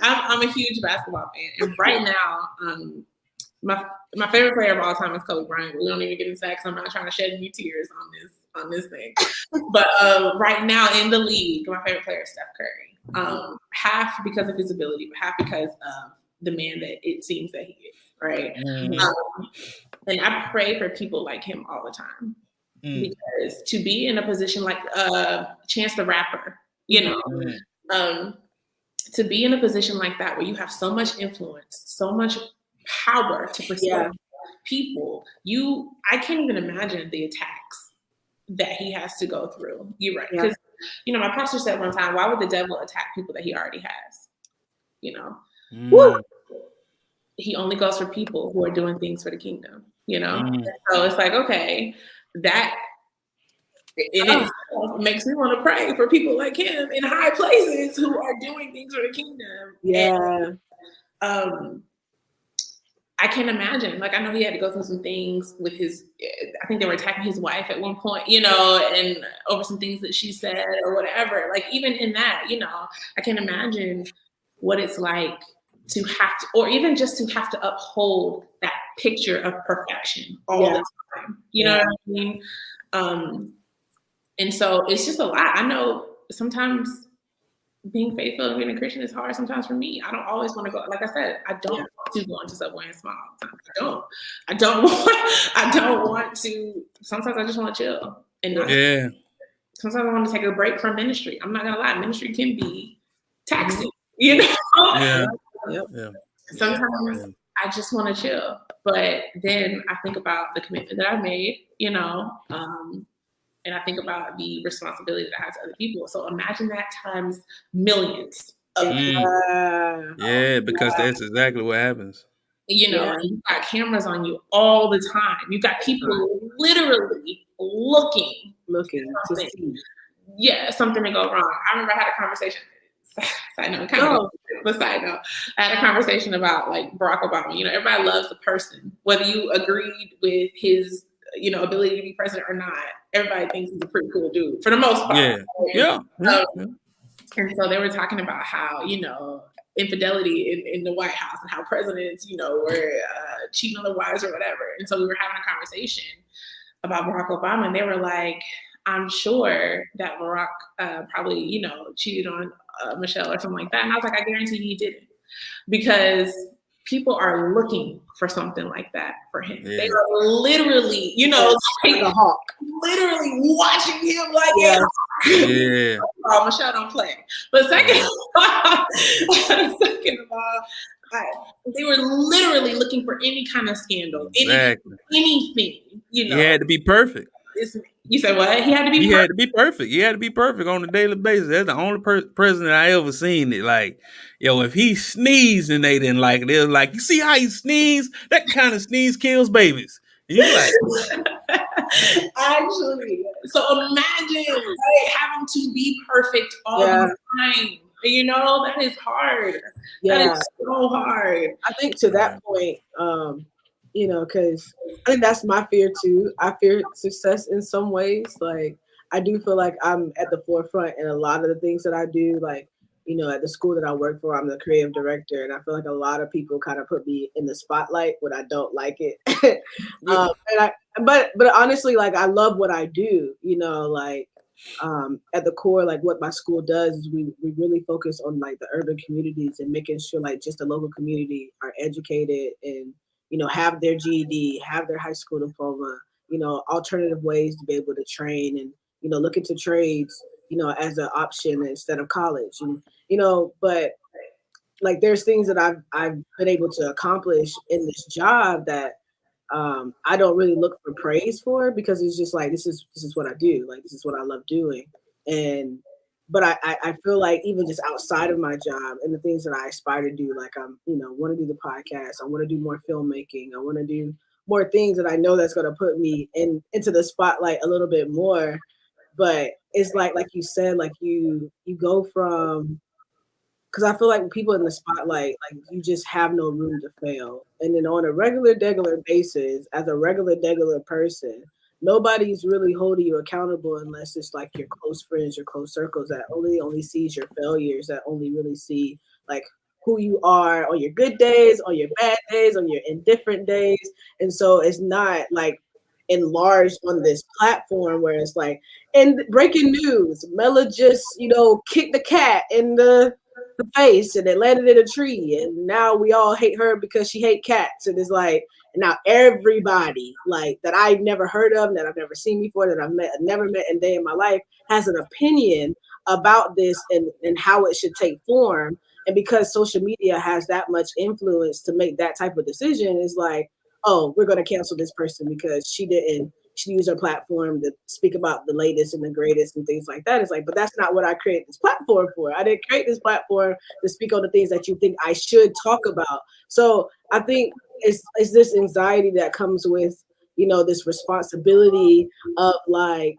Speaker 4: I'm a huge basketball fan, and right now, my favorite player of all time is Kobe Bryant. We don't even get into that because I'm not trying to shed any tears on this thing. But right now in the league, my favorite player is Steph Curry. Half because of his ability, but half because of the man that it seems that he is. Right. And I pray for people like him all the time because to be in a position like Chance the Rapper, you know, to be in a position like that where you have so much influence, so much power to persuade people, I can't even imagine the attacks that he has to go through. You're right. Because, you know, my pastor said one time, why would the devil attack people that he already has? You know? He only goes for people who are doing things for the kingdom, you know? So it's like, okay, that it makes me want to pray for people like him in high places who are doing things for the kingdom.
Speaker 3: Yeah.
Speaker 4: And, I can't imagine. Like, I know he had to go through some things with I think they were attacking his wife at one point, you know, and over some things that she said or whatever. Like, even in that, you know, I can't imagine what it's like to have to, or even just to have to uphold that picture of perfection all the time. You know what I mean? And so it's just a lot. I know sometimes being faithful and being a Christian is hard sometimes for me. I don't always want to go. Like I said, I don't want to go into Subway and smile all the time. I don't want to. Sometimes I just want to chill. And sometimes I want to take a break from ministry. I'm not gonna lie, ministry can be taxing. You know. Sometimes I just want to chill, but then I think about the commitment that I made. You know. And I think about the responsibility that I have to other people. So imagine that times millions of people.
Speaker 2: Yeah, because that's exactly what happens.
Speaker 4: You know, and you've got cameras on you all the time. You've got people literally looking to see. Yeah, something to go wrong. I remember I had a conversation. Side note, I had a conversation about like Barack Obama. You know, everybody loves the person, whether you agreed with his, you know, ability to be president or not. Everybody thinks he's a pretty cool dude for the most part.
Speaker 2: Yeah.
Speaker 4: And so they were talking about how, you know, infidelity in the White House and how presidents, you know, were cheating on their wives or whatever. And so we were having a conversation about Barack Obama, and they were like, I'm sure that Barack probably, you know, cheated on Michelle or something like that. And I was like, I guarantee he didn't, because people are looking for something like that for him. Yeah. They are literally, you know, like a hawk, literally watching him like a hawk.
Speaker 2: Yeah.
Speaker 4: Oh, Michelle don't play. But second of all, they were literally looking for any kind of scandal,
Speaker 2: Exactly.
Speaker 4: anything. You know,
Speaker 2: he had to be perfect.
Speaker 4: You said what? He had to be.
Speaker 2: He had to be perfect. He had to be perfect on a daily basis. That's the only president I ever seen it. like, yo, if he sneezed and they didn't like it, they was like, you see how he sneezed? That kind of sneeze kills babies. And you like,
Speaker 4: actually. So imagine having to be perfect all the time. You know, that is hard.
Speaker 3: Yeah.
Speaker 4: That is so hard.
Speaker 3: I think to that point, you know, because I think that's my fear too. I fear success in some ways. Like, I do feel like I'm at the forefront in a lot of the things that I do. Like, you know, at the school that I work for, I'm the creative director, and I feel like a lot of people kind of put me in the spotlight when I don't like it. But honestly, like, I love what I do. You know, like, at the core, like, what my school does is we really focus on like the urban communities and making sure like just the local community are educated and, you know, have their GED, have their high school diploma, you know, alternative ways to be able to train and, you know, look into trades, you know, as an option instead of college. And, you know, but like there's things that I've been able to accomplish in this job that I don't really look for praise for, because it's just like, this is what I do. Like, this is what I love doing. But I feel like even just outside of my job and the things that I aspire to do, like you know, want to do the podcast, I want to do more filmmaking, I want to do more things that I know that's going to put me into the spotlight a little bit more. But it's like you said, like you go from, because I feel like people in the spotlight, like, you just have no room to fail. And then on a regular basis, as a regular person, nobody's really holding you accountable unless it's like your close friends, your close circles that only sees your failures, that only really see like who you are on your good days, on your bad days, on your indifferent days. And so it's not like enlarged on this platform where it's like, and breaking news, Mela just, you know, kicked the cat in the face and it landed in a tree, and now we all hate her because she hate cats. And it's like, now everybody like that I've never heard of, that I've never seen before, that I've never met in a day in my life, has an opinion about this and how it should take form. And because social media has that much influence to make that type of decision, it's like, oh, we're going to cancel this person because she used her platform to speak about the latest and the greatest and things like that. It's like, but that's not what I created this platform for. I didn't create this platform to speak on the things that you think I should talk about. So I think it's this anxiety that comes with, you know, this responsibility of like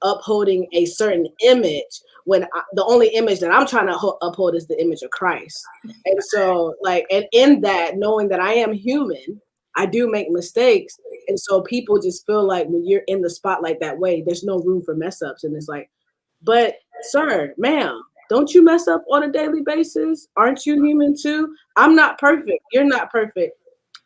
Speaker 3: upholding a certain image when the only image that I'm trying to uphold is the image of Christ. And so like, and in that, knowing that I am human, I do make mistakes. And so people just feel like when you're in the spotlight that way, there's no room for mess ups. And it's like, but sir, ma'am, don't you mess up on a daily basis? Aren't you human too? I'm not perfect. You're not perfect.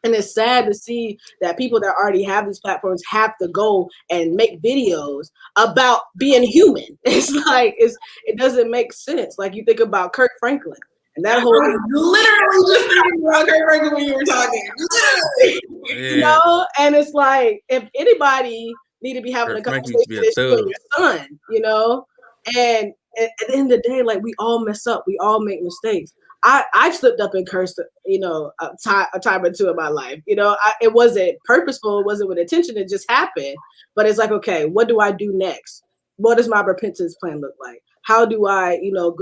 Speaker 3: And it's sad to see that people that already have these platforms have to go and make videos about being human. It's like, it doesn't make sense. Like, you think about Kirk Franklin. And that whole
Speaker 4: literally just thinking about Kirk Franklin when you were talking. Literally.
Speaker 3: Yeah. You know, and it's like, if anybody need to be having a conversation, it's with your son, you know? And at the end of the day, like, we all mess up. We all make mistakes. I've slipped up and cursed, you know, a time or two in my life. You know, it wasn't purposeful. It wasn't with intention. It just happened. But it's like, okay, what do I do next? What does my repentance plan look like? How do I, you know,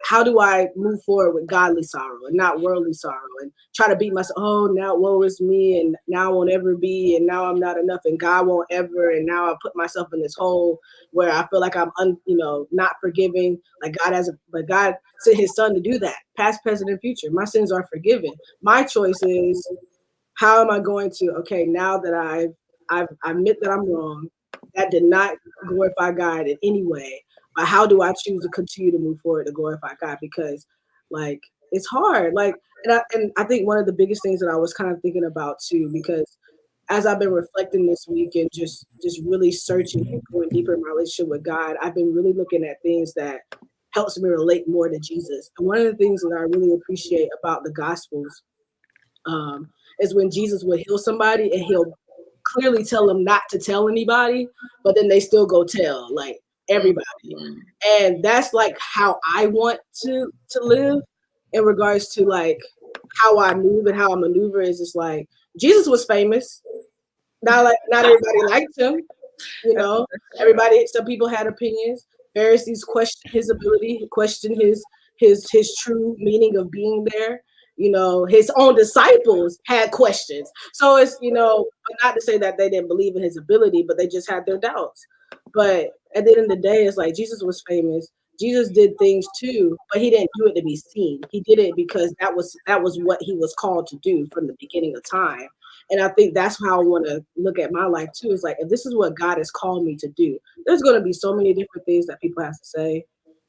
Speaker 3: how do I move forward with godly sorrow and not worldly sorrow, and try to beat myself? Oh, now woe is me, and now I won't ever be, and now I'm not enough, and God won't ever, and now I put myself in this hole where I feel like I'm, not forgiving. Like but God sent His Son to do that, past, present, and future. My sins are forgiven. My choice is, how am I going to? Okay, now that I admit that I'm wrong, that did not glorify God in any way. But how do I choose to continue to move forward to glorify God? Because, like, it's hard. Like, and I think one of the biggest things that I was kind of thinking about too, because as I've been reflecting this week and just really searching and going deeper in my relationship with God, I've been really looking at things that helps me relate more to Jesus. And one of the things that I really appreciate about the Gospels is when Jesus will heal somebody and He'll clearly tell them not to tell anybody, but then they still go tell. Like, everybody. And that's like how I want to live in regards to like how I move and how I maneuver. Is just like Jesus was famous. Not everybody liked him. You know, some people had opinions. Pharisees questioned his ability, questioned his true meaning of being there. You know, his own disciples had questions. So it's, you know, not to say that they didn't believe in his ability, but they just had their doubts. But at the end of the day, it's like Jesus was famous. Jesus did things too, but he didn't do it to be seen. He did it because that was what he was called to do from the beginning of time. And I think that's how I want to look at my life too. Is like, if this is what God has called me to do, there's going to be so many different things that people have to say.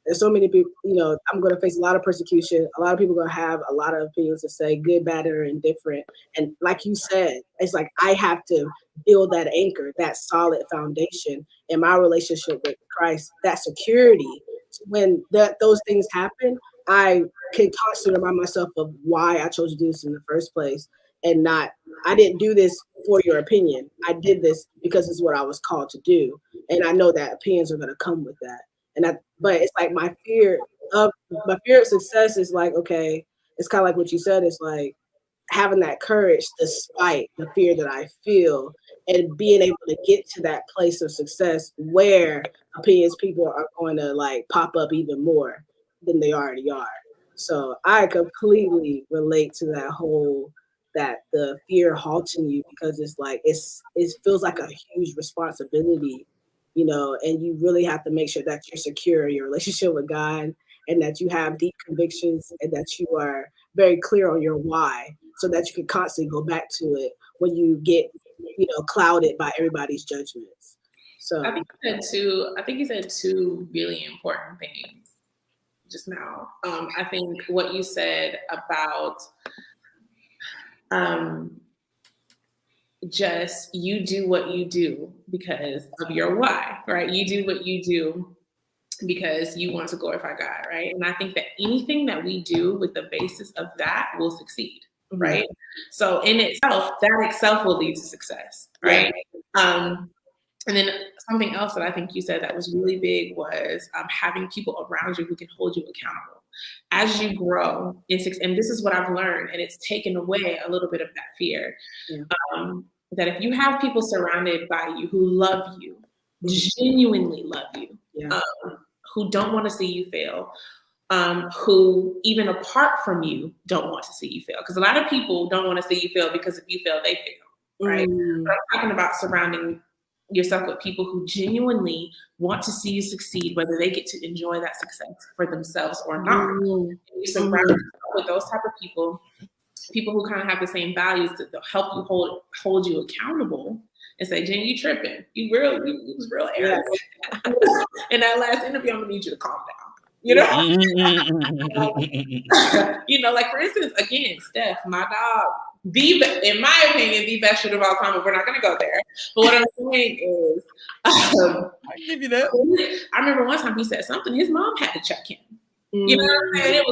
Speaker 3: There's so many people, you know, I'm going to face a lot of persecution. A lot of people are going to have a lot of opinions to say, good, bad, or indifferent. And like you said, it's like I have to build that anchor, that solid foundation in my relationship with Christ, that security. When those things happen, I can constantly remind myself of why I chose to do this in the first place, and not, I didn't do this for your opinion. I did this because it's what I was called to do. And I know that opinions are going to come with that. But it's like my fear of success is like, okay, it's kind of like what you said. It's like having that courage despite the fear that I feel, and being able to get to that place of success where opinions people are going to like pop up even more than they already are. So I completely relate to that whole, that the fear halting you, because it's like it feels like a huge responsibility, you know, and you really have to make sure that you're secure in your relationship with God, and that you have deep convictions, and that you are very clear on your why, so that you can constantly go back to it when you get, you know, clouded by everybody's judgments. So
Speaker 4: I think you said two really important things just now. I think what you said about just you do what you do because of your why, right? You do what you do because you want to glorify God, right? And I think that anything that we do with the basis of that will succeed, right? So in itself, that itself will lead to success, right? And then something else that I think you said that was really big was having people around you who can hold you accountable. As you grow, and this is what I've learned, and it's taken away a little bit of that fear, that if you have people surrounded by you who love you, genuinely love you, who don't want to see you fail, who even apart from you don't want to see you fail. Because a lot of people don't want to see you fail because if you fail, they fail, right? But I'm talking about surrounding yourself with people who genuinely want to see you succeed, whether they get to enjoy that success for themselves or not. And you surround yourself with those type of people who kind of have the same values that they'll help you hold you accountable and say, Jen, you tripping. You was real arrogant. In that last interview, I'm gonna need you to calm down. You know? You know, like for instance, again, Steph, my dog, in my opinion, the best shooter of all time, but we're not going to go there. But what I'm saying is,
Speaker 2: I give you that.
Speaker 4: I remember one time he said something, his mom had to check him. You know what I'm saying? It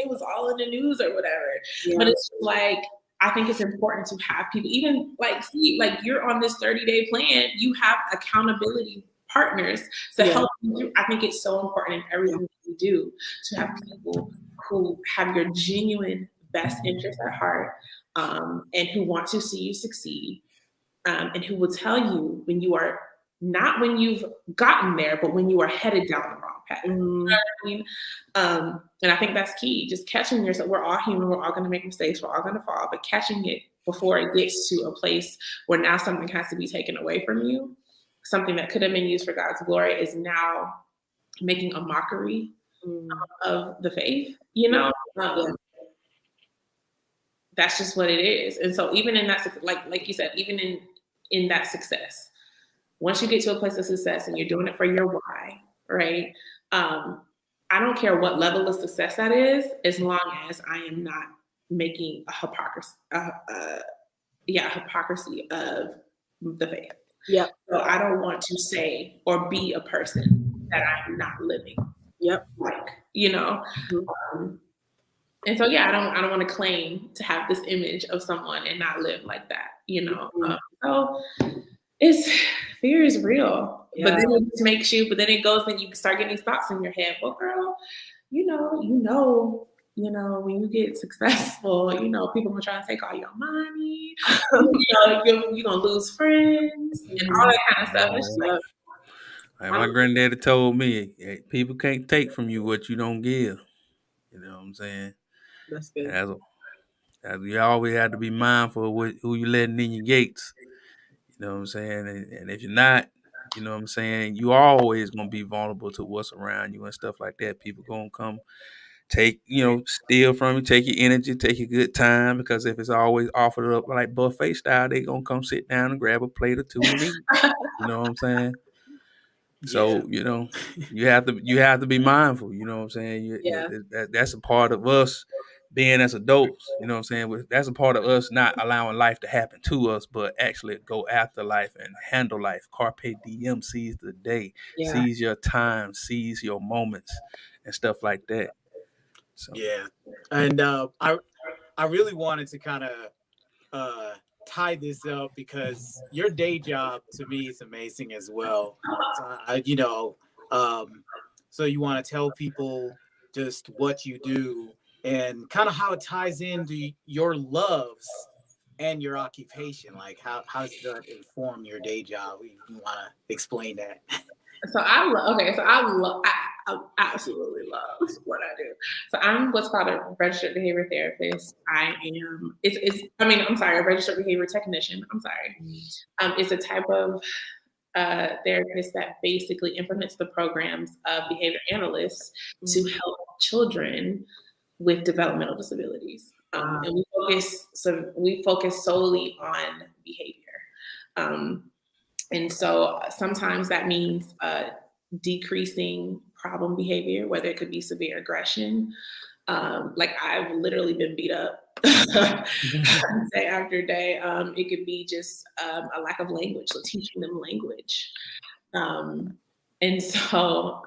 Speaker 4: was all in the news or whatever. But it's like, I think it's important to have people, even like, see, like you're on this 30-day plan, you have accountability partners to help you through. I think it's so important in everything that you do to have people who have your genuine best interest at heart, and who want to see you succeed, and who will tell you when you are not when you've gotten there, but when you are headed down the wrong path. You know what I mean? And I think that's key. Just catching yourself. We're all human. We're all going to make mistakes. We're all going to fall. But catching it before it gets to a place where now something has to be taken away from you, something that could have been used for God's glory is now making a mockery of the faith. You know. That's just what it is. And so even in that, like you said, even in that success, once you get to a place of success and you're doing it for your why, right? I don't care what level of success that is, as long as I am not making a hypocrisy of the faith.
Speaker 3: Yeah.
Speaker 4: So I don't want to say or be a person that I'm not living. Like, you know. And so, I don't want to claim to have this image of someone and not live like that, you know. So fear is real. But then it just makes you, but then it goes and you start getting these thoughts in your head. Well, girl, you know, when you get successful, people are trying to take all your money. You're gonna lose friends and all that kind of stuff. It's like,
Speaker 2: my granddaddy told me, hey, people can't take from you what you don't give. You know what I'm saying?
Speaker 3: That's good.
Speaker 2: You always have to be mindful of who you letting in your gates. You know what I'm saying? And if you're not, you know what I'm saying, you always gonna be vulnerable to what's around you and stuff like that. People gonna come take, steal from you, take your energy, take your good time, because if it's always offered up like buffet style, they gonna come sit down and grab a plate or two and eat. You know what I'm saying? So, you have to be mindful, you know what I'm saying? That's a part of us being as adults, you know what I'm saying? That's a part of us not allowing life to happen to us, but actually go after life and handle life. Carpe diem, seize the day, seize your time, seize your moments and stuff like that. So.
Speaker 1: Yeah. And I really wanted to kind of tie this up because your day job to me is amazing as well. So so you want to tell people just what you do and kind of how it ties into your loves and your occupation. Like how does that inform your day job? You want to explain that?
Speaker 4: So I absolutely love what I do. So I'm what's called a registered behavior therapist. A registered behavior technician. It's a type of therapist that basically implements the programs of behavior analysts to help children with developmental disabilities. And we focus solely on behavior. And so sometimes that means decreasing problem behavior, whether it could be severe aggression. Like I've literally been beat up day after day. It could be just a lack of language, so teaching them language. And so,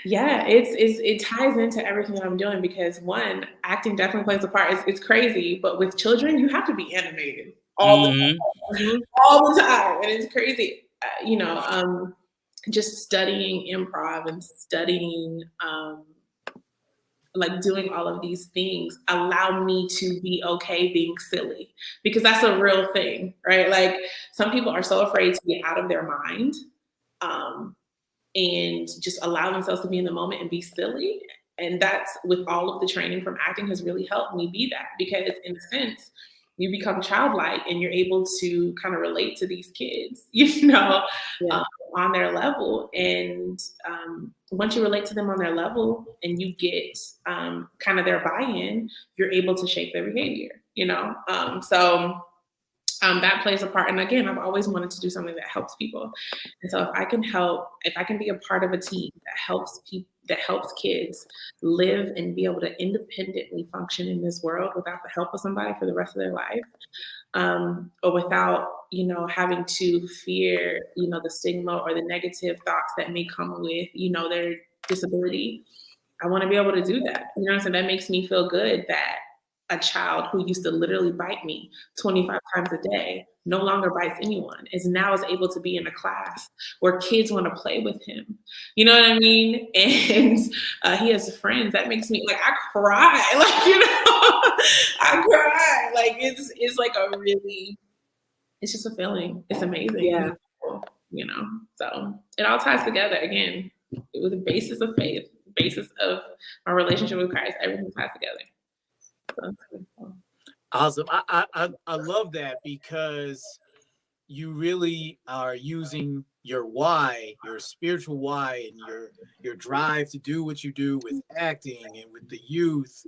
Speaker 4: it ties into everything that I'm doing because one, acting definitely plays a part. It's crazy, but with children, you have to be animated all the time, and it's crazy. Just studying improv and studying, like doing all of these things allow me to be okay being silly because that's a real thing, right? Like some people are so afraid to get out of their mind, and just allow themselves to be in the moment and be silly. And that's with all of the training from acting has really helped me be that because in a sense, you become childlike and you're able to kind of relate to these kids, on their level. And once you relate to them on their level and you get kind of their buy-in, you're able to shape their behavior, that plays a part. And again, I've always wanted to do something that helps people. And so if I can be a part of a team that helps people, that helps kids live and be able to independently function in this world without the help of somebody for the rest of their life, or without, having to fear, the stigma or the negative thoughts that may come with, their disability. I want to be able to do that. So that makes me feel good that a child who used to literally bite me 25 times a day no longer bites anyone, is able to be in a class where kids want to play with him. You know what I mean? And he has friends. That makes me I cry. I cry. It's like a really, it's just a feeling. It's amazing.
Speaker 3: Yeah.
Speaker 4: So it all ties together again. It was the basis of faith, the basis of my relationship with Christ. Everything ties together.
Speaker 1: Awesome. I love that because you really are using your why, your spiritual why, and your drive to do what you do with acting and with the youth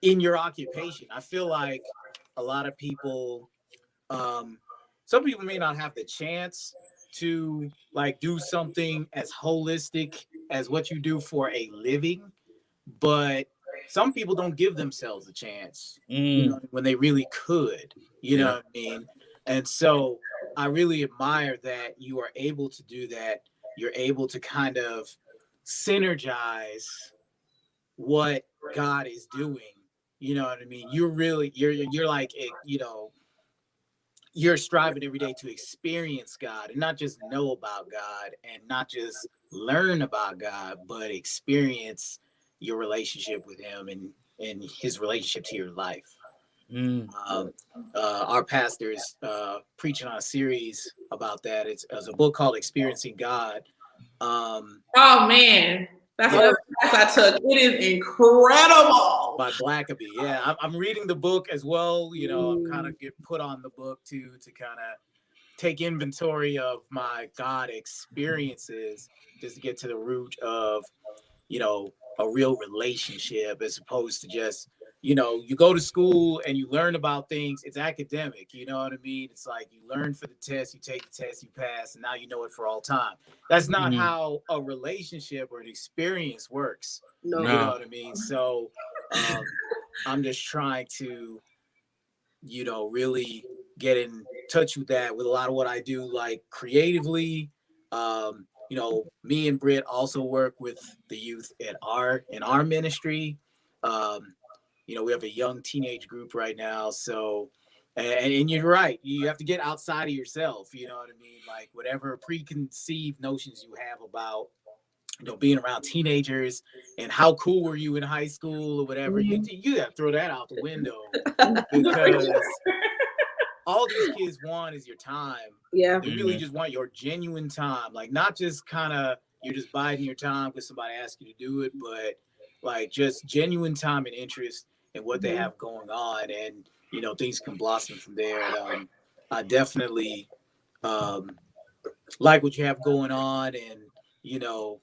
Speaker 1: in your occupation. I feel like a lot of people, some people may not have the chance to do something as holistic as what you do for a living, but some people don't give themselves a chance, when they really could, know what I mean? And so I really admire that you are able to do that. You're able to kind of synergize what God is doing. You know what I mean? You're like, you're striving every day to experience God and not just know about God and not just learn about God, but experience your relationship with Him and His relationship to your life. Our pastor is preaching on a series about that. It's a book called Experiencing God.
Speaker 4: Oh man, that's what class I took. It is incredible.
Speaker 1: By Blackaby. Yeah, I'm reading the book as well. You know, I'm kind of get put on the book to kind of take inventory of my God experiences, just to get to the root of, you know, a real relationship, as opposed to just, you know, you go to school and you learn about things. It's academic, you know what I mean? It's like you learn for the test, you take the test, you pass, and now you know it for all time. That's not how a relationship or an experience works. No. You know what I mean? So I'm just trying to, you know, really get in touch with that with a lot of what I do, like creatively. You know, me and Britt also work with the youth in our ministry. You know, we have a young teenage group right now. So, and you're right, you have to get outside of yourself. You know what I mean? Like whatever preconceived notions you have about, you know, being around teenagers and how cool were you in high school or whatever, you have to throw that out the window, because all these kids want is your time. Yeah. They really just want your genuine time. Like not just kind of you're just biding your time because somebody asked you to do it, but like just genuine time and interest in what they have going on. And, you know, things can blossom from there. And, I definitely like what you have going on, and, you know,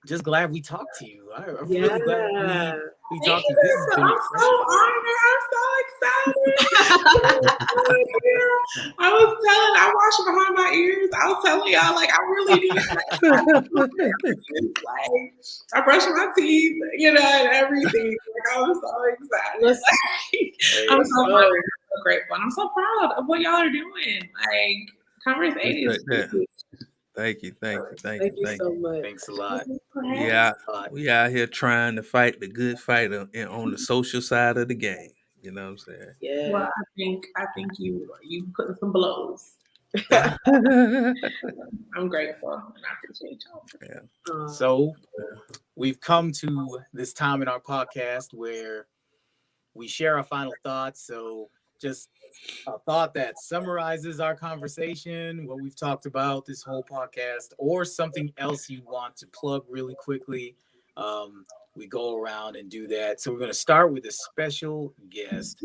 Speaker 1: just glad we talked to you. I'm really glad we talked to you. This has been refreshing.
Speaker 4: I'm so excited. I washed behind my ears. I was telling y'all, like, I really did. Like, I brushed my teeth, you know, and everything. Like, I was so excited. I'm so honored. I'm so grateful. And I'm so proud of what y'all are doing. Like, Convrs8 is
Speaker 2: Thank you
Speaker 3: so much.
Speaker 1: Thanks a lot.
Speaker 2: Yeah, we out here trying to fight the good fight on the social side of the game. You know what I'm saying?
Speaker 4: Yeah. Well, I think you putting some blows. I'm grateful and I appreciate y'all.
Speaker 1: Yeah. So we've come to this time in our podcast where we share our final thoughts. So just a thought that summarizes our conversation, what we've talked about this whole podcast, or something else you want to plug really quickly. We go around and do that. So we're going to start with a special guest.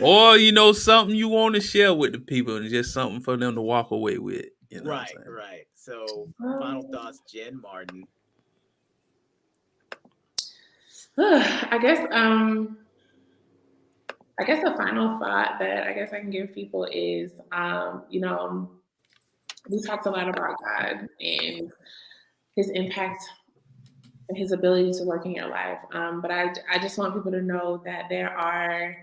Speaker 2: Or, you know, something you want to share with the people and just something for them to walk away with. You know
Speaker 1: right. So final thoughts, Jen Martin.
Speaker 4: I guess the final thought that I guess I can give people is, you know, we talked a lot about God and His impact and His ability to work in your life. But I just want people to know that there are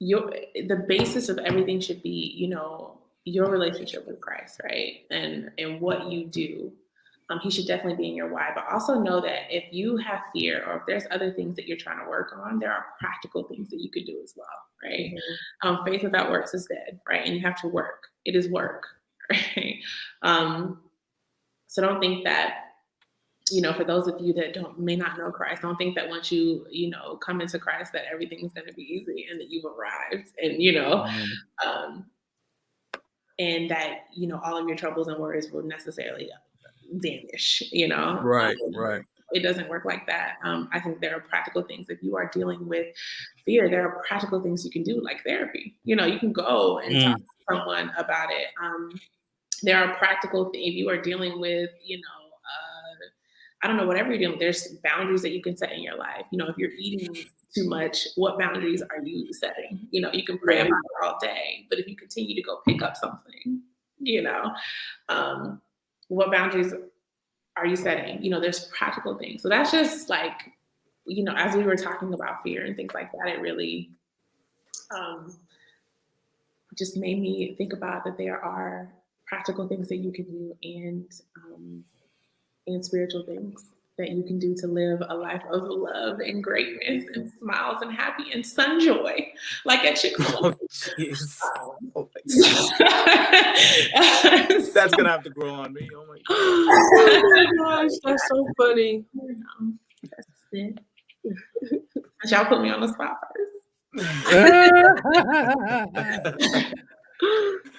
Speaker 4: the basis of everything should be, you know, your relationship with Christ, right? And what you do. He should definitely be in your why, but also know that if you have fear or if there's other things that you're trying to work on, there are practical things that you could do as well, right? Faith without works is dead, right? And you have to work. It is work, right? So don't think that, you know, for those of you that may not know Christ, don't think that once you know, come into Christ that everything's going to be easy and that you've arrived and, you know, and that, you know, all of your troubles and worries will necessarily vanish, you know?
Speaker 2: Right.
Speaker 4: It doesn't work like that. I think there are practical things. If you are dealing with fear, there are practical things you can do, like therapy. You know, you can go and talk to someone about it. There are practical things. If you are dealing with, you know, I don't know, whatever you're doing, there's boundaries that you can set in your life. You know, if you're eating too much, what boundaries are you setting? You know, you can pray about it all day, but if you continue to go pick up something, you know, what boundaries are you setting? You know, there's practical things. So that's just like, you know, as we were talking about fear and things like that, it really just made me think about that there are practical things that you can do and spiritual things. that you can do to live a life of love and greatness and smiles and happy and sun joy, like at Chick-fil-A.
Speaker 1: Oh, jeez. Oh, that's gonna have to grow on me. Oh my
Speaker 3: gosh, that's so funny.
Speaker 4: That's it. Y'all put me on the spot first.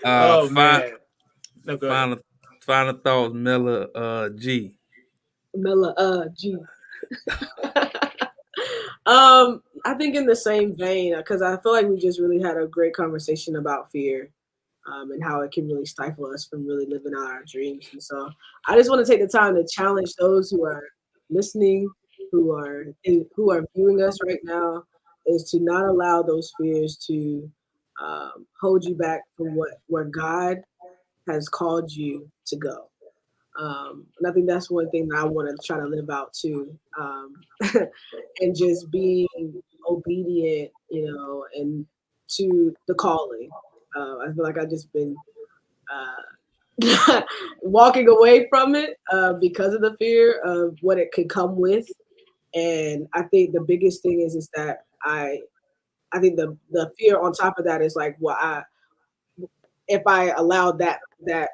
Speaker 1: Oh man. No, go ahead.
Speaker 2: Final thoughts, Miller G.
Speaker 3: Miller G. I think in the same vein, because I feel like we just really had a great conversation about fear, and how it can really stifle us from really living out our dreams. And so I just want to take the time to challenge those who are listening, who are viewing us right now, is to not allow those fears to hold you back from where God has called you to go. And I think that's one thing that I want to try to live out too, and just being obedient, and to the calling. I feel like I've just been walking away from it because of the fear of what it could come with. And I think the biggest thing is that I think the fear on top of that is like, if I allowed that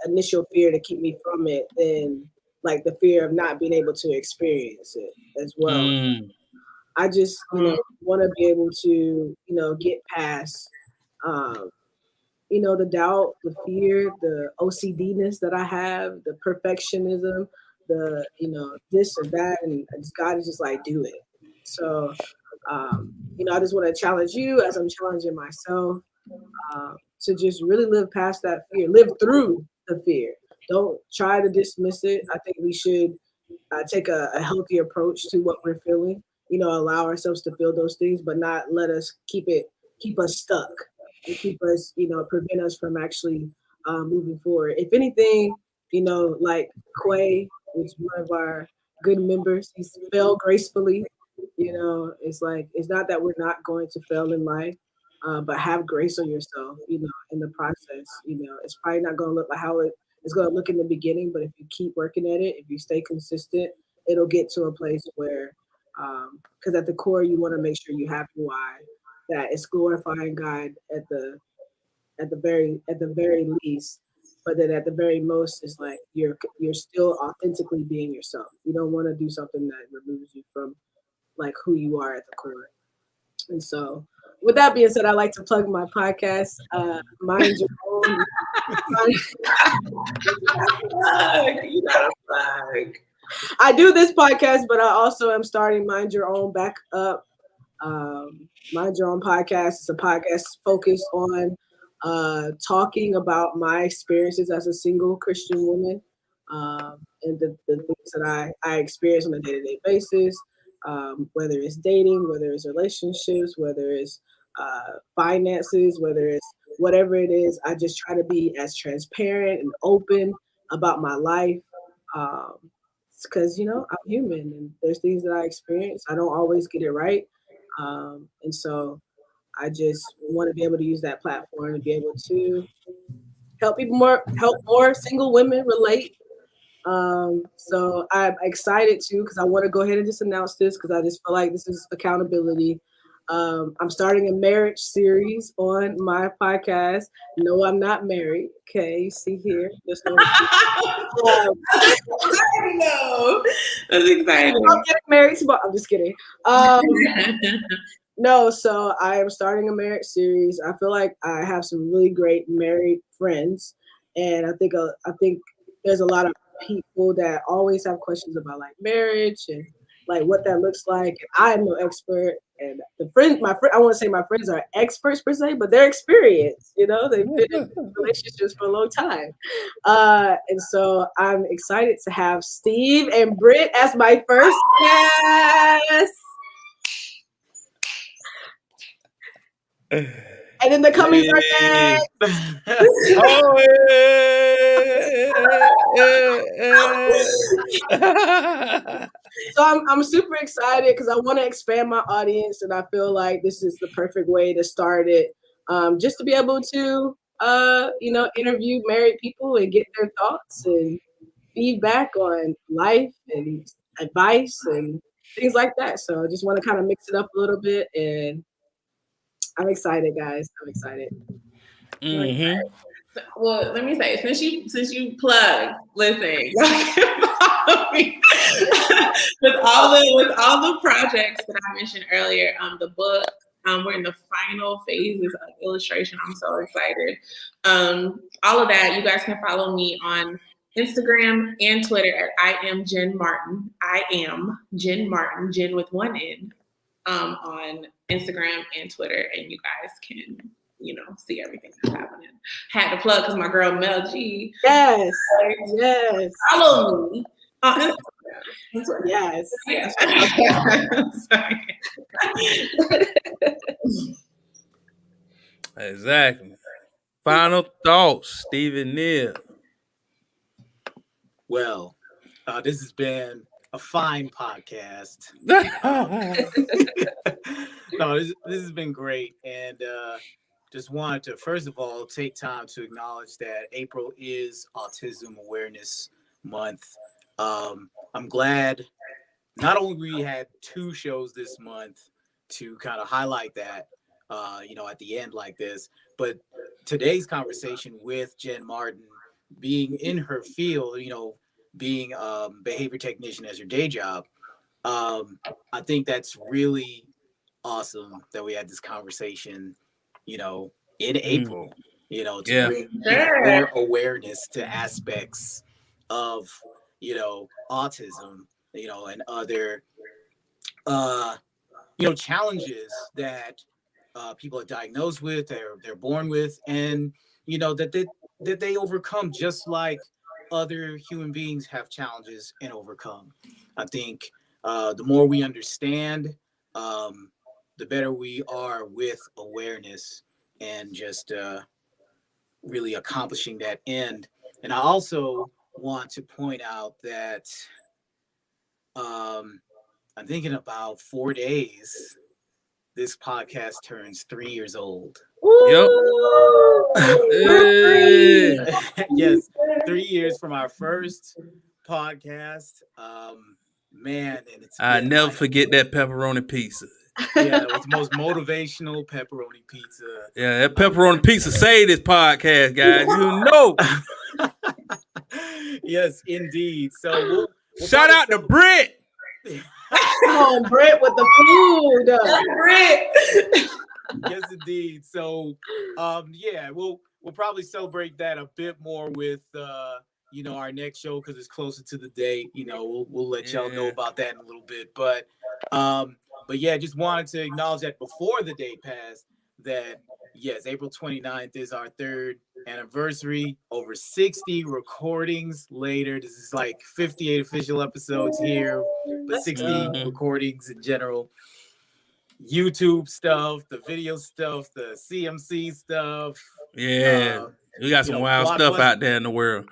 Speaker 3: initial fear to keep me from it, then like the fear of not being able to experience it as well. I just want to be able to get past the doubt, the fear, the OCD-ness that I have, the perfectionism, the this or that, and God is just like, do it. So I just want to challenge you as I'm challenging myself, to just really live past that fear, live through the fear. Don't try to dismiss it. I think we should take a healthy approach to what we're feeling, allow ourselves to feel those things, but not let us keep us stuck and keep us, prevent us from actually moving forward. If anything, like Quay, which is one of our good members, he's failed gracefully. It's like, it's not that we're not going to fail in life, but have grace on yourself, in the process. It's probably not going to look like how it's going to look in the beginning, but if you keep working at it, if you stay consistent, it'll get to a place where, because at the core, you want to make sure you have your why, that it's glorifying God at the very least, but then at the very most, it's like you're still authentically being yourself. You don't want to do something that removes you from like who you are at the core. And so, with that being said, I like to plug my podcast, Mind Your Own. You gotta plug. I do this podcast, but I also am starting Mind Your Own back up. Mind Your Own podcast is a podcast focused on talking about my experiences as a single Christian woman, and the things that I experience on a day-to-day basis, whether it's dating, whether it's relationships, whether it's finances, whether it's whatever it is. I just try to be as transparent and open about my life, because I'm human and there's things that I experience. I don't always get it right, and so I just want to be able to use that platform to be able to help more single women relate. So I'm excited too, because I want to go ahead and just announce this, because I just feel like this is accountability. I'm starting a marriage series on my podcast. No, I'm not married. Okay, you see here. There's no.
Speaker 4: No, that's exciting.
Speaker 3: I'm getting married tomorrow. I'm just kidding. No, so I am starting a marriage series. I feel like I have some really great married friends, and I think there's a lot of people that always have questions about like marriage and like what that looks like. And I'm no expert, and I want to say my friends are experts per se, but they're experienced. They've been in relationships for a long time, and so I'm excited to have Steve and Britt as my first guest. And then the coming birthday. So I'm super excited because I want to expand my audience, and I feel like this is the perfect way to start it. Just to be able to interview married people and get their thoughts and feedback on life and advice and things like that. So I just want to kind of mix it up a little bit, and I'm excited, guys. I'm excited.
Speaker 2: Mm-hmm.
Speaker 4: Well, let me say, since you plug, listen, y'all can follow me with all the projects that I mentioned earlier. The book, we're in the final phases of illustration. I'm so excited. All of that, you guys can follow me on Instagram and Twitter at I am Jen Martin. I am Jen Martin, Jen with one N, on Instagram and Twitter, and you guys can, see everything that's happening. Had to plug because my girl Mel G.
Speaker 3: Yes.
Speaker 4: Follow me on Instagram.
Speaker 3: Yes.
Speaker 2: Exactly. Final thoughts, Stephen Neal.
Speaker 1: Well, this has been a fine podcast. No, this has been great, and just wanted to first of all take time to acknowledge that April is Autism Awareness Month. I'm glad not only we had 2 shows this month to kind of highlight that, at the end like this, but today's conversation with Jen Martin, being in her field, being a behavior technician as your day job, I think that's really awesome that we had this conversation, in April, to bring more awareness to aspects of, autism, and other, challenges that people are diagnosed with, they're born with, and, that they overcome just like other human beings have challenges and overcome. I think the more we understand, the better we are with awareness and just really accomplishing that end. And I also want to point out that I'm thinking about 4 days, this podcast turns 3 years old.
Speaker 2: Yep.
Speaker 1: Yes, 3 years from our first podcast. Man, and
Speaker 2: I never forget that pepperoni pizza.
Speaker 1: Yeah, it was the most motivational pepperoni pizza.
Speaker 2: Yeah, that pepperoni pizza saved this podcast, guys. You know.
Speaker 1: Yes, indeed. So we'll
Speaker 2: shout out to Britt.
Speaker 3: Come on, Britt, with the food.
Speaker 4: Britt.
Speaker 1: Yes, indeed. So, we'll probably celebrate that a bit more with our next show because it's closer to the date. We'll let y'all know about that in a little bit. But yeah, just wanted to acknowledge that before the date passed, that yes, April 29th is our 3rd anniversary. Over 60 recordings later. This is like 58 official episodes here, but 60 recordings in general. YouTube stuff, the video stuff, the CMC stuff.
Speaker 2: Yeah. We got some wild stuff out there in the world.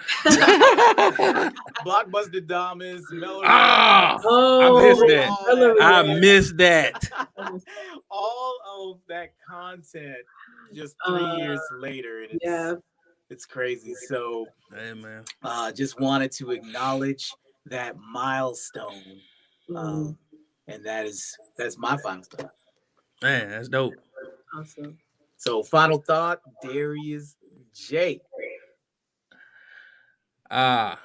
Speaker 1: Blockbuster Damas, Melody.
Speaker 2: I missed that.
Speaker 1: All of that content just 3 years later. And it's crazy. So,
Speaker 2: hey, man.
Speaker 1: Just wanted to acknowledge that milestone. And that's my final thought.
Speaker 2: Man, that's dope.
Speaker 3: Awesome.
Speaker 1: So, final thought, Darius J.
Speaker 2: Well,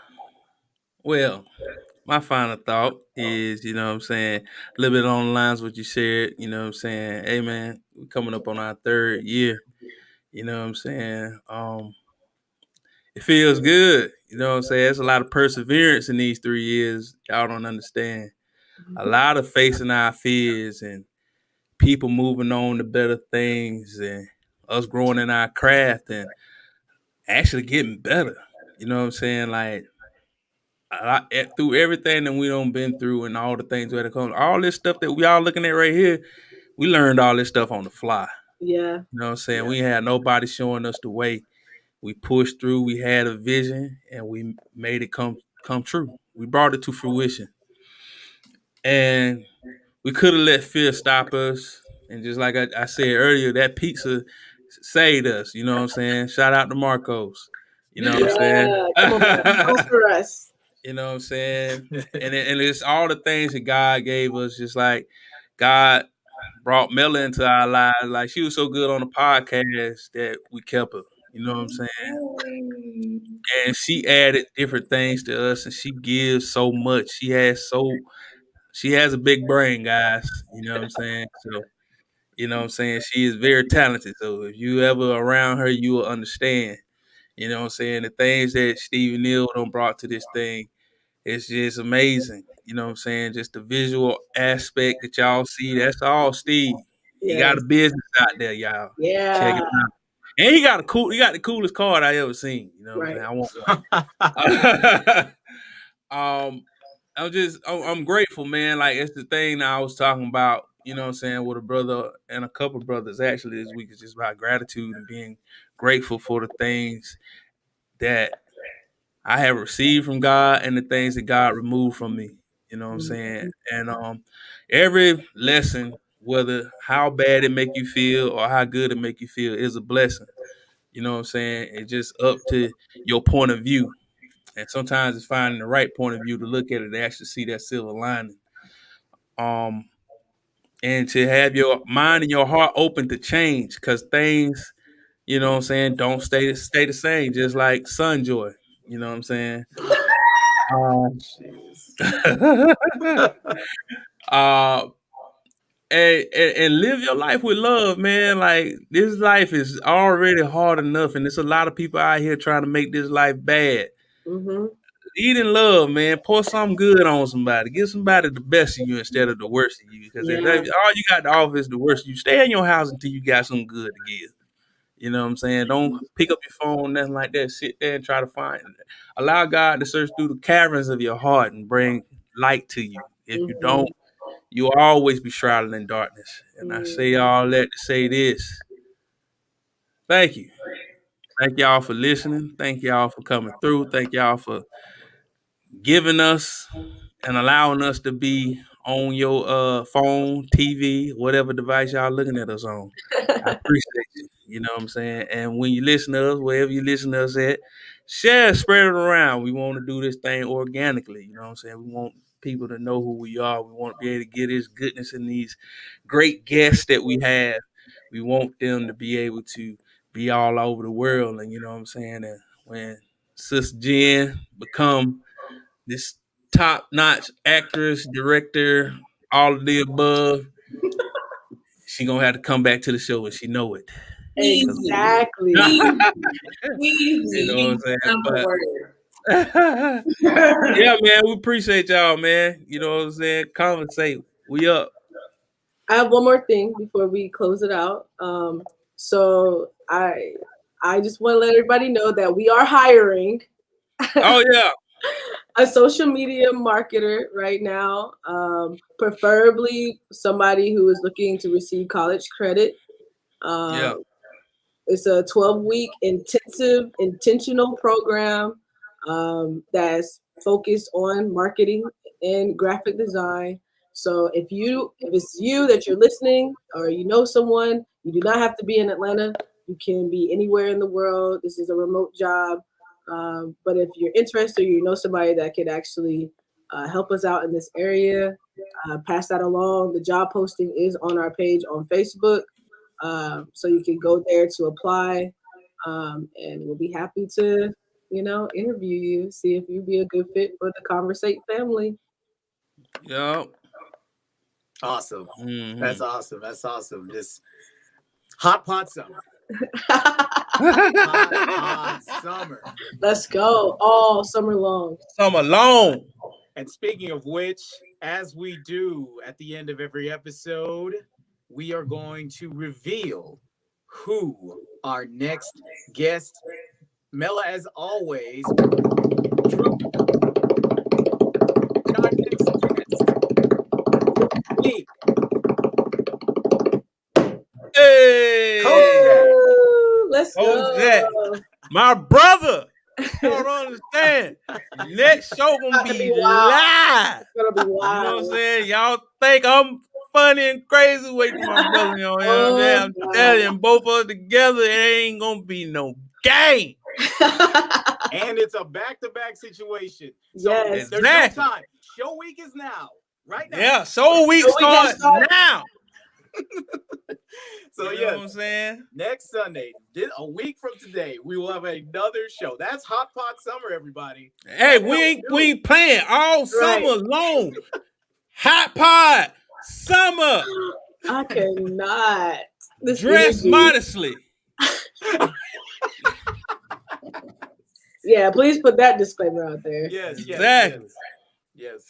Speaker 2: my final thought is, a little bit on the lines of what you said, hey man, we're coming up on our 3rd year, it feels good, there's a lot of perseverance in these 3 years, y'all don't understand, a lot of facing our fears and people moving on to better things and us growing in our craft and actually getting better, like through everything that we done been through and all the things we had to come, all this stuff that we all looking at right here, we learned all this stuff on the fly.
Speaker 3: Yeah.
Speaker 2: We had nobody showing us the way. We pushed through, we had a vision and we made it come true. We brought it to fruition. And we could have let fear stop us. And just like I said earlier, that pizza saved us. Shout out to Marcos. You know what I'm saying?
Speaker 3: Come on, for us.
Speaker 2: You know what I'm saying? And it's all the things that God gave us. Just like God brought Mela into our lives. Like she was so good on the podcast that we kept her. You know what I'm saying? And she added different things to us, and she gives so much. She has a big brain, guys. You know what I'm saying? So, you know what I'm saying? She is very talented. So if you ever around her, you will understand. You know what I'm saying? The things that Stevie Neal done brought to this thing, it's just amazing. You know what I'm saying? Just the visual aspect that y'all see, that's all Steve. He got a business out there, y'all. Check it out. And he got the coolest card I ever seen. You know what I'm saying? I want one. I'm grateful, man. Like it's the thing that I was talking about, you know what I'm saying, with a brother and a couple brothers actually this week is just about gratitude and being grateful for the things that I have received from God and the things that God removed from me. You know what I'm saying? And every lesson, whether how bad it make you feel or how good it make you feel, is a blessing. You know what I'm saying? It's just up to your point of view. And sometimes it's finding the right point of view to look at it to actually see that silver lining. And to have your mind and your heart open to change, because things, you know what I'm saying, don't stay the same, just like Sunjoy. You know what I'm saying? And live your life with love, man. Like this life is already hard enough, and there's a lot of people out here trying to make this life bad. Eat in love, man. Pour something good on somebody. Give somebody the best of you instead of the worst of you. Because if all you got to offer is the worst of you, stay in your house until you got something good to give. You know what I'm saying? Don't pick up your phone, nothing like that. Sit there and try to find it. Allow God to search through the caverns of your heart and bring light to you. If you don't, you'll always be shrouded in darkness. And I say all that to say this. Thank you. Thank y'all for listening. Thank y'all for coming through. Thank y'all for giving us and allowing us to be on your phone, TV, whatever device y'all looking at us on. I appreciate you. You know what I'm saying? And when you listen to us, wherever you listen to us at, share, spread it around. We want to do this thing organically. You know what I'm saying? We want people to know who we are. We want to be able to get this goodness and these great guests that we have. We want them to be able to be all over the world. And you know what I'm saying? And when Sister Jen become this top-notch actress, director, all of the above, she gonna have to come back to the show and she know it.
Speaker 3: Exactly.
Speaker 2: You know what I'm saying? Yeah, man, we appreciate y'all, man. You know what I'm saying? Convrs8, we up.
Speaker 3: I have one more thing before we close it out. So I just want to let everybody know that we are hiring.
Speaker 2: Oh yeah.
Speaker 3: A social media marketer right now, preferably somebody who is looking to receive college credit. It's a 12-week intentional program that's focused on marketing and graphic design. So if it's you that you're listening, or you know someone, you do not have to be in Atlanta. You can be anywhere in the world. This is a remote job. But if you're interested, or you know somebody that could actually help us out in this area, pass that along. The job posting is on our page on Facebook. So you can go there to apply, and we'll be happy to, interview you, see if you'd be a good fit for the Convrs8 family.
Speaker 2: Yeah.
Speaker 1: Awesome.
Speaker 2: Mm-hmm.
Speaker 1: That's awesome. Just hot pot summer. hot summer.
Speaker 3: Let's go all summer long.
Speaker 2: Summer long.
Speaker 1: And speaking of which, as we do at the end of every episode, we are going to reveal who our next guest. Mela, as always, our next guest.
Speaker 2: Hey,
Speaker 3: let's go.
Speaker 2: My brother. You don't understand. Next show gonna be live.
Speaker 3: It's gonna be wild.
Speaker 2: You know what I'm saying? Y'all think I'm funny and crazy? Wait till my brother, you know what I'm saying? I'm telling you, both of us together, it ain't gonna be no game.
Speaker 1: And it's a back-to-back situation. So
Speaker 3: Yes.
Speaker 1: there's no time. Show week is now. Right now.
Speaker 2: Yeah, show week starts now.
Speaker 1: So
Speaker 2: you know what I'm saying?
Speaker 1: Next Sunday, a week from today, we will have another show. That's Hot Pot Summer, everybody.
Speaker 2: Hey, we ain't playing all summer long. Hot Pot Summer.
Speaker 3: I cannot.
Speaker 2: Dress modestly.
Speaker 3: Yeah, please put that disclaimer out there.
Speaker 1: Yes,
Speaker 2: exactly.
Speaker 1: Yes.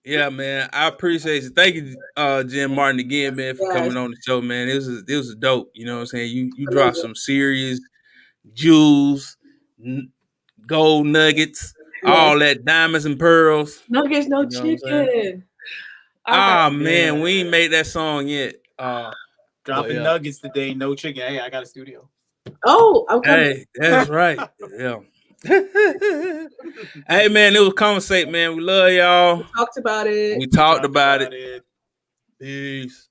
Speaker 2: Yeah, man. I appreciate you. Thank you, Jen Martin, again, man, for coming on the show, man. It was dope. You know what I'm saying? You dropped some serious jewels, gold nuggets, all that, diamonds and pearls.
Speaker 3: Nuggets, no chicken.
Speaker 2: Man, we ain't made that song yet.
Speaker 1: Dropping nuggets today, no chicken. Hey, I got a studio.
Speaker 3: Oh, I'm coming.
Speaker 2: Hey, that's right. Yeah. Hey, man, it was Convrs8, man. We love y'all.
Speaker 3: We talked about it.
Speaker 2: We talked about it. Peace.